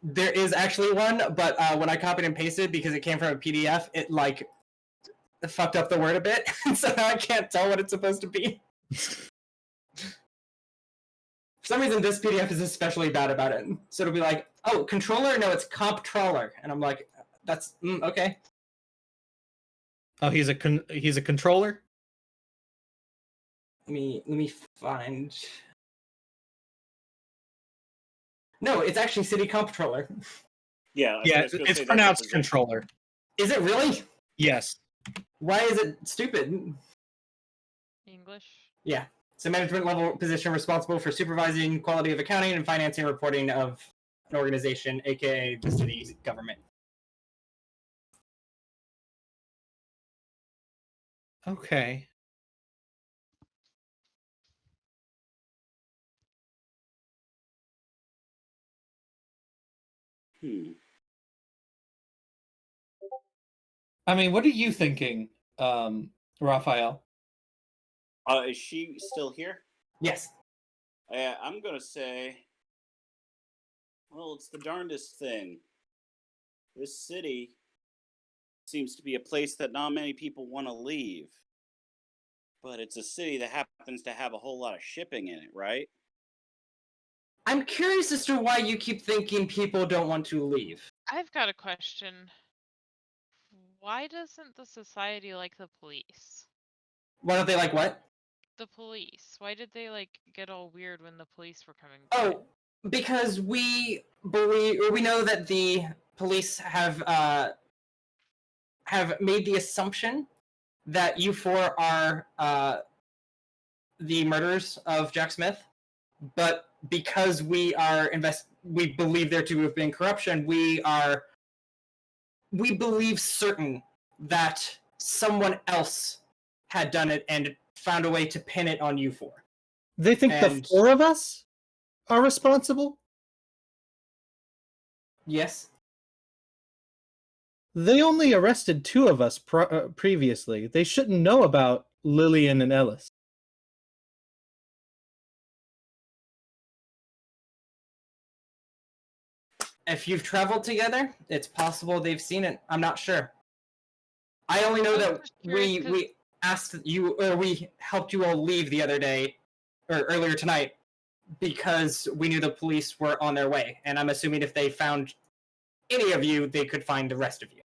Speaker 1: There is actually one, but when I copied and pasted because it came from a PDF, it like fucked up the word a bit, so now I can't tell what it's supposed to be. For some reason, this PDF is especially bad about it. So it'll be like, oh, controller? No, it's comptroller. And I'm like, that's okay.
Speaker 3: Oh, he's a controller?
Speaker 1: Let me find. No, it's actually city comptroller.
Speaker 4: Yeah,
Speaker 3: Yeah,
Speaker 4: was gonna
Speaker 3: it's
Speaker 4: say that's
Speaker 3: pronounced
Speaker 4: the-
Speaker 3: controller.
Speaker 1: Is it really?
Speaker 3: Yes.
Speaker 1: Why is it stupid?
Speaker 2: English.
Speaker 1: Yeah. It's a management level position responsible for supervising quality of accounting and financing reporting of an organization, aka the city government.
Speaker 3: Okay. I mean, what are you thinking, Raphael?
Speaker 4: Is she still here?
Speaker 1: Yes.
Speaker 4: I'm gonna say, well, it's the darndest thing. This city seems to be a place that not many people want to leave. But it's a city that happens to have a whole lot of shipping in it, right?
Speaker 1: I'm curious as to why you keep thinking people don't want to leave.
Speaker 2: I've got a question. Why doesn't the society like the police?
Speaker 1: Why don't they like what?
Speaker 2: The police. Why did they like get all weird when the police were coming by?
Speaker 1: Oh, because we believe, or we know that the police have made the assumption that you four are the murderers of Jack Smith, but because we believe there to have been corruption, we believe certain that someone else had done it and found a way to pin it on you four.
Speaker 3: They think the four of us are responsible?
Speaker 1: Yes.
Speaker 3: They only arrested two of us previously. They shouldn't know about Lillian and Ellis.
Speaker 1: If you've traveled together, it's possible they've seen it. I'm not sure. I only know that we asked you, or we helped you all leave the other day, or earlier tonight, because we knew the police were on their way. And I'm assuming if they found any of you, they could find the rest of you.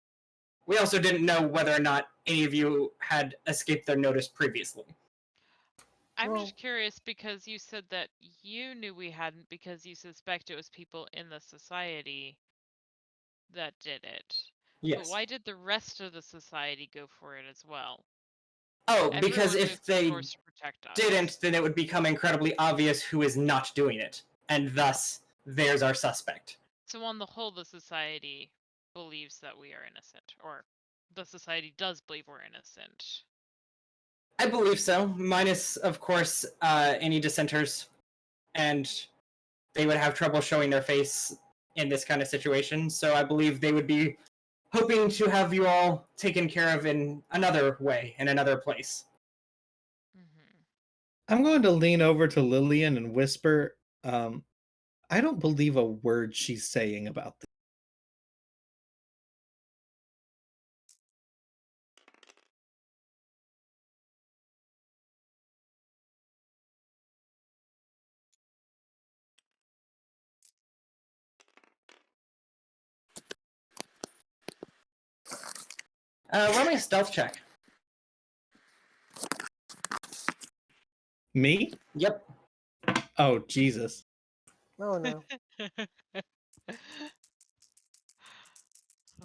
Speaker 1: We also didn't know whether or not any of you had escaped their notice previously.
Speaker 2: I'm
Speaker 5: Well-
Speaker 2: just curious because you said that you knew we hadn't because you suspect it was people in the society that did it.
Speaker 1: Yes.
Speaker 2: But why did the rest of the society go for it as well?
Speaker 1: Oh, because
Speaker 2: Everyone
Speaker 1: if
Speaker 2: moved
Speaker 1: they
Speaker 2: towards to protect us.
Speaker 1: didn't, then it would become incredibly obvious who is not doing it. And thus, there's our suspect.
Speaker 2: So on the whole, the society believes that we are innocent, or the society does believe we're innocent.
Speaker 1: I believe so, minus, of course, any dissenters. And they would have trouble showing their face in this kind of situation. So I believe they would be hoping to have you all taken care of in another way, in another place.
Speaker 3: I'm going to lean over to Lillian and whisper, I don't believe a word she's saying about this.
Speaker 1: Roll me a stealth check.
Speaker 3: Me?
Speaker 1: Yep.
Speaker 3: Oh, Jesus.
Speaker 5: Oh no.
Speaker 2: I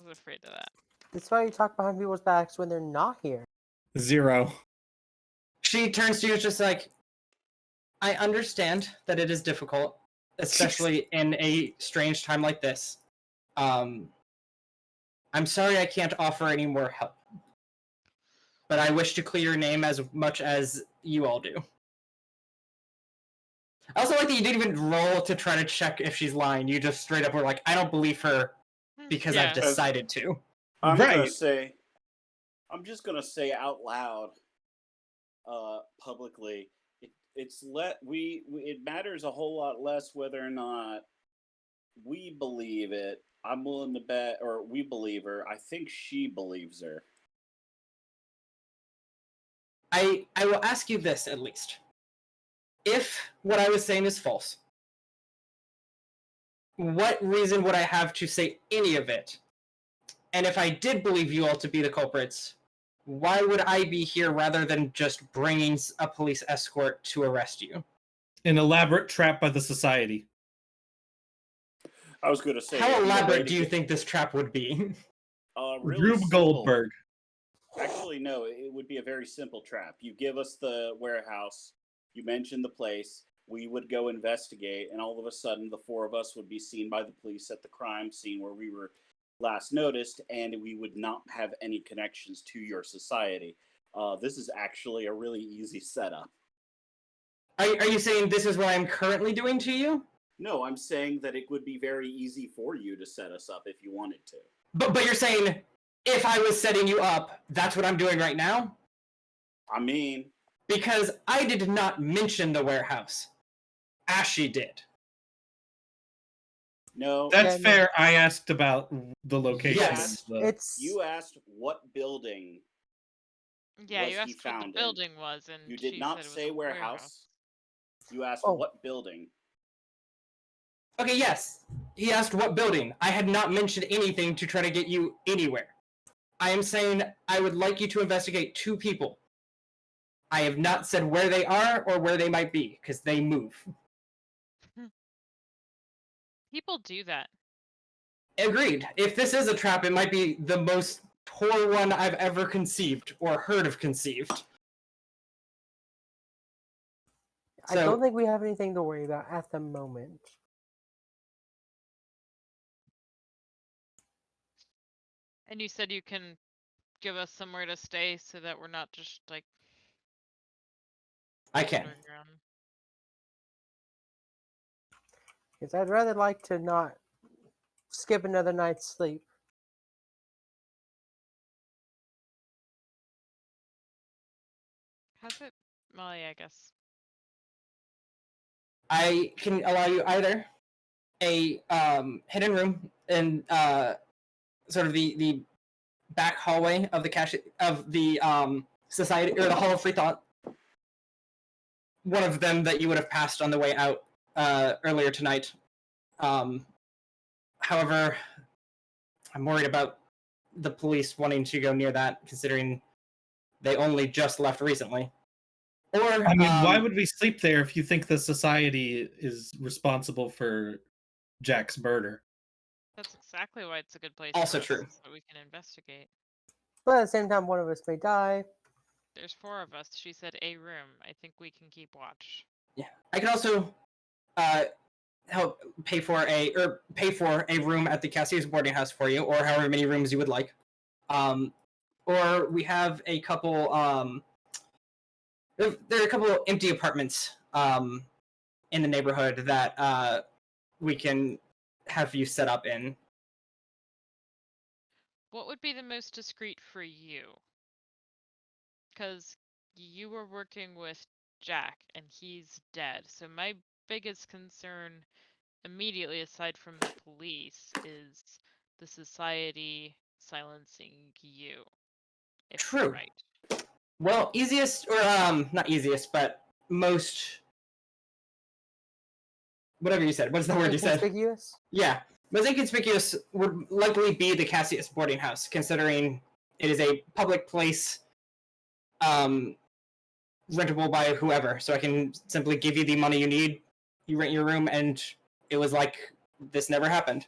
Speaker 2: was afraid of that.
Speaker 5: That's why you talk behind people's backs when they're not here.
Speaker 3: 0.
Speaker 1: She turns to you, just like, I understand that it is difficult, especially in a strange time like this. I'm sorry I can't offer any more help. But I wish to clear your name as much as you all do. I also like that you didn't even roll to try to check if she's lying. You just straight up were like, I don't believe her because I've decided to.
Speaker 4: I'm
Speaker 3: Right.
Speaker 4: just gonna say out loud, publicly, it matters a whole lot less whether or not we believe it. I'm willing to bet, or we believe her. I think she believes her.
Speaker 1: I will ask you this at least. If what I was saying is false, what reason would I have to say any of it? And if I did believe you all to be the culprits, why would I be here rather than just bringing a police escort to arrest you?
Speaker 3: An elaborate trap by the society.
Speaker 4: I was going to say,
Speaker 1: how elaborate do you think this trap would be?
Speaker 4: Really
Speaker 3: Rube
Speaker 4: simple.
Speaker 3: Goldberg.
Speaker 4: Actually, no, it would be a very simple trap. You give us the warehouse, you mention the place, we would go investigate, and all of a sudden the four of us would be seen by the police at the crime scene where we were last noticed, and we would not have any connections to your society. This is actually a really easy setup.
Speaker 1: Are you saying this is what I'm currently doing to you?
Speaker 4: No, I'm saying that it would be very easy for you to set us up if you wanted to.
Speaker 1: But you're saying if I was setting you up, that's what I'm doing right now?
Speaker 4: I mean...
Speaker 1: Because I did not mention the warehouse. Ashy did.
Speaker 4: No.
Speaker 3: That's fair. I asked about the location.
Speaker 1: Yes.
Speaker 4: You asked what building.
Speaker 2: Yeah, you asked what the building was, and
Speaker 4: you did not say warehouse. You asked what building.
Speaker 1: Okay, yes. He asked what building. I had not mentioned anything to try to get you anywhere. I am saying I would like you to investigate 2 people. I have not said where they are or where they might be, because they move.
Speaker 2: People do that.
Speaker 1: Agreed. If this is a trap, it might be the most poor one I've ever conceived or heard of conceived.
Speaker 5: I don't think we have anything to worry about at the moment.
Speaker 2: And you said you can give us somewhere to stay so that we're not just like...
Speaker 1: I can.
Speaker 5: Because I'd rather like to not skip another night's sleep.
Speaker 2: How's it? Well, yeah, I guess.
Speaker 1: I can allow you either a hidden room in sort of the back hallway of the society, or the Hall of Free Thought. One of them that you would have passed on the way out earlier tonight. However, I'm worried about the police wanting to go near that, considering they only just left recently. Or
Speaker 3: I mean, why would we sleep there if you think the society is responsible for Jack's murder?
Speaker 2: That's exactly why it's a good place.
Speaker 1: Also
Speaker 2: for us,
Speaker 1: true.
Speaker 2: so we can investigate.
Speaker 5: But at the same time, one of us may die.
Speaker 2: There's 4 of us. She said a room. I think we can keep watch.
Speaker 1: Yeah, I can also help pay for a room at the Cassier's boarding house for you, or however many rooms you would like. Or we have a couple. There are a couple empty apartments in the neighborhood that we can have you set up in.
Speaker 2: What would be the most discreet for you? Because you were working with Jack, and he's dead. So my biggest concern, immediately aside from the police, is the society silencing you. If
Speaker 1: True.
Speaker 2: Right.
Speaker 1: Well, easiest, or not easiest, but most, whatever you said. What's the word you said?
Speaker 5: Inconspicuous?
Speaker 1: Yeah. Most inconspicuous would likely be the Cassius boarding house, considering it is a public place, rentable by whoever. So I can simply give you the money you need, you rent your room, and it was like this never happened.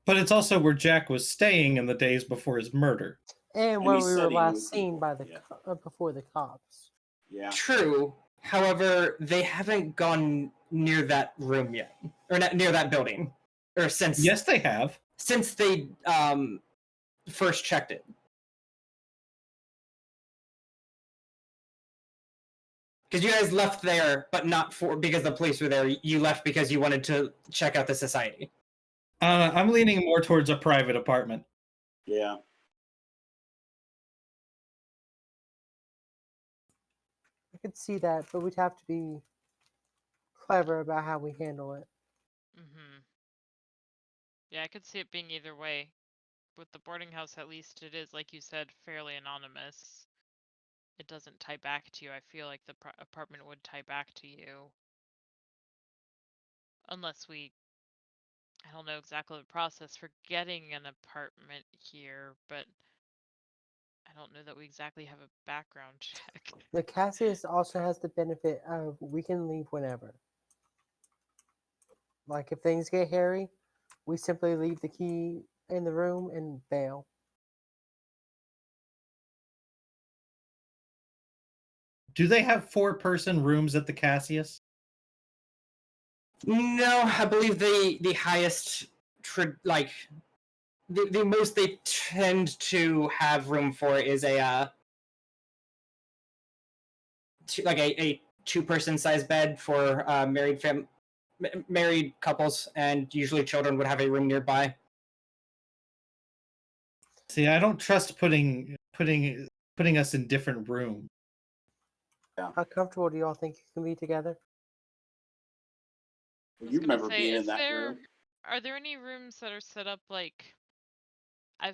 Speaker 3: But it's also where Jack was staying in the days before his murder.
Speaker 5: And
Speaker 4: And
Speaker 5: where
Speaker 4: he
Speaker 5: we
Speaker 4: said
Speaker 5: were
Speaker 4: he
Speaker 5: last
Speaker 4: would
Speaker 5: seen
Speaker 4: be,
Speaker 5: by the
Speaker 4: yeah.
Speaker 5: before the cops.
Speaker 4: Yeah.
Speaker 1: True, However, they haven't gone near that room yet, or not near that building, or since
Speaker 3: Yes, they have.
Speaker 1: since they first checked it. Because you guys left there, but not because the police were there. You left because you wanted to check out the society.
Speaker 3: I'm leaning more towards a private apartment.
Speaker 4: Yeah.
Speaker 5: I could see that, but we'd have to be clever about how we handle it.
Speaker 2: Yeah, I could see it being either way. With the boarding house, at least it is, like you said, fairly anonymous. It doesn't tie back to you. I feel like the apartment would tie back to you. Unless I don't know exactly the process for getting an apartment here, but I don't know that we exactly have a background check.
Speaker 5: The Cassius also has the benefit of we can leave whenever. Like if things get hairy, we simply leave the key in the room and bail.
Speaker 3: Do they have 4-person rooms at the Cassius?
Speaker 1: No, I believe the highest, the most they tend to have room for is a a 2-person size bed for married couples, and usually children would have a room nearby.
Speaker 3: See, I don't trust putting us in different rooms.
Speaker 5: How comfortable do y'all think you can be together?
Speaker 4: You remember being in that room?
Speaker 2: Are there any rooms that are set up like I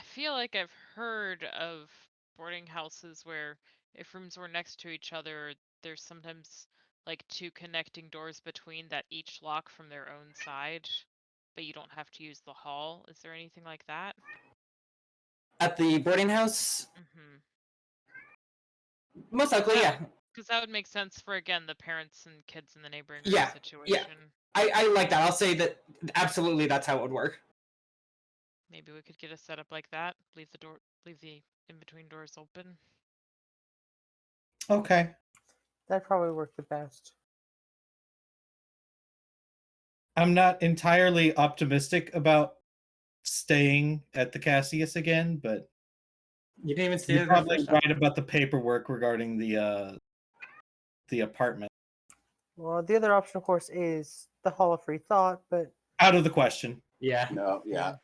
Speaker 2: feel like I've heard of boarding houses where if rooms were next to each other, there's sometimes like 2 connecting doors between that each lock from their own side, but you don't have to use the hall. Is there anything like that?
Speaker 1: At the boarding house?
Speaker 2: Mm-hmm.
Speaker 1: Most likely, yeah.
Speaker 2: Because that would make sense for, again, the parents and kids in the neighboring
Speaker 1: Yeah,
Speaker 2: situation.
Speaker 1: I like that. I'll say that absolutely that's how it would work.
Speaker 2: Maybe we could get a setup like that. Leave the in-between doors open.
Speaker 3: Okay.
Speaker 5: That'd probably work the best.
Speaker 3: I'm not entirely optimistic about staying at the Cassius again, but
Speaker 1: You didn't even stay
Speaker 3: you're
Speaker 1: there
Speaker 3: probably
Speaker 1: first
Speaker 3: right
Speaker 1: time.
Speaker 3: about the paperwork regarding the apartment.
Speaker 5: Well, the other option, of course, is the Hall of Free Thought, but
Speaker 3: Out of the question.
Speaker 1: Yeah.
Speaker 4: No, yeah.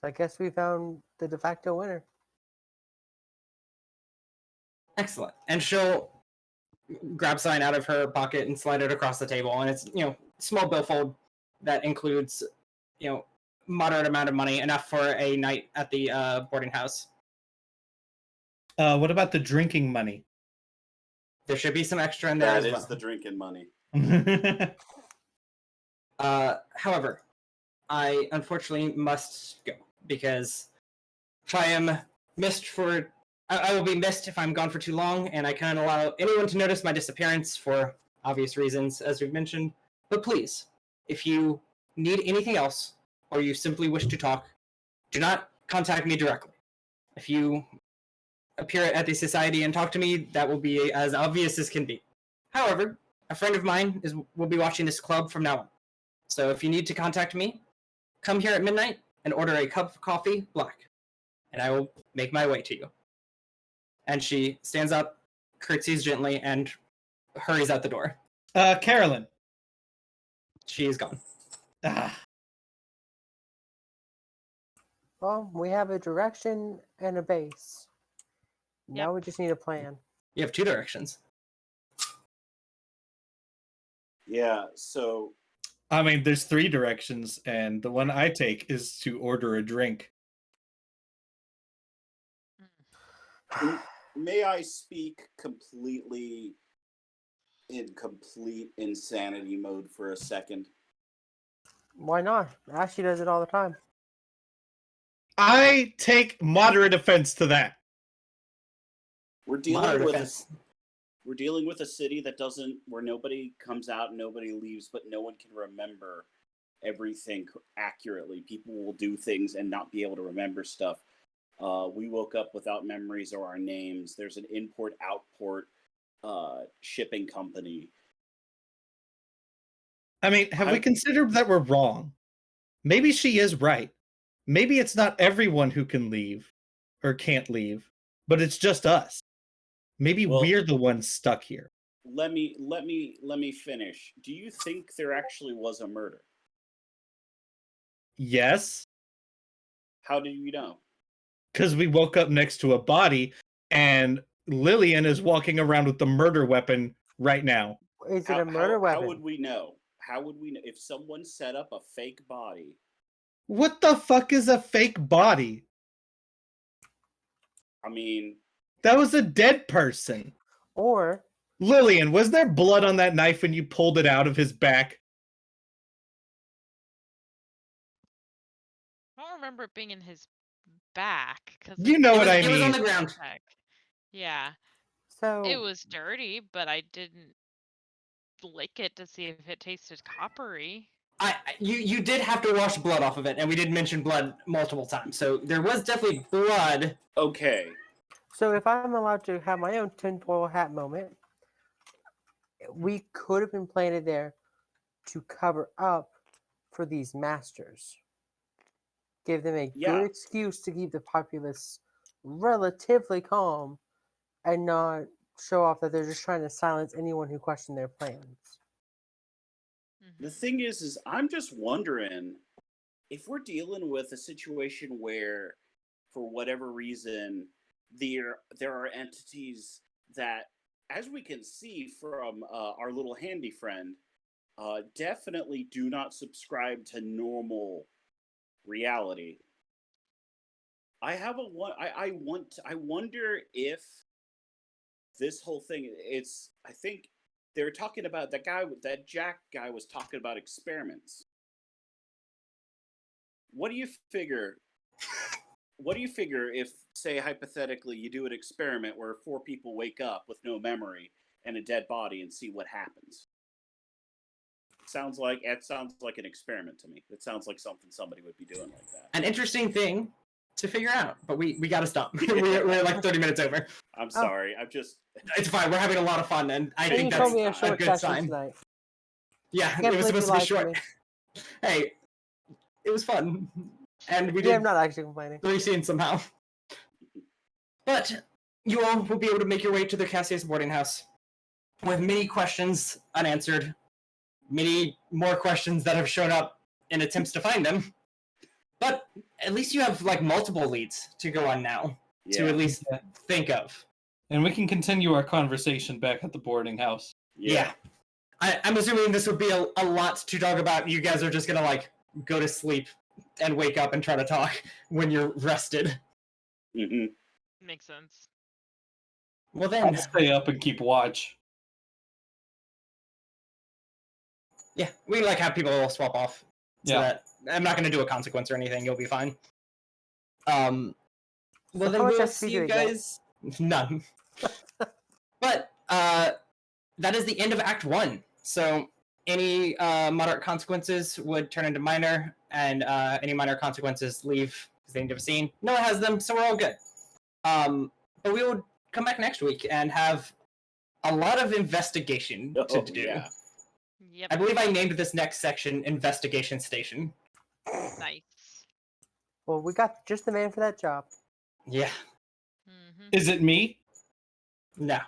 Speaker 5: I guess we found the de facto winner.
Speaker 1: Excellent. And she'll grab sign out of her pocket and slide it across the table, and it's small billfold that includes moderate amount of money, enough for a night at the boarding house.
Speaker 3: What about the drinking money?
Speaker 1: There should be some extra in there
Speaker 4: That
Speaker 1: as
Speaker 4: is
Speaker 1: well.
Speaker 4: the drinking money.
Speaker 1: However, I unfortunately must go because if I am missed I will be missed if I'm gone for too long, and I can't allow anyone to notice my disappearance for obvious reasons, as we've mentioned. But please, if you need anything else, or you simply wish to talk, do not contact me directly. If you appear at the society and talk to me, that will be as obvious as can be. However, a friend of mine will be watching this club from now on. So if you need to contact me, come here at midnight and order a cup of coffee black, and I will make my way to you. And she stands up, curtsies gently, and hurries out the door.
Speaker 3: Carolyn.
Speaker 1: She is gone.
Speaker 3: Ah.
Speaker 5: Well, we have a direction and a base. Now
Speaker 2: Yep.
Speaker 5: we just need a plan.
Speaker 1: You have 2 directions.
Speaker 4: Yeah, so
Speaker 3: I mean, there's 3 directions, and the one I take is to order a drink.
Speaker 4: may I speak completely in complete insanity mode for a second?
Speaker 5: Why not? Ashley does it all the time.
Speaker 3: I take moderate offense to that.
Speaker 4: We're dealing
Speaker 1: Moderate
Speaker 4: with
Speaker 1: offense.
Speaker 4: we're dealing with a city that doesn't, where nobody comes out, nobody leaves, but no one can remember everything accurately. People will do things and not be able to remember stuff. We woke up without memories or our names. There's an import-outport shipping company.
Speaker 3: I mean, have we considered that we're wrong? Maybe she is right. Maybe it's not everyone who can leave or can't leave, but it's just us. Maybe we're the ones stuck here.
Speaker 4: Let me finish. Do you think there actually was a murder?
Speaker 3: Yes.
Speaker 4: How do you know?
Speaker 3: Because we woke up next to a body and Lillian is walking around with the murder weapon right now.
Speaker 5: Is it a murder weapon?
Speaker 4: How would we know? How would we know if someone set up a fake body?
Speaker 3: What the fuck is a fake body?
Speaker 4: I mean,
Speaker 3: that was a dead person.
Speaker 5: Or
Speaker 3: Lillian, was there blood on that knife when you pulled it out of his back?
Speaker 2: I don't remember it being in his back.
Speaker 3: You know what I mean.
Speaker 1: It was on the ground.
Speaker 2: Yeah.
Speaker 5: So
Speaker 2: it was dirty, but I didn't lick it to see if it tasted coppery.
Speaker 1: You did have to wash blood off of it, and we did mention blood multiple times, so there was definitely blood.
Speaker 4: Okay.
Speaker 5: So if I'm allowed to have my own tinfoil hat moment, we could have been planted there to cover up for these masters. Give them a good excuse to keep the populace relatively calm and not show off that they're just trying to silence anyone who questioned their plans.
Speaker 4: The thing is I'm just wondering if we're dealing with a situation where, for whatever reason, there are entities that, as we can see from our little handy friend, definitely do not subscribe to normal reality. I wonder if this whole thing, I think they were talking about that Jack guy was talking about experiments. What do you figure if, say, hypothetically, you do an experiment where 4 people wake up with no memory and a dead body and see what happens? It sounds like an experiment to me. It sounds like something somebody would be doing like that.
Speaker 1: An interesting thing to figure out, but we gotta stop. we're like 30 minutes over.
Speaker 4: I'm sorry.
Speaker 1: It's fine. We're having a lot of fun, and I think that's a good sign.
Speaker 5: Tonight.
Speaker 1: Yeah, it was supposed to be short. Hey, it was fun, and we did.
Speaker 5: I'm not actually complaining.
Speaker 1: 3 scenes somehow. But you all will be able to make your way to the Cassius boarding house with many questions unanswered, many more questions that have shown up in attempts to find them. But at least you have like multiple leads to go on now to at least think of.
Speaker 3: And we can continue our conversation back at the boarding house.
Speaker 1: Yeah. I'm assuming this would be a lot to talk about. You guys are just gonna like go to sleep and wake up and try to talk when you're rested.
Speaker 4: Mm-hmm.
Speaker 2: Makes sense.
Speaker 1: Well then,
Speaker 3: I'll stay up and keep watch.
Speaker 1: Yeah, we like have people swap off. So that I'm not going to do a consequence or anything. You'll be fine. Well, then we'll see you guys. None. But that is the end of Act 1. So any moderate consequences would turn into minor, and any minor consequences leave because they need to have a scene. No one has them, so we're all good. But we will come back next week and have a lot of investigation to do.
Speaker 4: Yeah.
Speaker 2: Yep.
Speaker 1: I believe I named this next section Investigation Station.
Speaker 2: Nice.
Speaker 5: Well, we got just the man for that job.
Speaker 1: Yeah.
Speaker 2: Mm-hmm.
Speaker 3: Is it me?
Speaker 1: No.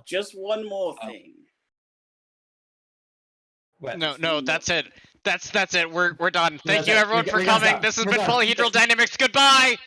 Speaker 4: Just one more thing.
Speaker 1: What?
Speaker 6: No, that's it. That's it. We're done. Thank
Speaker 1: That's
Speaker 6: you
Speaker 1: it.
Speaker 6: everyone
Speaker 1: We
Speaker 6: for
Speaker 1: gotta
Speaker 6: coming.
Speaker 1: stop.
Speaker 6: This has
Speaker 1: We're
Speaker 6: been
Speaker 1: done.
Speaker 6: Polyhedral Dynamics. Goodbye.